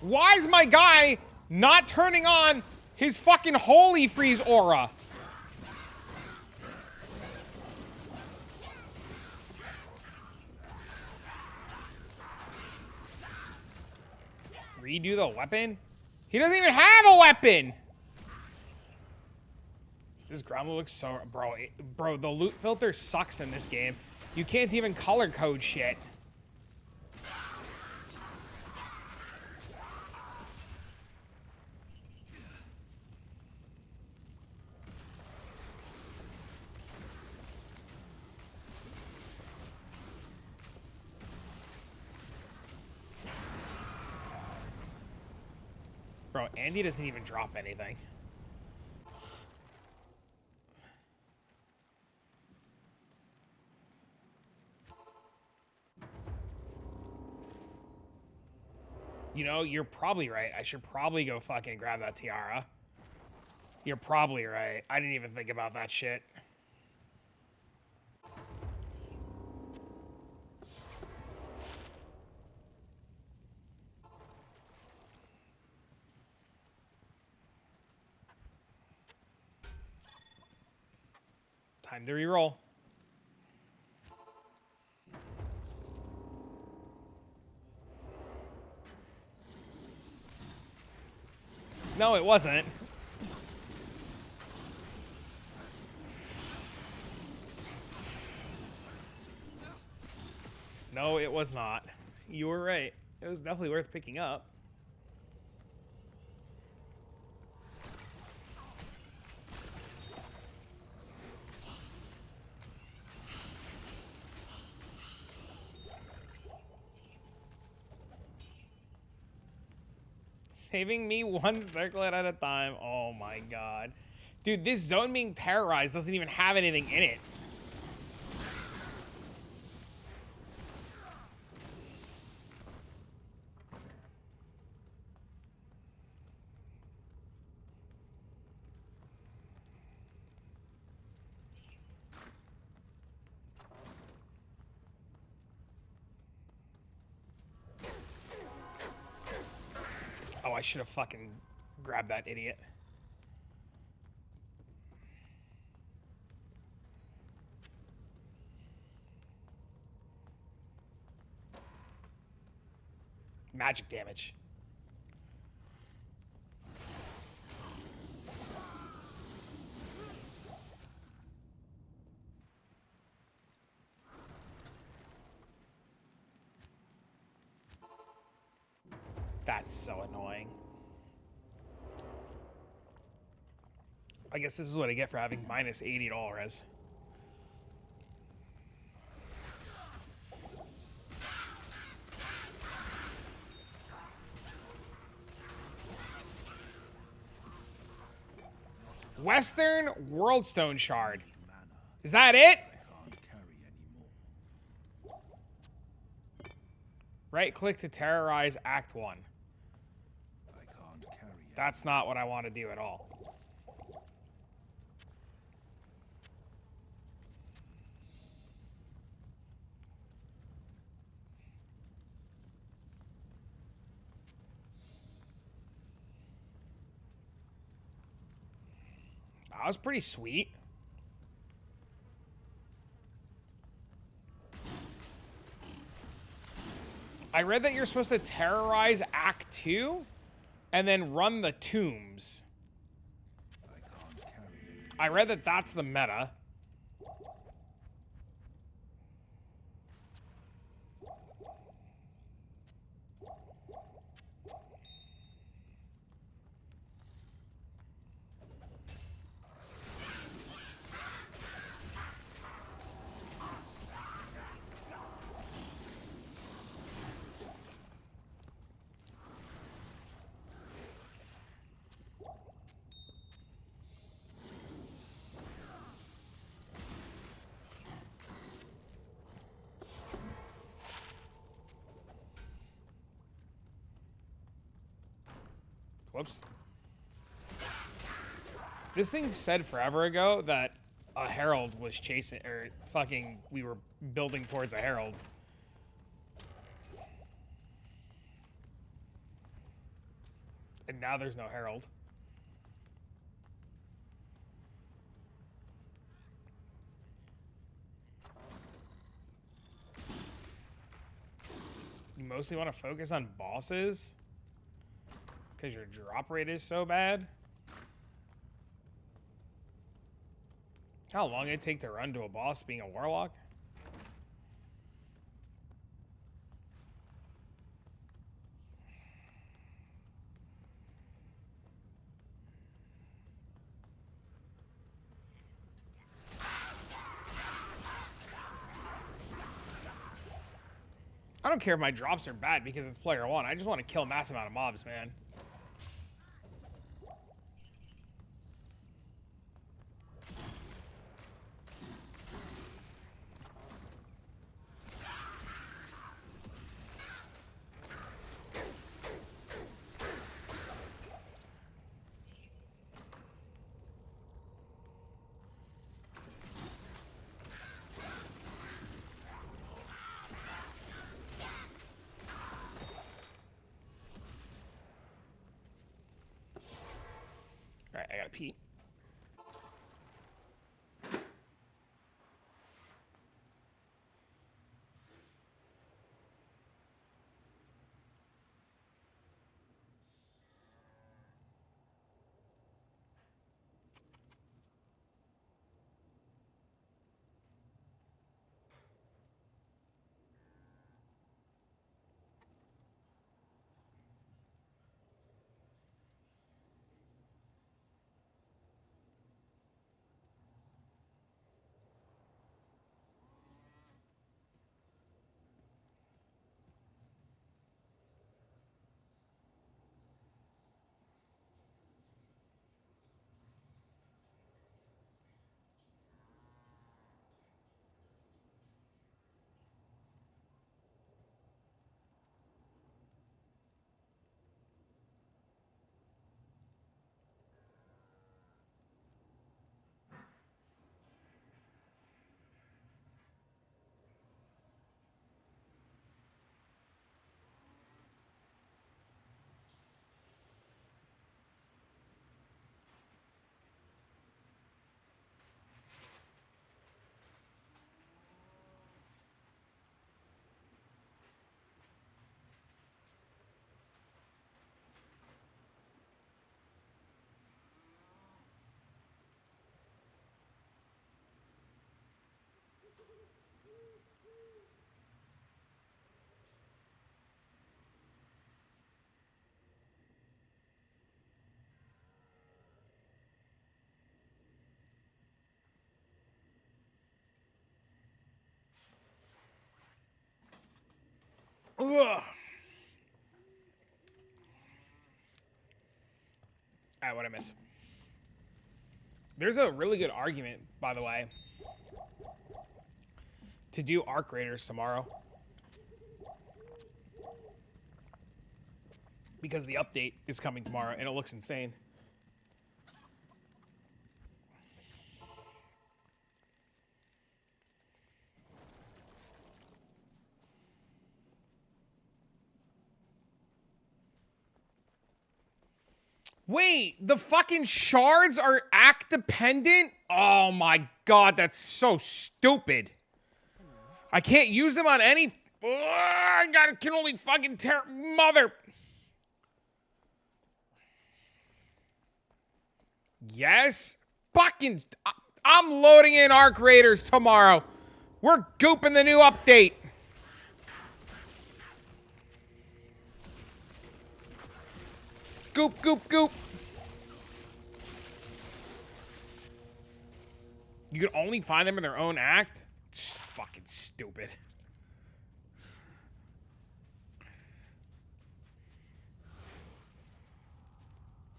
Why is my guy not turning on his fucking Holy Freeze aura? Redo the weapon? He doesn't even have a weapon! This ground looks so... Bro, the loot filter sucks in this game. You can't even color code shit. Bro, Andy doesn't even drop anything. You know, you're probably right. I should probably go fucking grab that tiara. You're probably right. I didn't even think about that shit. Time to reroll. No, it wasn't. No, it was not. You were right. It was definitely worth picking up. Saving me one circlet at a time. Oh my god. Dude, this zone being terrorized doesn't even have anything in it. Oh, I should have fucking grabbed that idiot. magic damage. That's so annoying. I guess this is what I get for having minus 80 all res. Western Worldstone Shard. Is that it? Can't carry anymore. Right click to terrorize Act 1. I can't carry That's not what I want to do at all. That was pretty sweet. I read that you're supposed to terrorize Act 2 and then run the tombs. I can't carry anymore. I read that that's the meta. Whoops. This thing said forever ago that a herald was chasing, or fucking, we were building towards a herald. And now there's no herald. You mostly want to focus on bosses? Because your drop rate is so bad? How long it take to run to a boss being a warlock? I don't care if my drops are bad because it's player one. I just want to kill a massive amount of mobs, man. Alright, I gotta pee. All right, what'd I miss? There's a really good argument, by the way, to do Arc Raiders tomorrow. Because the update is coming tomorrow, and it looks insane. Wait, the fucking shards are act dependent? Oh my god, that's so stupid. I can't use them on any... I can only fucking tear... Mother... Yes? Fucking... I'm loading in Arc Raiders tomorrow. We're gooping the new update. Goop, goop, goop. You can only find them in their own act? It's fucking stupid.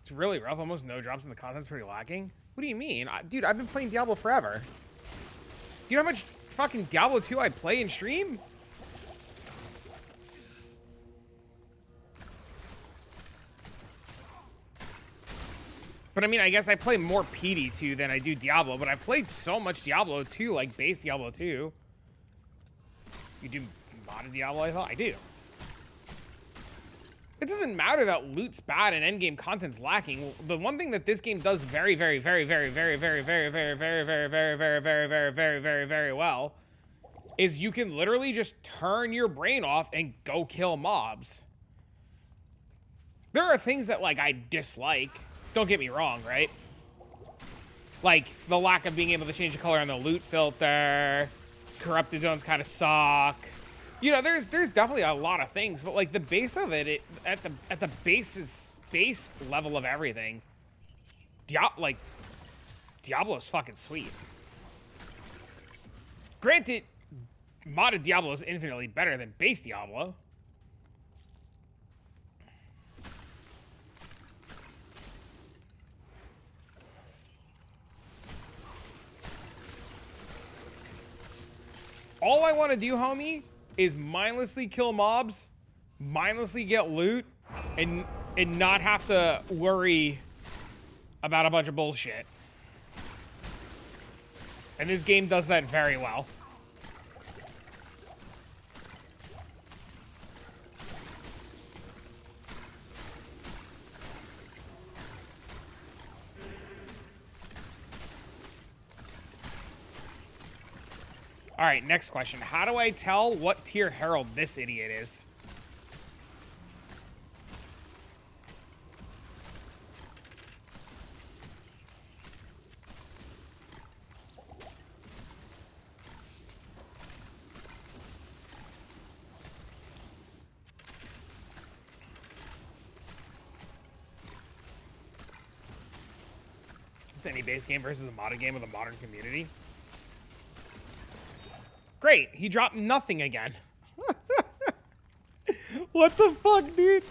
It's really rough. Almost no drops and the content's pretty lacking. What do you mean? Dude, I've been playing Diablo forever. You know how much fucking Diablo 2 I play in stream? But I mean, I guess I play more PD2 than I do Diablo, but I've played so much Diablo 2, like base Diablo 2. You do modded Diablo, I thought? I do. It doesn't matter that loot's bad and endgame content's lacking. The one thing that this game does very, very, very, very, very, very, very, very, very, very, very, very, very, very, very, very, very well is you can literally just turn your brain off and go kill mobs. There are things that, like, I dislike. Don't get me wrong, right? Like, the lack of being able to change the color on the loot filter. Corrupted zones kind of suck. You know, there's definitely a lot of things, but like the base of it, at the base level of everything, Diablo's fucking sweet. Granted, modded Diablo is infinitely better than base Diablo. All I want to do, homie, is mindlessly kill mobs, mindlessly get loot, and not have to worry about a bunch of bullshit. And this game does that very well. All right, next question. How do I tell what tier Herald this idiot is? It's any base game versus a modded game with a modern community. Great, he dropped nothing again. What the fuck, dude?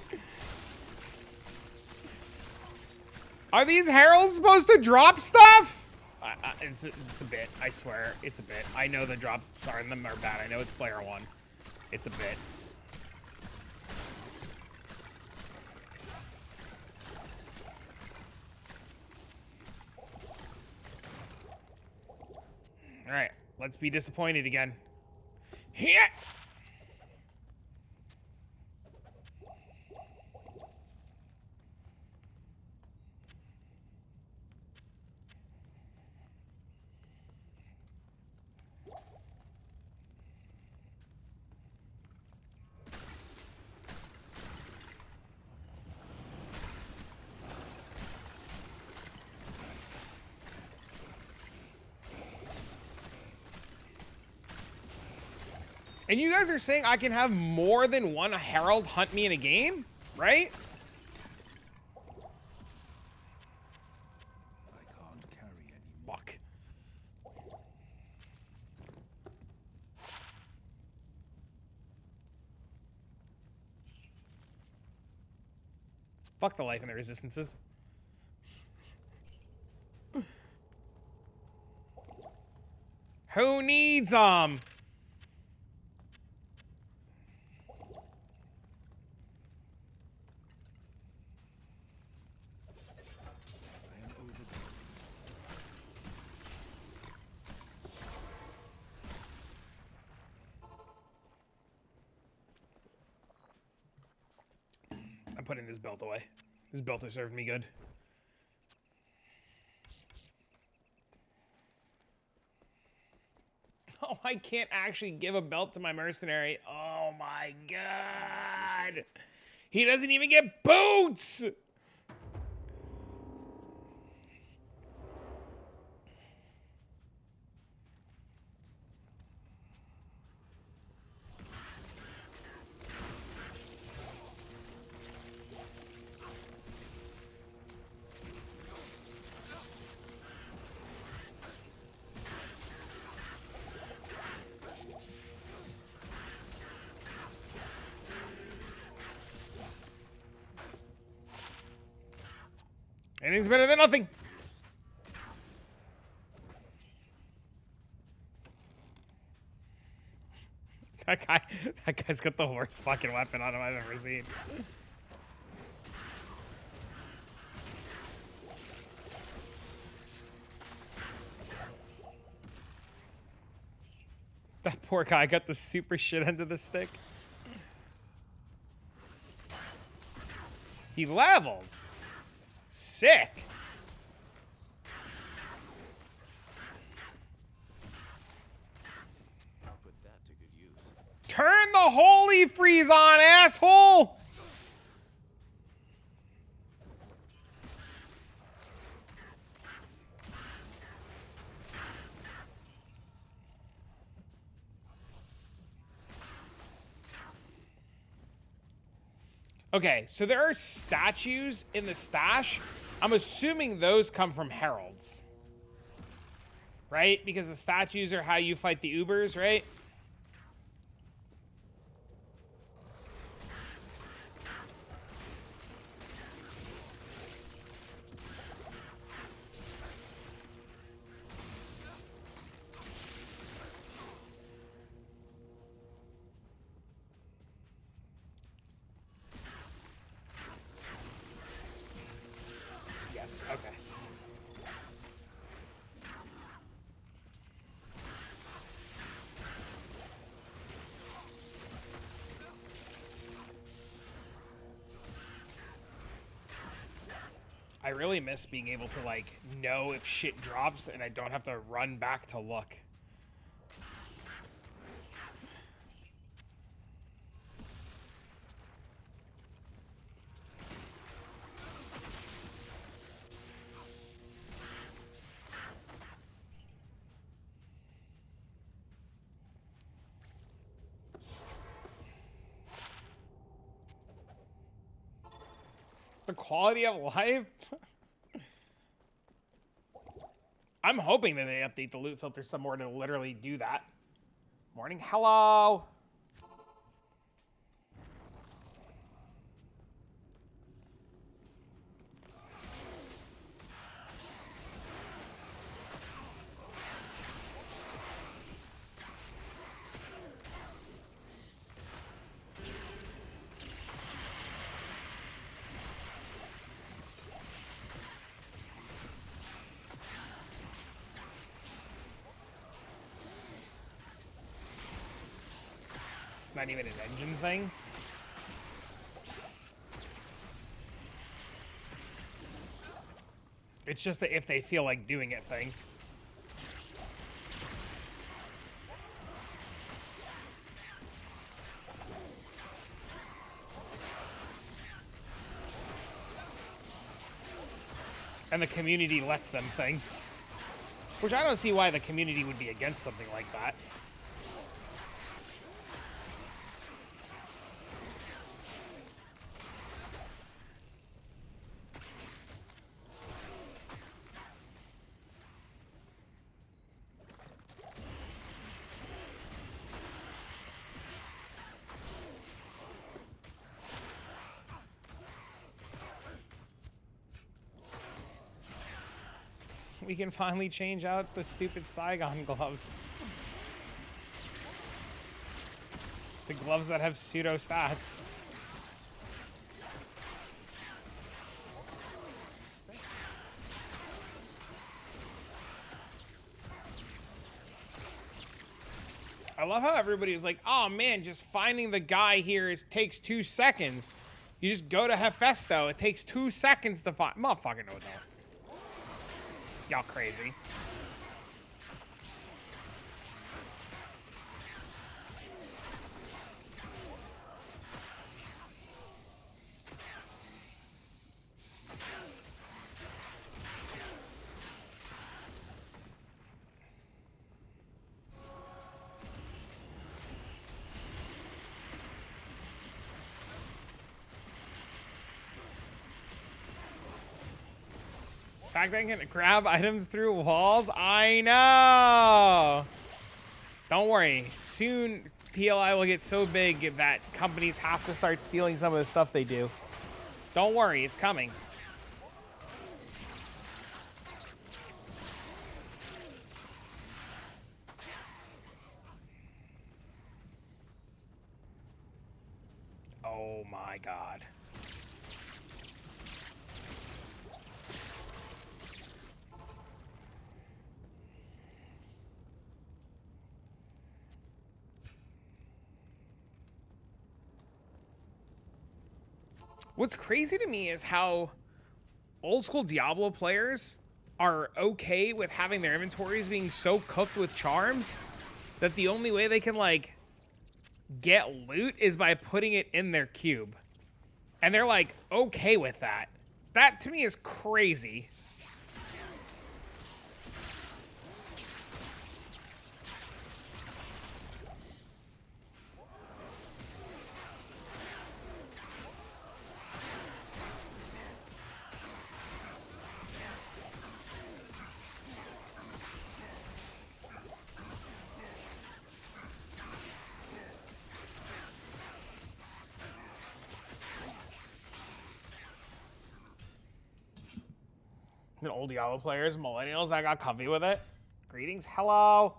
Are these heralds supposed to drop stuff? It's a bit, I swear. It's a bit. I know the drops are in them are bad. I know it's player one. It's a bit. All right, let's be disappointed again. Yeah. And you guys are saying I can have more than one herald hunt me in a game, right? I can't carry any more. Fuck. Fuck the life and the resistances. Who needs them? I'm putting this belt away. This belt has served me good. Oh, I can't actually give a belt to my mercenary. Oh my god. He doesn't even get boots! Anything's better than nothing. That guy's got the worst fucking weapon on him I've ever seen. That poor guy got the super shit end of the stick. He leveled. Sick. I'll put that to good use. Turn the holy freeze on, asshole! Okay, so there are statues in the stash. I'm assuming those come from heralds. Right? Because the statues are how you fight the Ubers, right? Yes, okay. I really miss being able to, like, know if shit drops and I don't have to run back to look. The quality of life? I'm hoping that they update the loot filter somewhere to literally do that. Morning, hello. Not even an engine thing. It's just that if they feel like doing it thing. And the community lets them thing. Which I don't see why the community would be against something like that. We can finally change out the stupid Saigon gloves. The gloves that have pseudo stats. I love how everybody was like, oh man, just finding the guy here takes 2 seconds. You just go to Hefesto, it takes 2 seconds to find. Motherfucker, no, no. Y'all crazy. Fact that I can grab items through walls? I know! Don't worry. Soon, TLI will get so big that companies have to start stealing some of the stuff they do. Don't worry, it's coming. Oh my god. What's crazy to me is how old school Diablo players are okay with having their inventories being so cooked with charms that the only way they can, like, get loot is by putting it in their cube. And they're, like, okay with that. That, to me, is crazy. The old Diablo players, millennials that got comfy with it. Greetings, hello.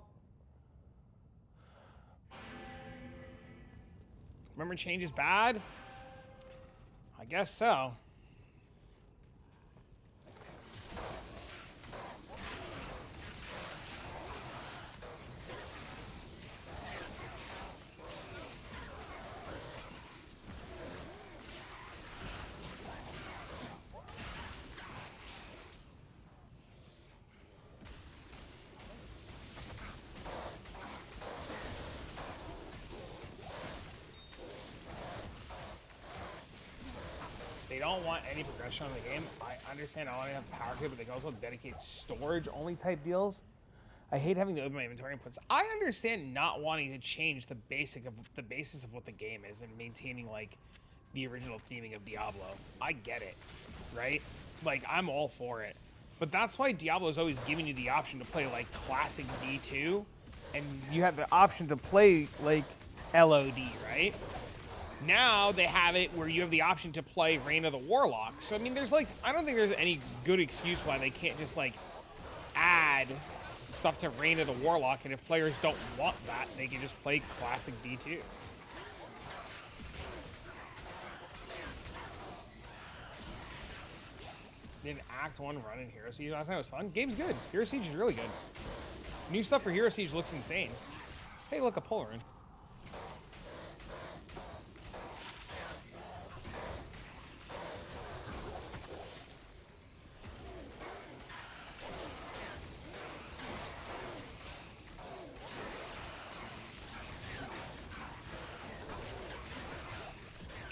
Remember change is bad? I guess so. They don't want any progression on the game. I understand I only have power cube, but they can also dedicate storage only type deals. I hate having to open my inventory inputs. I understand not wanting to change the basis of what the game is and maintaining like the original theming of Diablo. I get it, right? Like I'm all for it. But that's why Diablo's always giving you the option to play like classic D2, and you have the option to play like LOD, right? Now they have it where you have the option to play Reign of the Warlock. So, I mean, there's like, I don't think there's any good excuse why they can't just like add stuff to Reign of the Warlock, and if players don't want that, they can just play classic D2. Did Act 1 run in Hero Siege last night? It was fun. Game's good. Hero Siege is really good. New stuff for Hero Siege looks insane. Hey, look, a Polarin.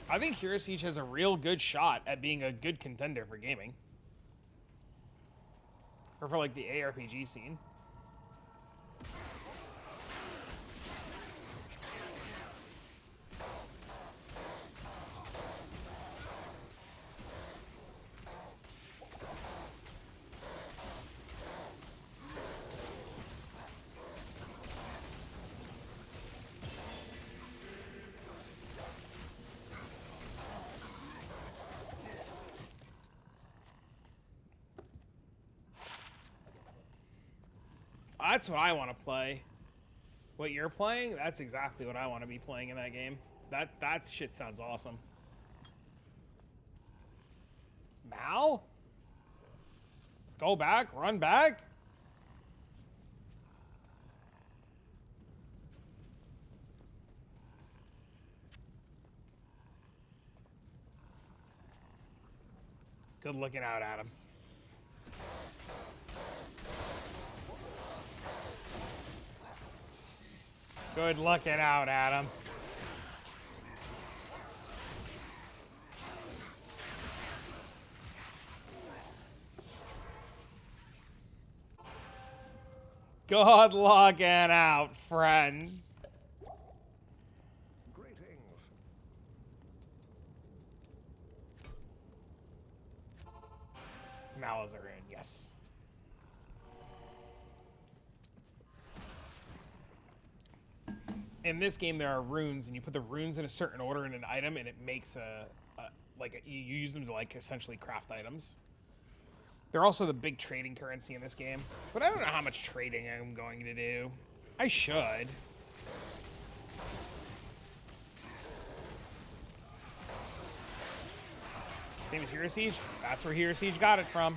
I think Hero Siege has a real good shot at being a good contender for gaming. Or for like the ARPG scene. That's what I want to play. What you're playing, that's exactly what I want to be playing in that game. That shit sounds awesome. Mal? Go back, run back? Good looking out, Adam. Good looking out, Adam. Good looking out, friend. Greetings. Malas are in, yes. In this game, there are runes, and you put the runes in a certain order in an item, and it makes you use them to like essentially craft items. They're also the big trading currency in this game, but I don't know how much trading I'm going to do. I should. Same as Hero Siege. That's where Hero Siege got it from.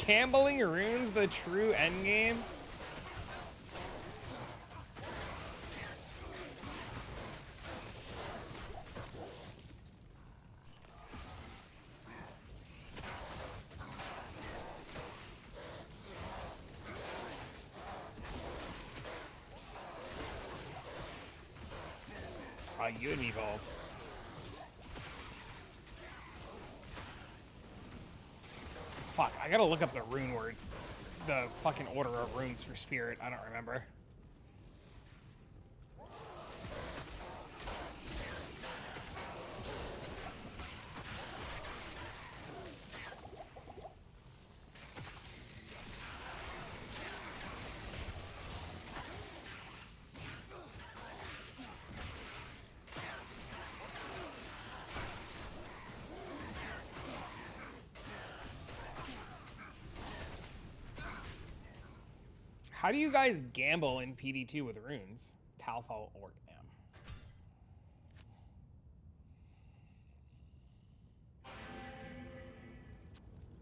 Gambling runes the true endgame? Oh, you and me both. Fuck, I gotta look up the rune word. The fucking order of runes for spirit. I don't remember. How do you guys gamble in PD2 with runes? Talfo or M?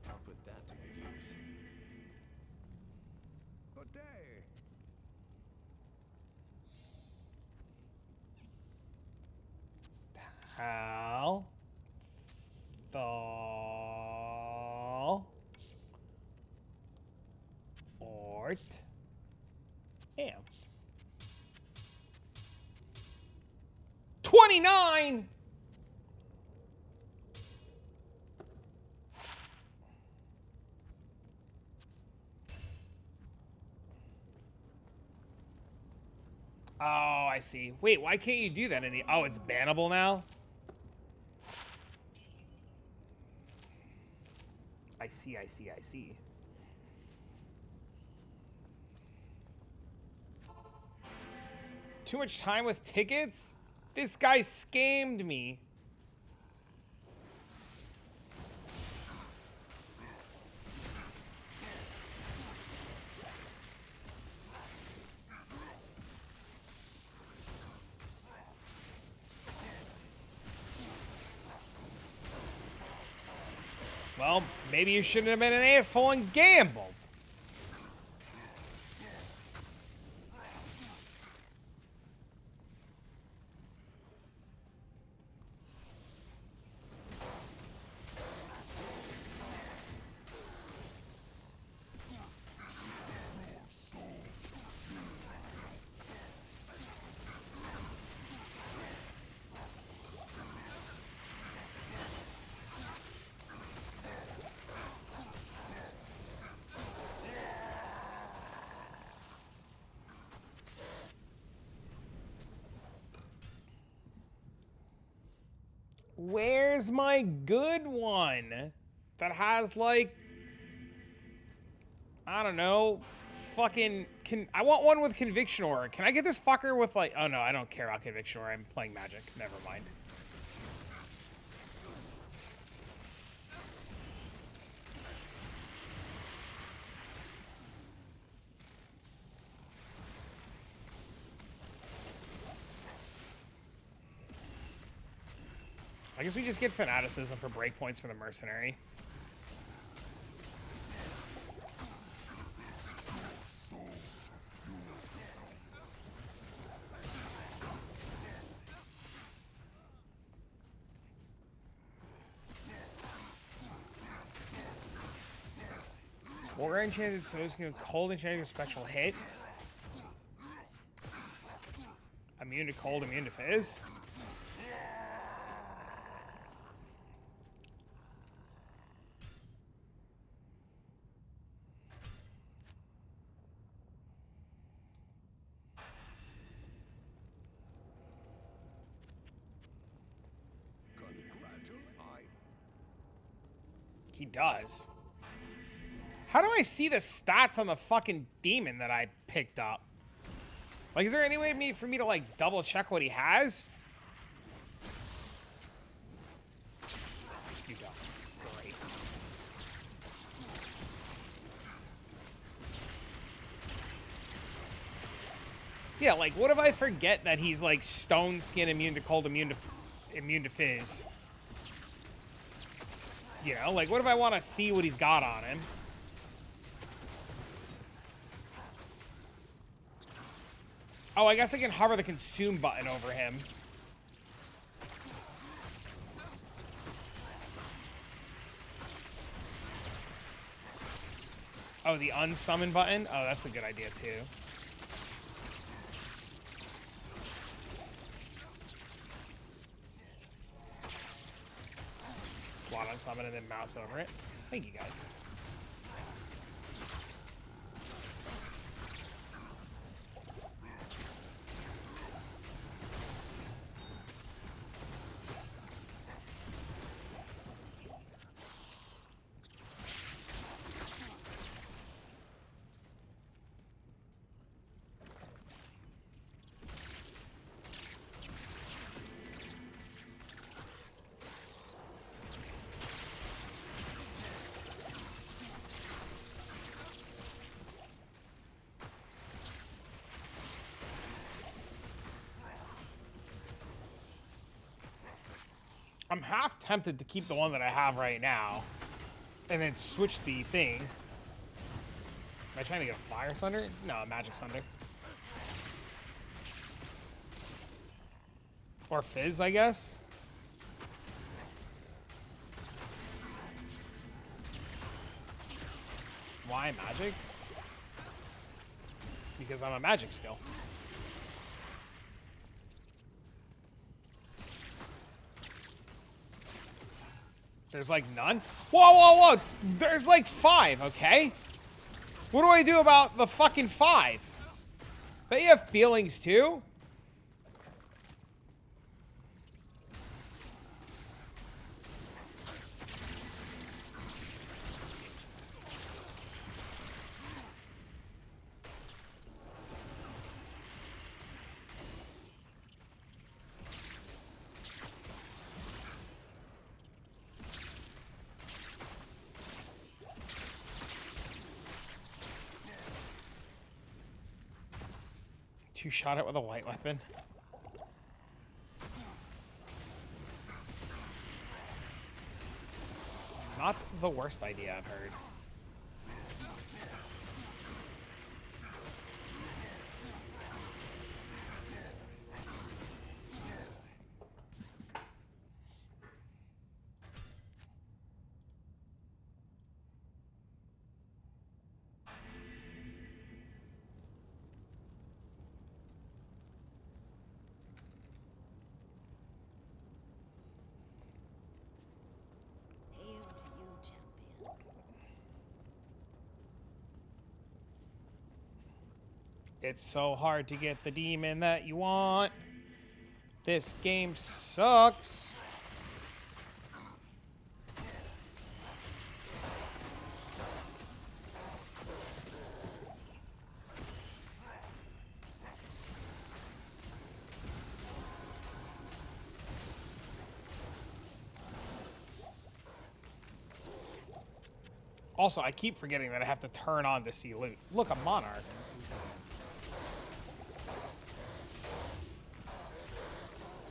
I'll put that to good use. Good day. Pal. Thal. Ort. Am. 29! Oh, I see. Wait, why can't you do that any? Oh, it's bannable now? I see, I see, I see. Too much time with tickets? This guy scammed me. Well, maybe you shouldn't have been an asshole and gambled. Where's my good one? That has, like, I don't know, fucking I want one with Conviction Aura. Can I get this fucker with like? Oh no, I don't care about Conviction Aura. I'm playing Magic. Never mind. I guess we just get Fanaticism for breakpoints for the Mercenary. War Enchanted, so it's going to Cold Enchanted Special Hit. Immune to Cold, immune to Fizz. He does. How do I see the stats on the fucking demon that I picked up? Like, is there any way for me to, like, double check what he has? You don't. Great. Yeah, like, what if I forget that he's, like, Stone Skin, immune to Cold, immune to Fizz? You know, like, what if I want to see what he's got on him? Oh, I guess I can hover the consume button over him. Oh, the unsummon button? Oh, that's a good idea, too. Slot unsummon and then mouse over it. Thank you, guys. I'm half tempted to keep the one that I have right now and then switch the thing. Am I trying to get a Fire Sunder? No, a Magic Sunder. Or Fizz, I guess. Why Magic? Because I'm a Magic skill. There's like none? Whoa, whoa, whoa! There's like 5, okay? What do I do about the fucking 5? They have feelings too? Two-shot it with a light weapon. Not the worst idea I've heard. Hail to you, champion. It's so hard to get the demon that you want. This game sucks. Also, I keep forgetting that I have to turn on to see loot. Look, a monarch.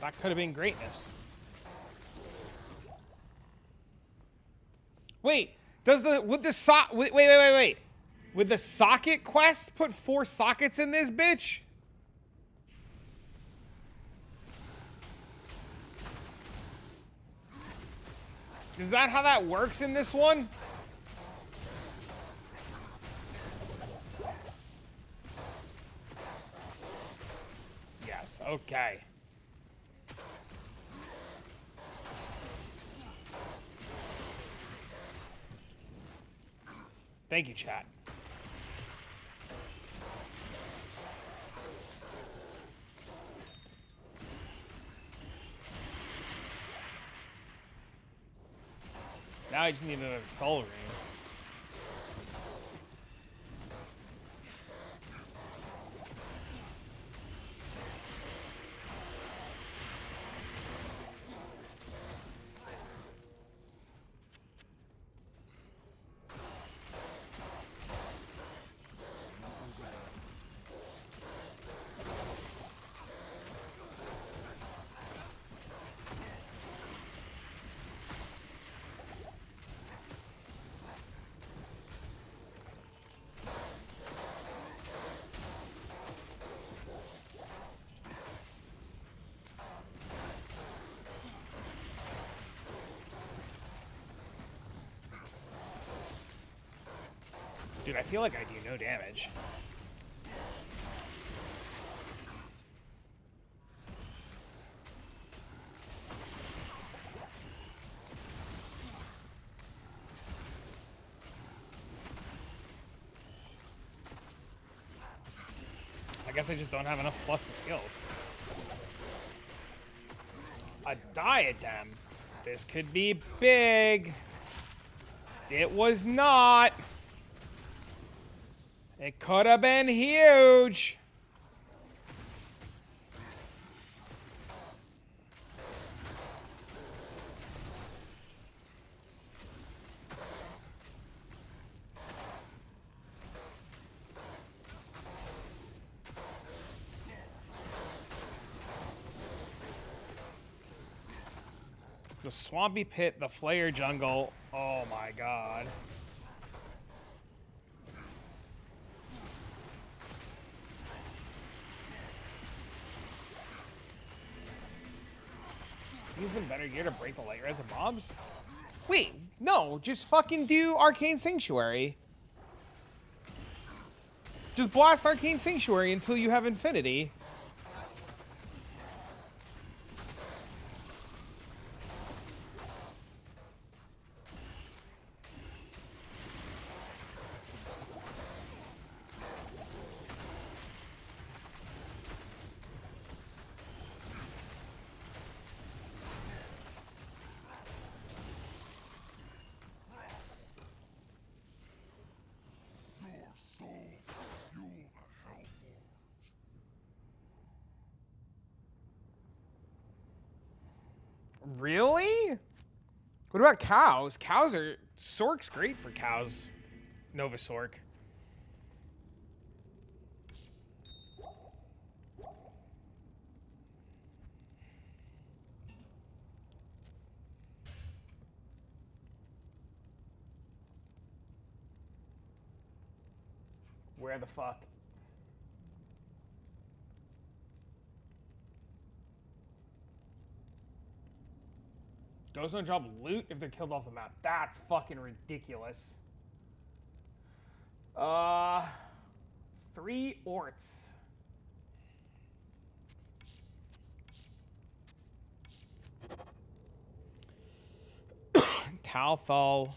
That could have been greatness. Wait, would the socket quest put 4 sockets in this bitch? Is that how that works in this one? Yes, okay. Thank you, chat. Now I just need another soul ring. Dude, I feel like I do no damage. I guess I just don't have enough plus the skills. A diadem. This could be big. It was not. It could have been huge. The swampy pit, the flare jungle. Oh my god. Need some better gear to break the light res of mobs? Wait, no, just fucking do Arcane Sanctuary. Just blast Arcane Sanctuary until you have infinity. Really? What about cows? Cows are... Sork's great for cows. Nova Sork. Where the fuck? Ghosts don't drop loot if they're killed off the map. That's fucking ridiculous. 3 orts. Talthal.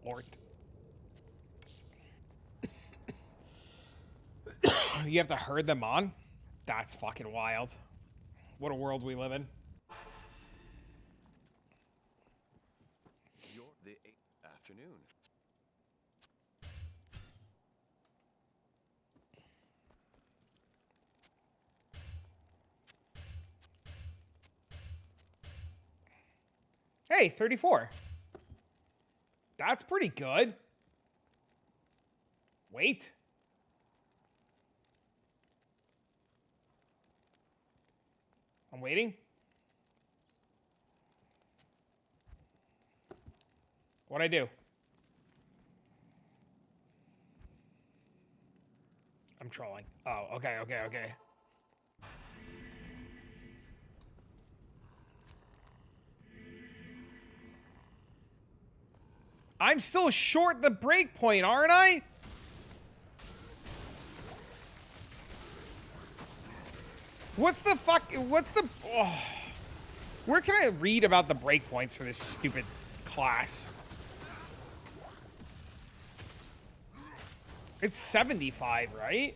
Ort. You have to herd them on? That's fucking wild. What a world we live in. The afternoon. Hey, 34. That's pretty good. Wait. I'm waiting. What'd I do? I'm trolling. Oh, okay. I'm still short the break point, aren't I? What's the fuck? What's the... Oh. Where can I read about the breakpoints for this stupid class? It's 75, right?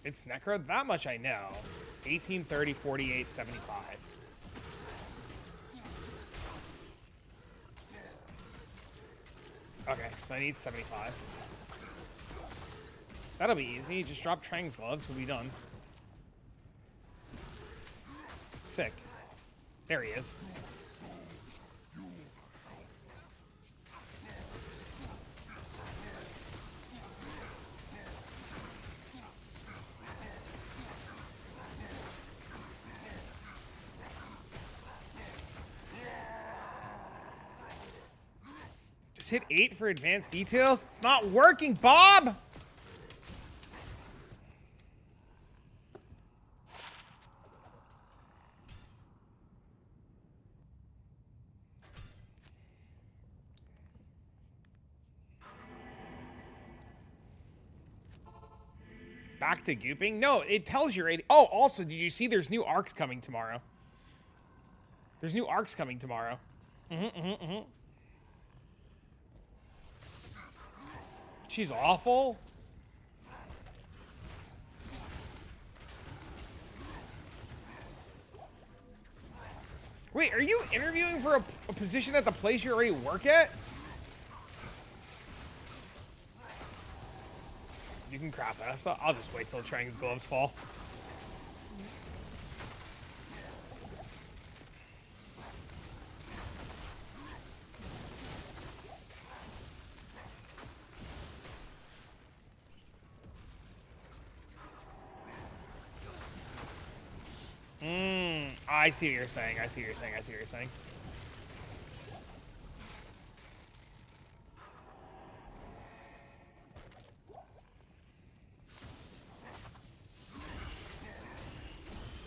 It's Necro? That much I know. 18, 30, 48, 75. Okay, so I need 75. That'll be easy. Just drop Trang's gloves, we'll be done. Sick. There he is. Just hit 8 for advanced details? It's not working, Bob! Back to gooping? No, it tells you right. Oh, also, did you see there's new arcs coming tomorrow? There's new arcs coming tomorrow. She's awful. Wait, are you interviewing for a position at the place you already work at? You can crap it. I'll just wait till Trang's gloves fall. I see what you're saying. I see what you're saying.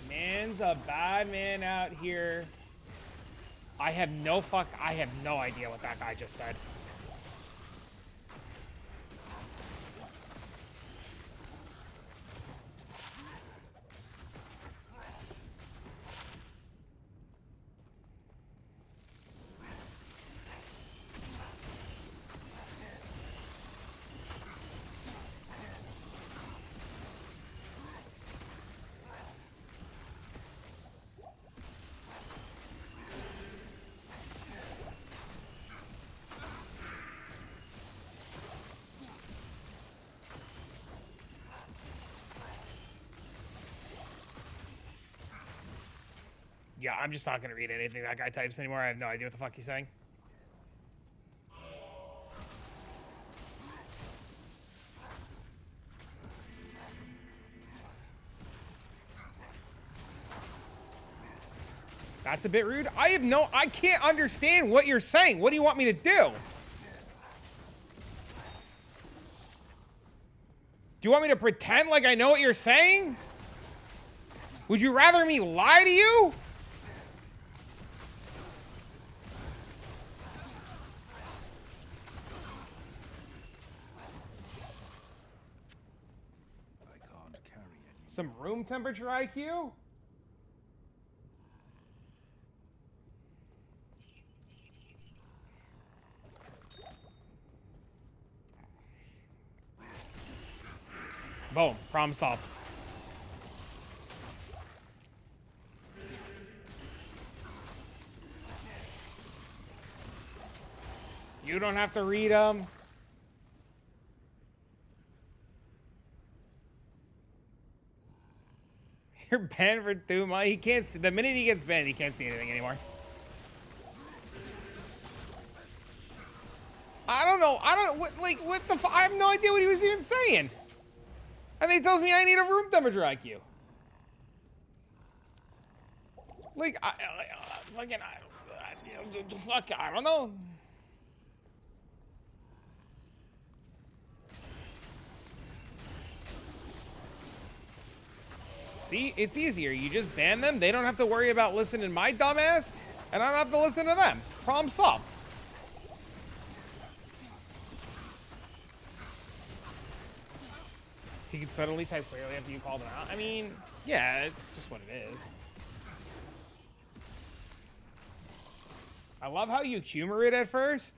Man's a bad man out here. I have no idea what that guy just said. Yeah, I'm just not going to read anything that guy types anymore. I have no idea what the fuck he's saying. That's a bit rude. I can't understand what you're saying. What do you want me to do? Do you want me to pretend like I know what you're saying? Would you rather me lie to you? Some room temperature IQ? Boom. Problem solved. You don't have to read them. You're banned for 2 months. He can't see. The minute he gets banned, he can't see anything anymore. I don't know. What the I have no idea what he was even saying. And he tells me I need a room temperature IQ. Like, I don't know. See, it's easier. You just ban them. They don't have to worry about listening to my dumbass, and I don't have to listen to them. Problem solved. He can suddenly type clearly after you called him out. I mean, yeah, it's just what it is. I love how you humor it at first.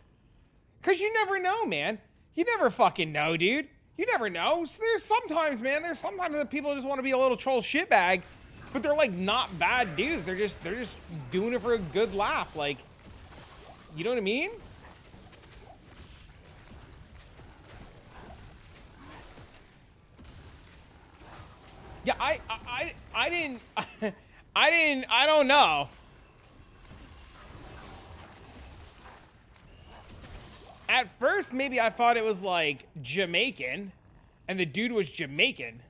Because you never know, man. You never fucking know, dude. You never know. So there's sometimes that people just want to be a little troll shitbag, but they're like not bad dudes. They're just doing it for a good laugh. Like, you know what I mean? Yeah, I didn't I don't know. At first, maybe I thought it was like Jamaican, and the dude was Jamaican.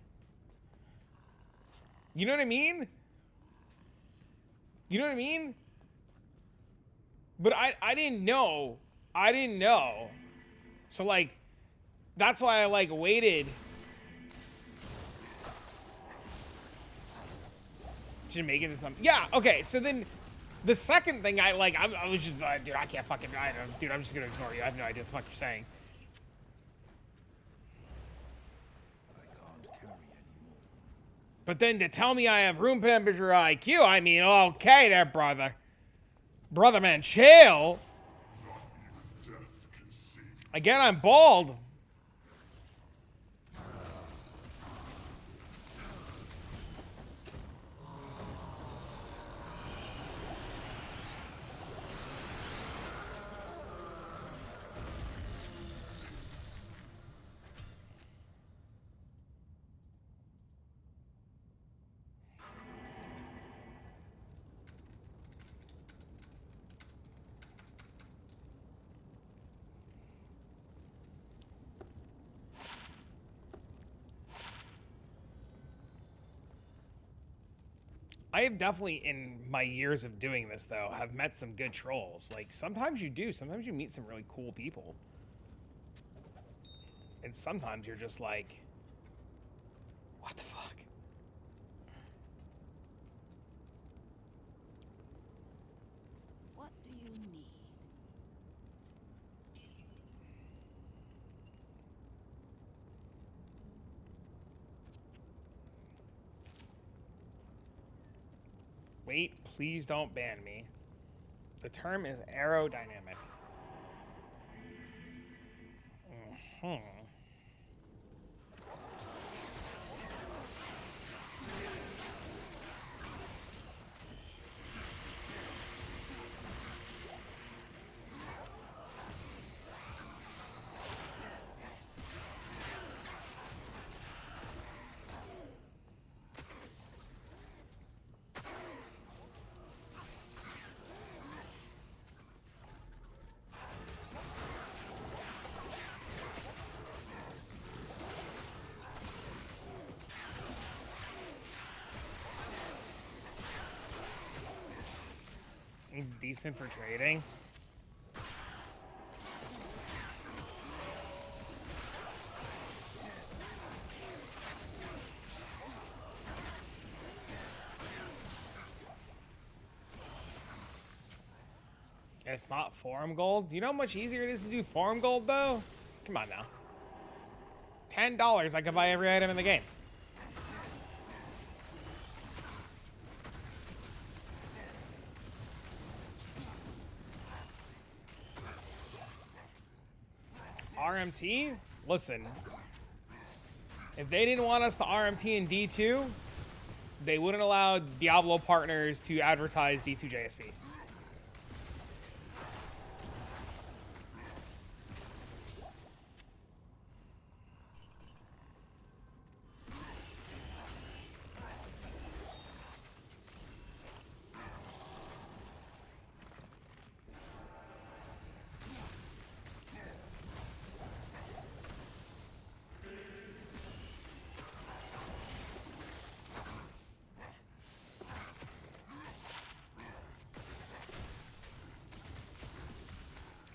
You know what I mean? You know what I mean? But I didn't know. I didn't know. So like, that's why I like waited. Jamaican or something. Yeah, okay, so then the second thing I was just like, dude, I can't fucking, dude, I'm just gonna ignore you. I have no idea what the fuck you're saying. I can't carry anymore. But then to tell me I have room temperature IQ, I mean, okay there, brother. Brother, man, chill. Again, I'm bald. I have definitely, in my years of doing this, though, have met some good trolls. Like, sometimes you do. Sometimes you meet some really cool people. And sometimes you're just like, what the fuck? What do you need? Wait, please don't ban me. The term is aerodynamic. It's decent for trading. It's not farm gold. You know how much easier it is to do farm gold, though? Come on now. $10, I could buy every item in the game. RMT? Listen. If they didn't want us to RMT in D2, they wouldn't allow Diablo partners to advertise D2 JSP.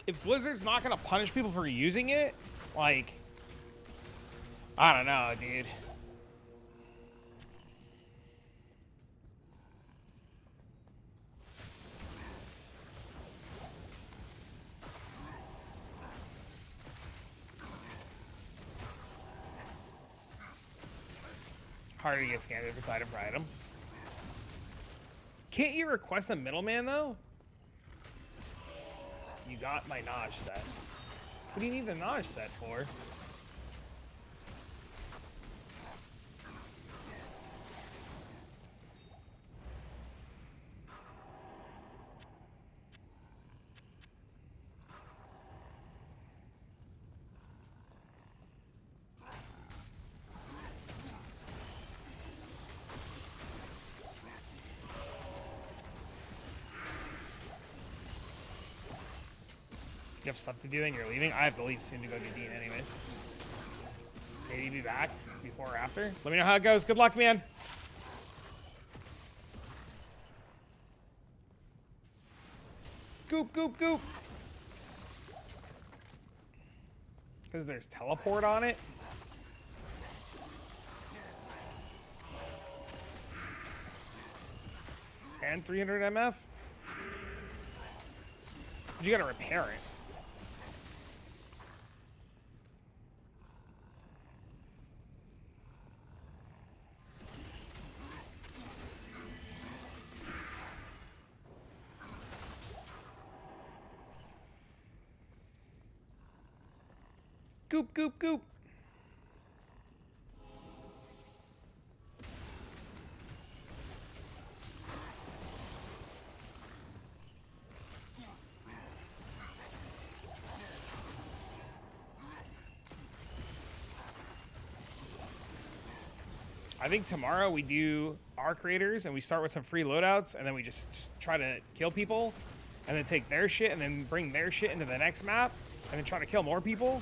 if Blizzard's not gonna punish people for using it, like, I don't know, dude. Harder to get scanned if it's item for item. Can't you request a middleman though? You got my Notch set. What do you need the Notch set for? You have stuff to do and you're leaving? I have to leave soon to go to Dean anyways. Maybe be back before or after. Let me know how it goes. Good luck, man. Goop, goop, goop. Because there's teleport on it. And 300 MF. You gotta repair it. Goop, goop, goop. I think tomorrow we do our creators and we start with some free loadouts and then we just try to kill people and then take their shit and then bring their shit into the next map and then try to kill more people.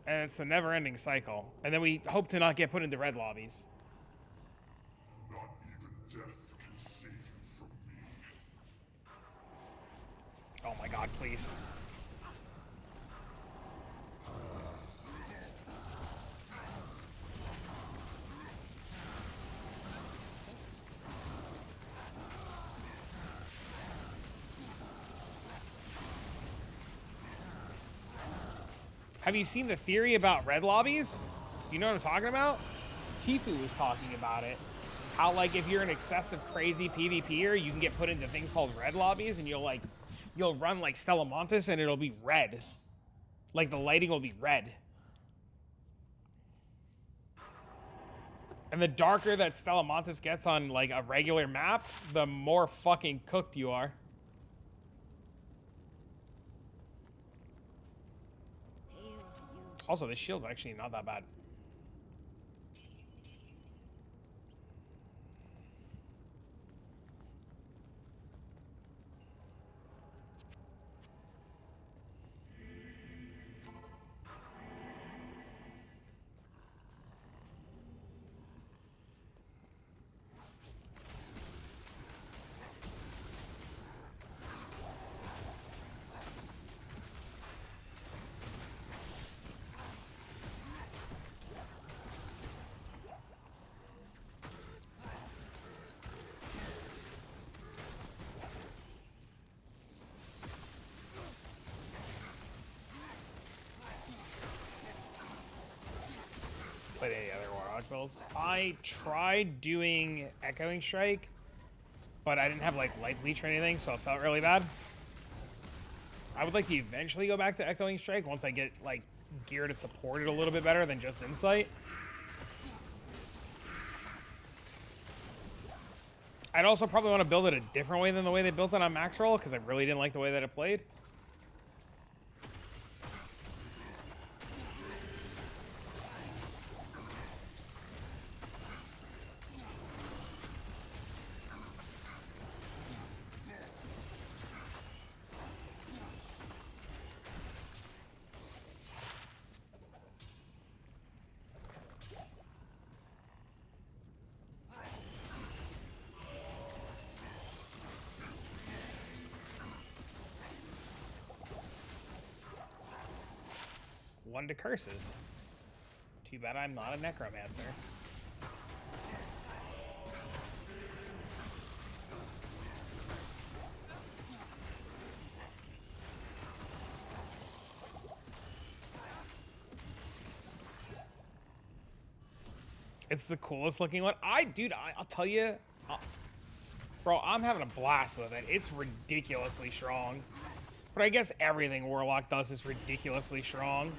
And it's a never-ending cycle. And then we hope to not get put into red lobbies. Not even death can save you from me. Oh my god, please. Have you seen the theory about red lobbies? You know what I'm talking about? Tifu was talking about it. How, like, if you're an excessive crazy PvPer, you can get put into things called red lobbies and you'll run like Stella Montes and it'll be red. Like the lighting will be red. And the darker that Stella Montes gets on like a regular map, the more fucking cooked you are. Also, this shield's actually not that bad. Played any other Warlock builds. I tried doing Echoing Strike, but I didn't have like Life Leech or anything, so it felt really bad. I would like to eventually go back to Echoing Strike once I get like gear to support it a little bit better than just Insight. I'd also probably want to build it a different way than the way they built it on Max Roll, because I really didn't like the way that it played. 1 to curses. Too bad I'm not a necromancer. It's the coolest looking one. Dude, I'll tell you, bro, I'm having a blast with it. It's ridiculously strong. But I guess everything Warlock does is ridiculously strong.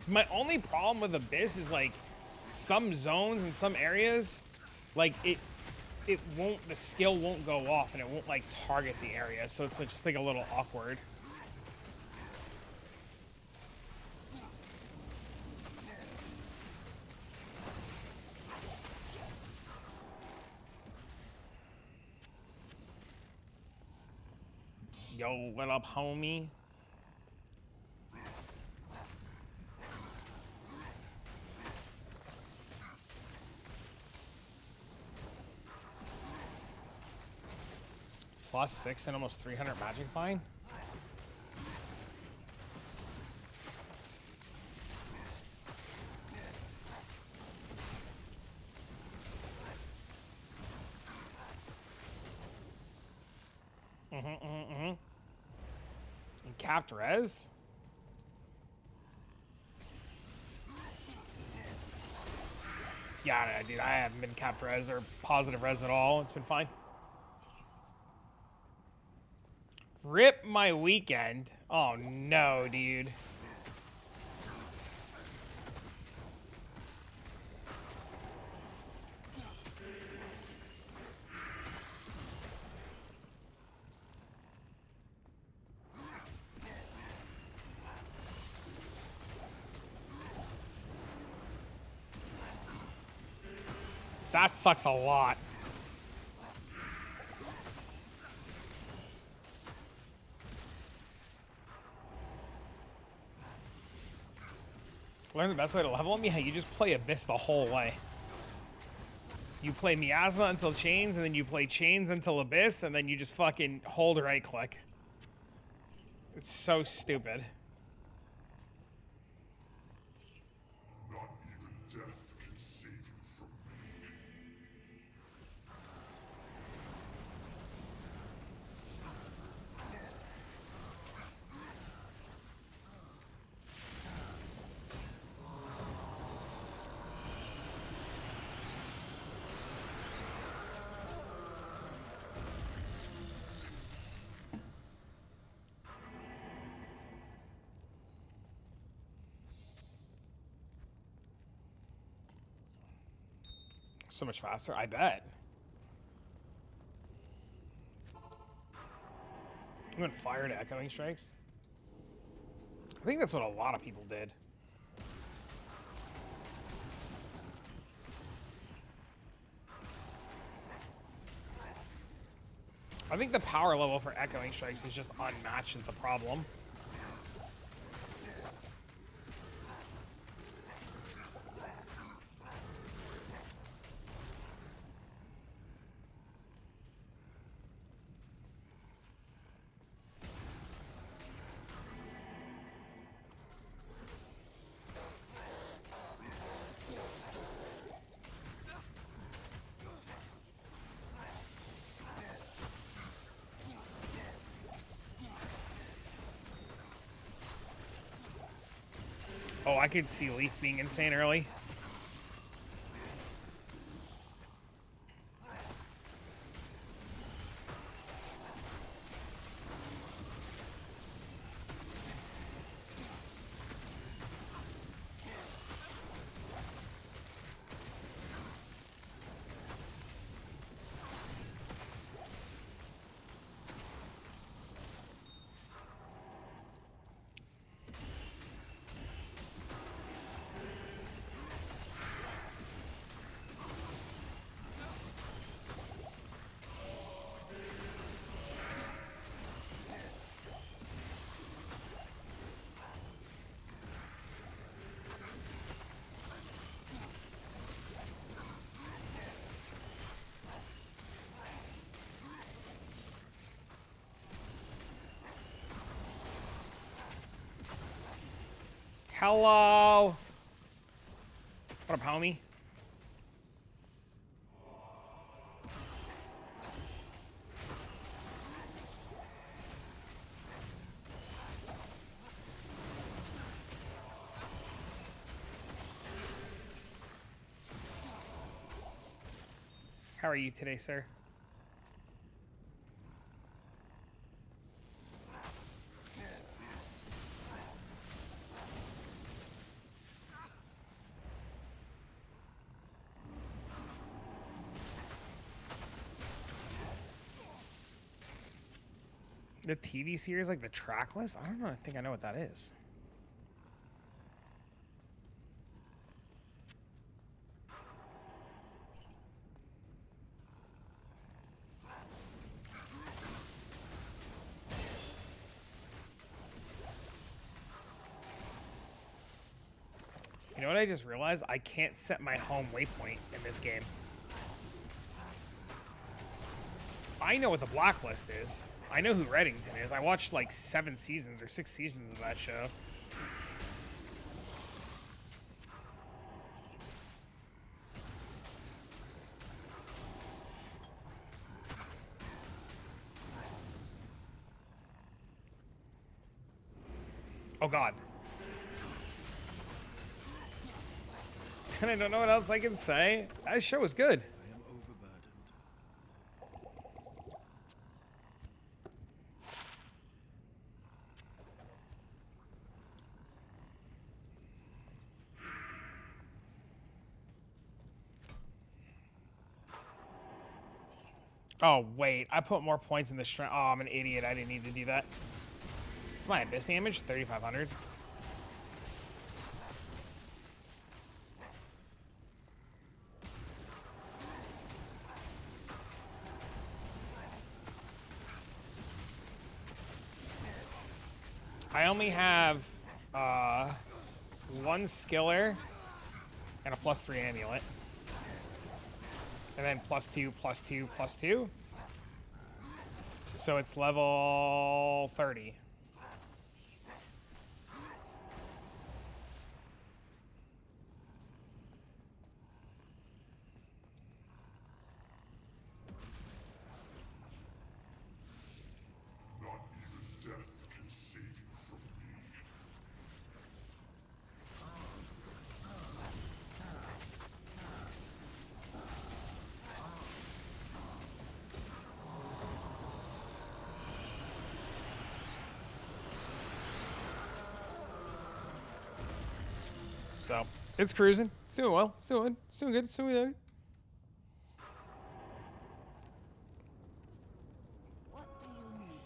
My only problem with Abyss is like some zones and some areas, like it won't, the skill won't go off and it won't like target the area. So it's just like a little awkward. Yo, what up, homie? +6 and almost 300 magic fine. And capped res. Yeah, dude, I haven't been capped res or positive res at all. It's been fine. Rip my weekend. Oh no, dude. That sucks a lot. Learn the best way to level them? Yeah, you just play Abyss the whole way. You play Miasma until Chains, and then you play Chains until Abyss, and then you just fucking hold right click. It's so stupid. Not even death can save you from me. So much faster, I bet. You went fire to echoing strikes? I think that's what a lot of people did. I think the power level for echoing strikes is just unmatched is the problem. Oh, I could see Leaf being insane early. Hello. What up, homie? How are you today, sir? The TV series, like the track list? I don't know. I think I know what that is. You know what I just realized? I can't set my home waypoint in this game. I know what the Blacklist is. I know who Reddington is. I watched like 7 seasons or 6 seasons of that show. Oh God. And I don't know what else I can say. That show was good. I am overburdened. Oh, wait. I put more points in the strength. Oh, I'm an idiot. I didn't need to do that. What's my abyss damage? 3,500. I only have 1 skiller and a +3 amulet. And then +2, +2, +2. So it's level 30. Not even death can save you from me. So it's cruising. It's doing well. It's doing good. It's doing good. What do you need?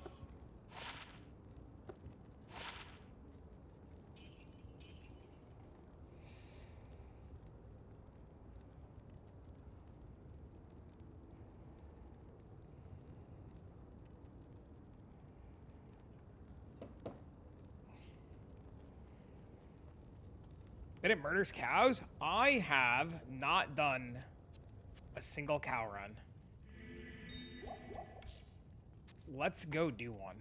And it murders cows? I have not done a single cow run. Let's go do one.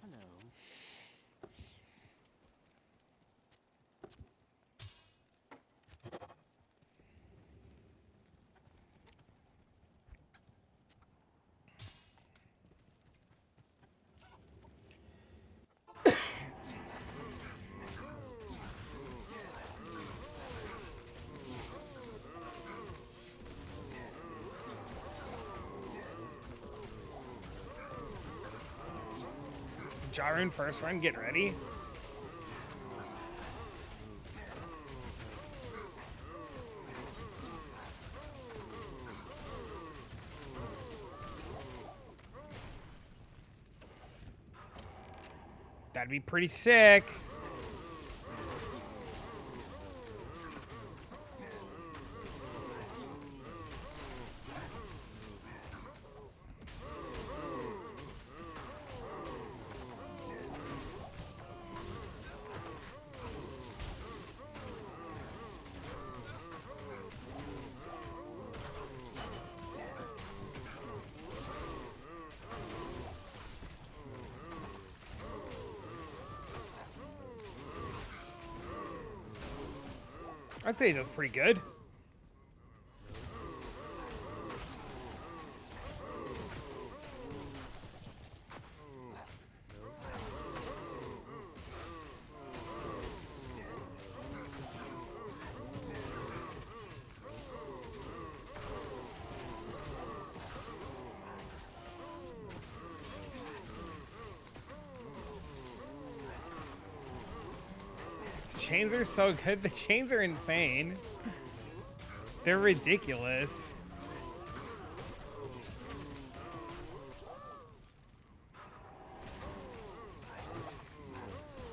Hello. Jarun first run, get ready. That'd be pretty sick. I'd say he does pretty good. The chains are so good. The chains are insane. They're ridiculous.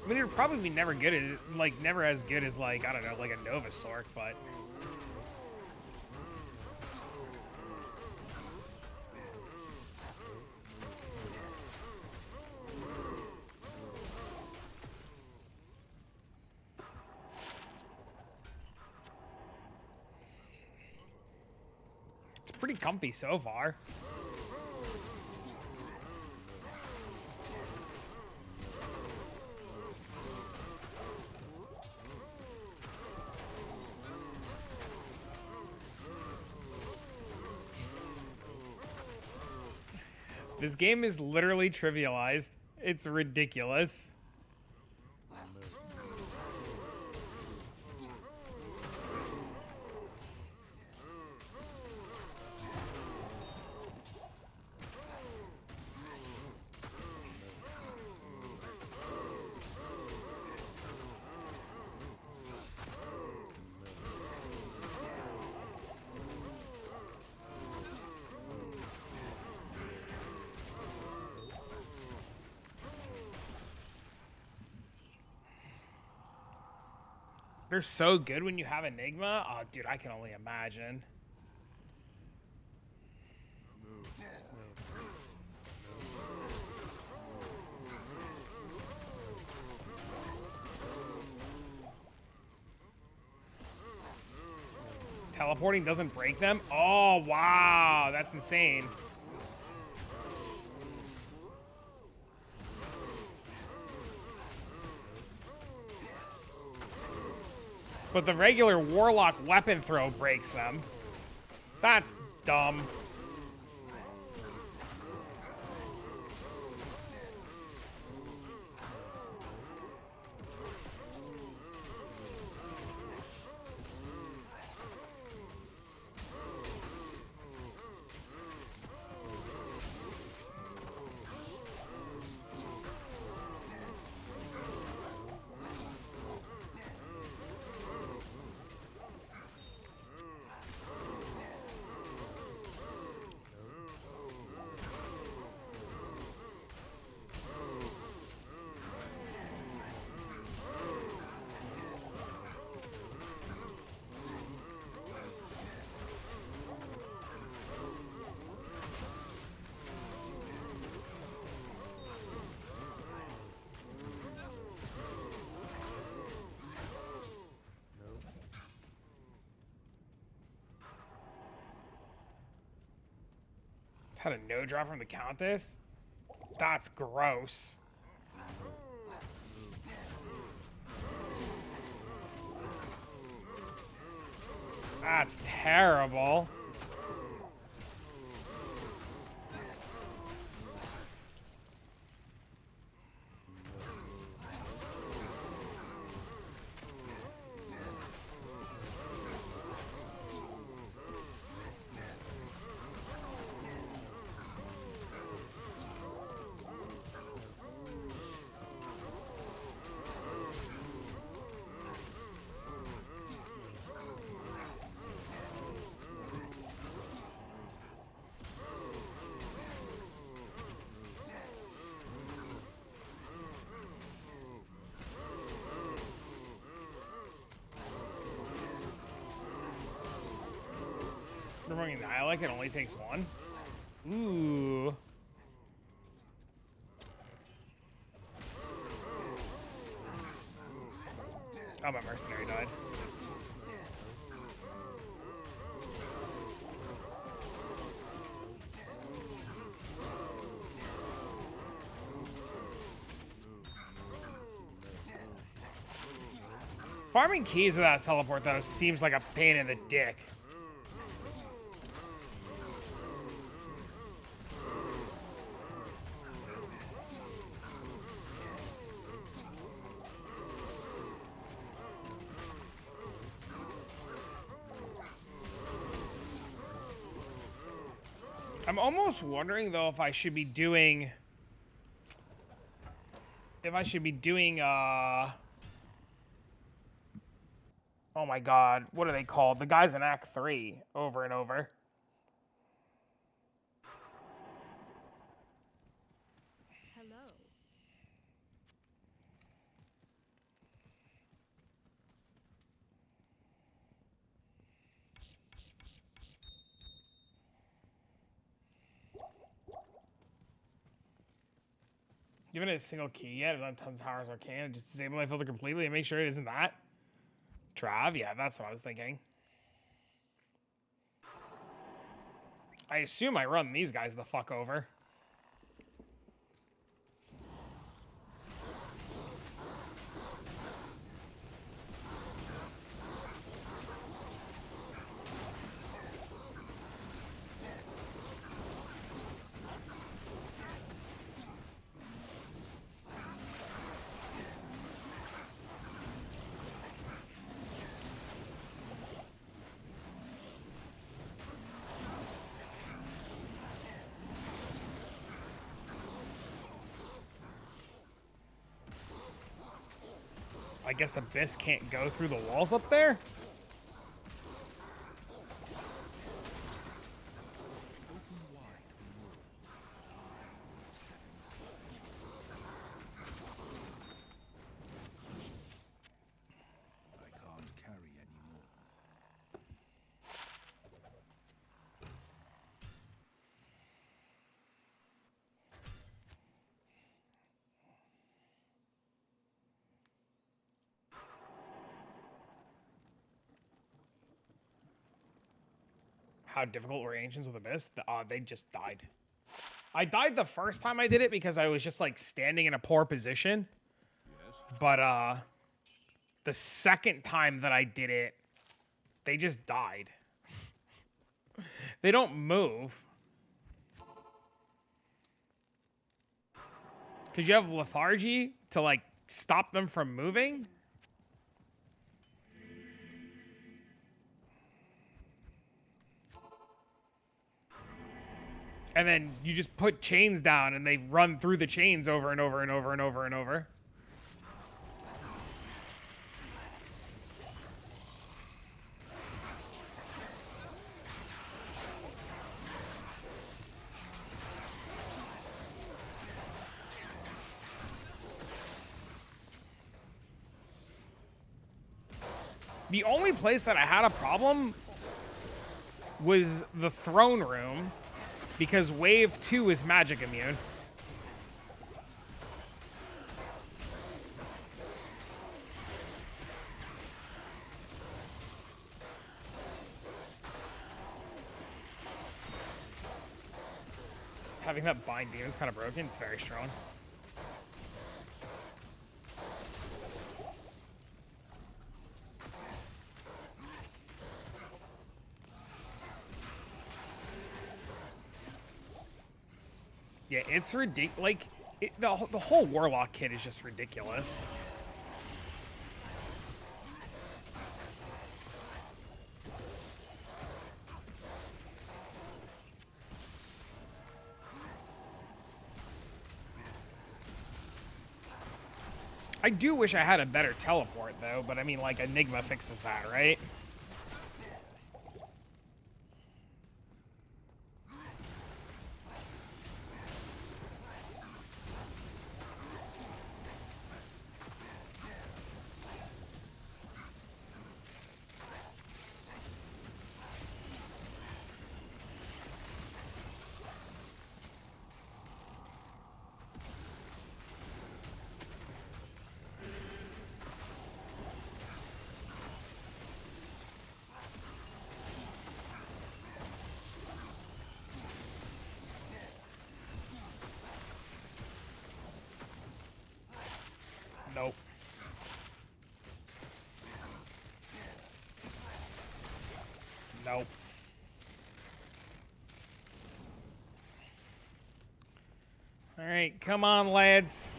I mean, it'd probably be never good as, like, never as good as, like, I don't know, like a Nova Sork, but. It's pretty comfy so far. This game is literally trivialized. It's ridiculous. They're so good when you have Enigma. Oh, dude, I can only imagine. Teleporting doesn't break them? Oh, wow. That's insane. But the regular Warlock weapon throw breaks them. That's dumb. Had a no drop from the Countess? That's gross. That's terrible. Remembering Annihilate, it only takes one. Ooh. Oh, my mercenary died. Farming keys without teleport, though, seems like a pain in the dick. I'm almost wondering, though, if I should be doing... Oh my god, what are they called? The guys in Act 3 over and over. Hello. Given it a single key yet, it's on Tons of Towers Arcane, just disable my filter completely and make sure it isn't that. Trav, yeah, that's what I was thinking. I assume I run these guys the fuck over. I guess Abyss can't go through the walls up there? I can't carry anymore. How difficult were Ancients with Abyss? They just died. I died the first time I did it because I was just like standing in a poor position. But the second time that I did it, they just died. They don't move. Because you have lethargy to like stop them from moving. And then you just put chains down and they run through the chains over and over and over and over and over. The only place that I had a problem was the throne room, because wave 2 is magic immune. Having that bind demon's kind of broken, it's very strong. Yeah, it's ridiculous. Like, the whole Warlock kit is just ridiculous. I do wish I had a better teleport, though, but I mean, like, Enigma fixes that, right? Nope. All right, come on, lads.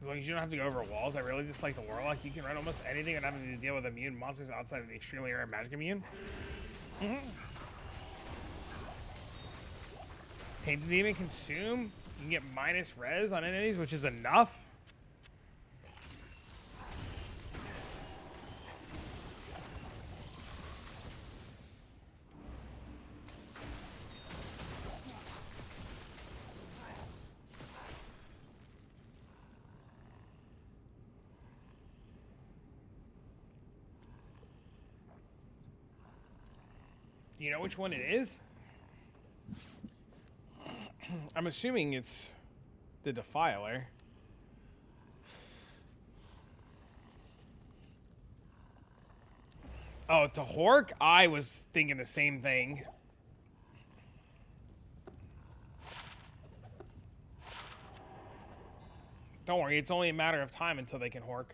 As long as you don't have to go over walls, I really dislike the Warlock. You can run almost anything and having to deal with immune monsters outside of the extremely rare magic immune. Tainted Demon Consume. You can get minus res on enemies, which is enough. Do you know which one it is? I'm assuming it's the Defiler. Oh, to Hork? I was thinking the same thing. Don't worry, it's only a matter of time until they can Hork.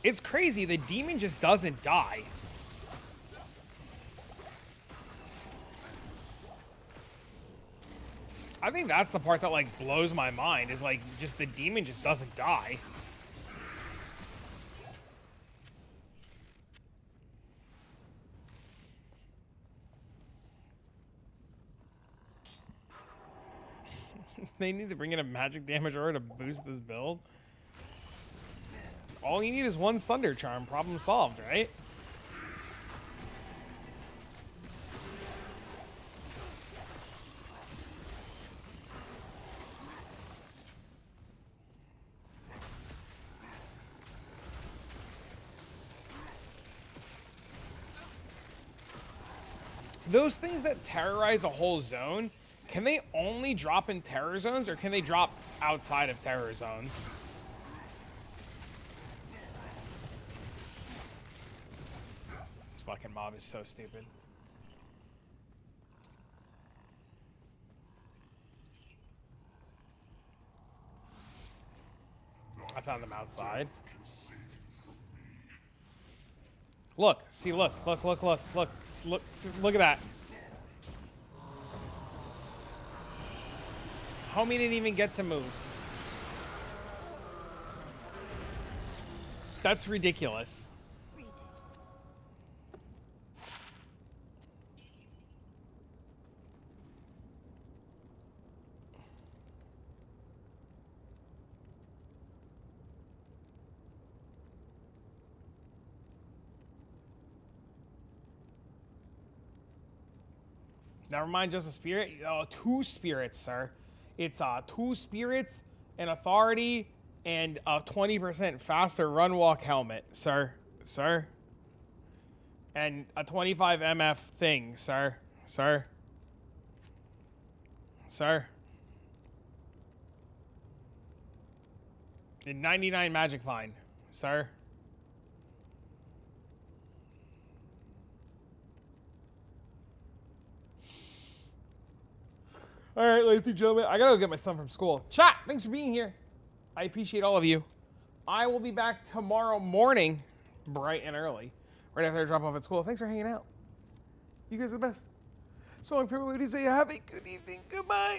It's crazy, the demon just doesn't die. I think that's the part that like blows my mind, is like just the demon just doesn't die. They need to bring in a magic damage aura to boost this build. All you need is one Thunder Charm. Problem solved, right? Those things that terrorize a whole zone, can they only drop in terror zones, or can they drop outside of terror zones? Fucking mob is so stupid. I found them outside. Look, see, look at that. Homie didn't even get to move. That's ridiculous. Never mind, just a spirit. Oh, 2 spirits, sir. It's 2 spirits, an authority, and a 20% faster run walk helmet, sir. Sir. And a 25 MF thing, sir. Sir. Sir. And 99 magic fine, sir. All right, ladies and gentlemen, I gotta go get my son from school. Chat, thanks for being here. I appreciate all of you. I will be back tomorrow morning, bright and early, right after I drop off at school. Thanks for hanging out. You guys are the best. So long, everybody. Say have a good evening. Goodbye.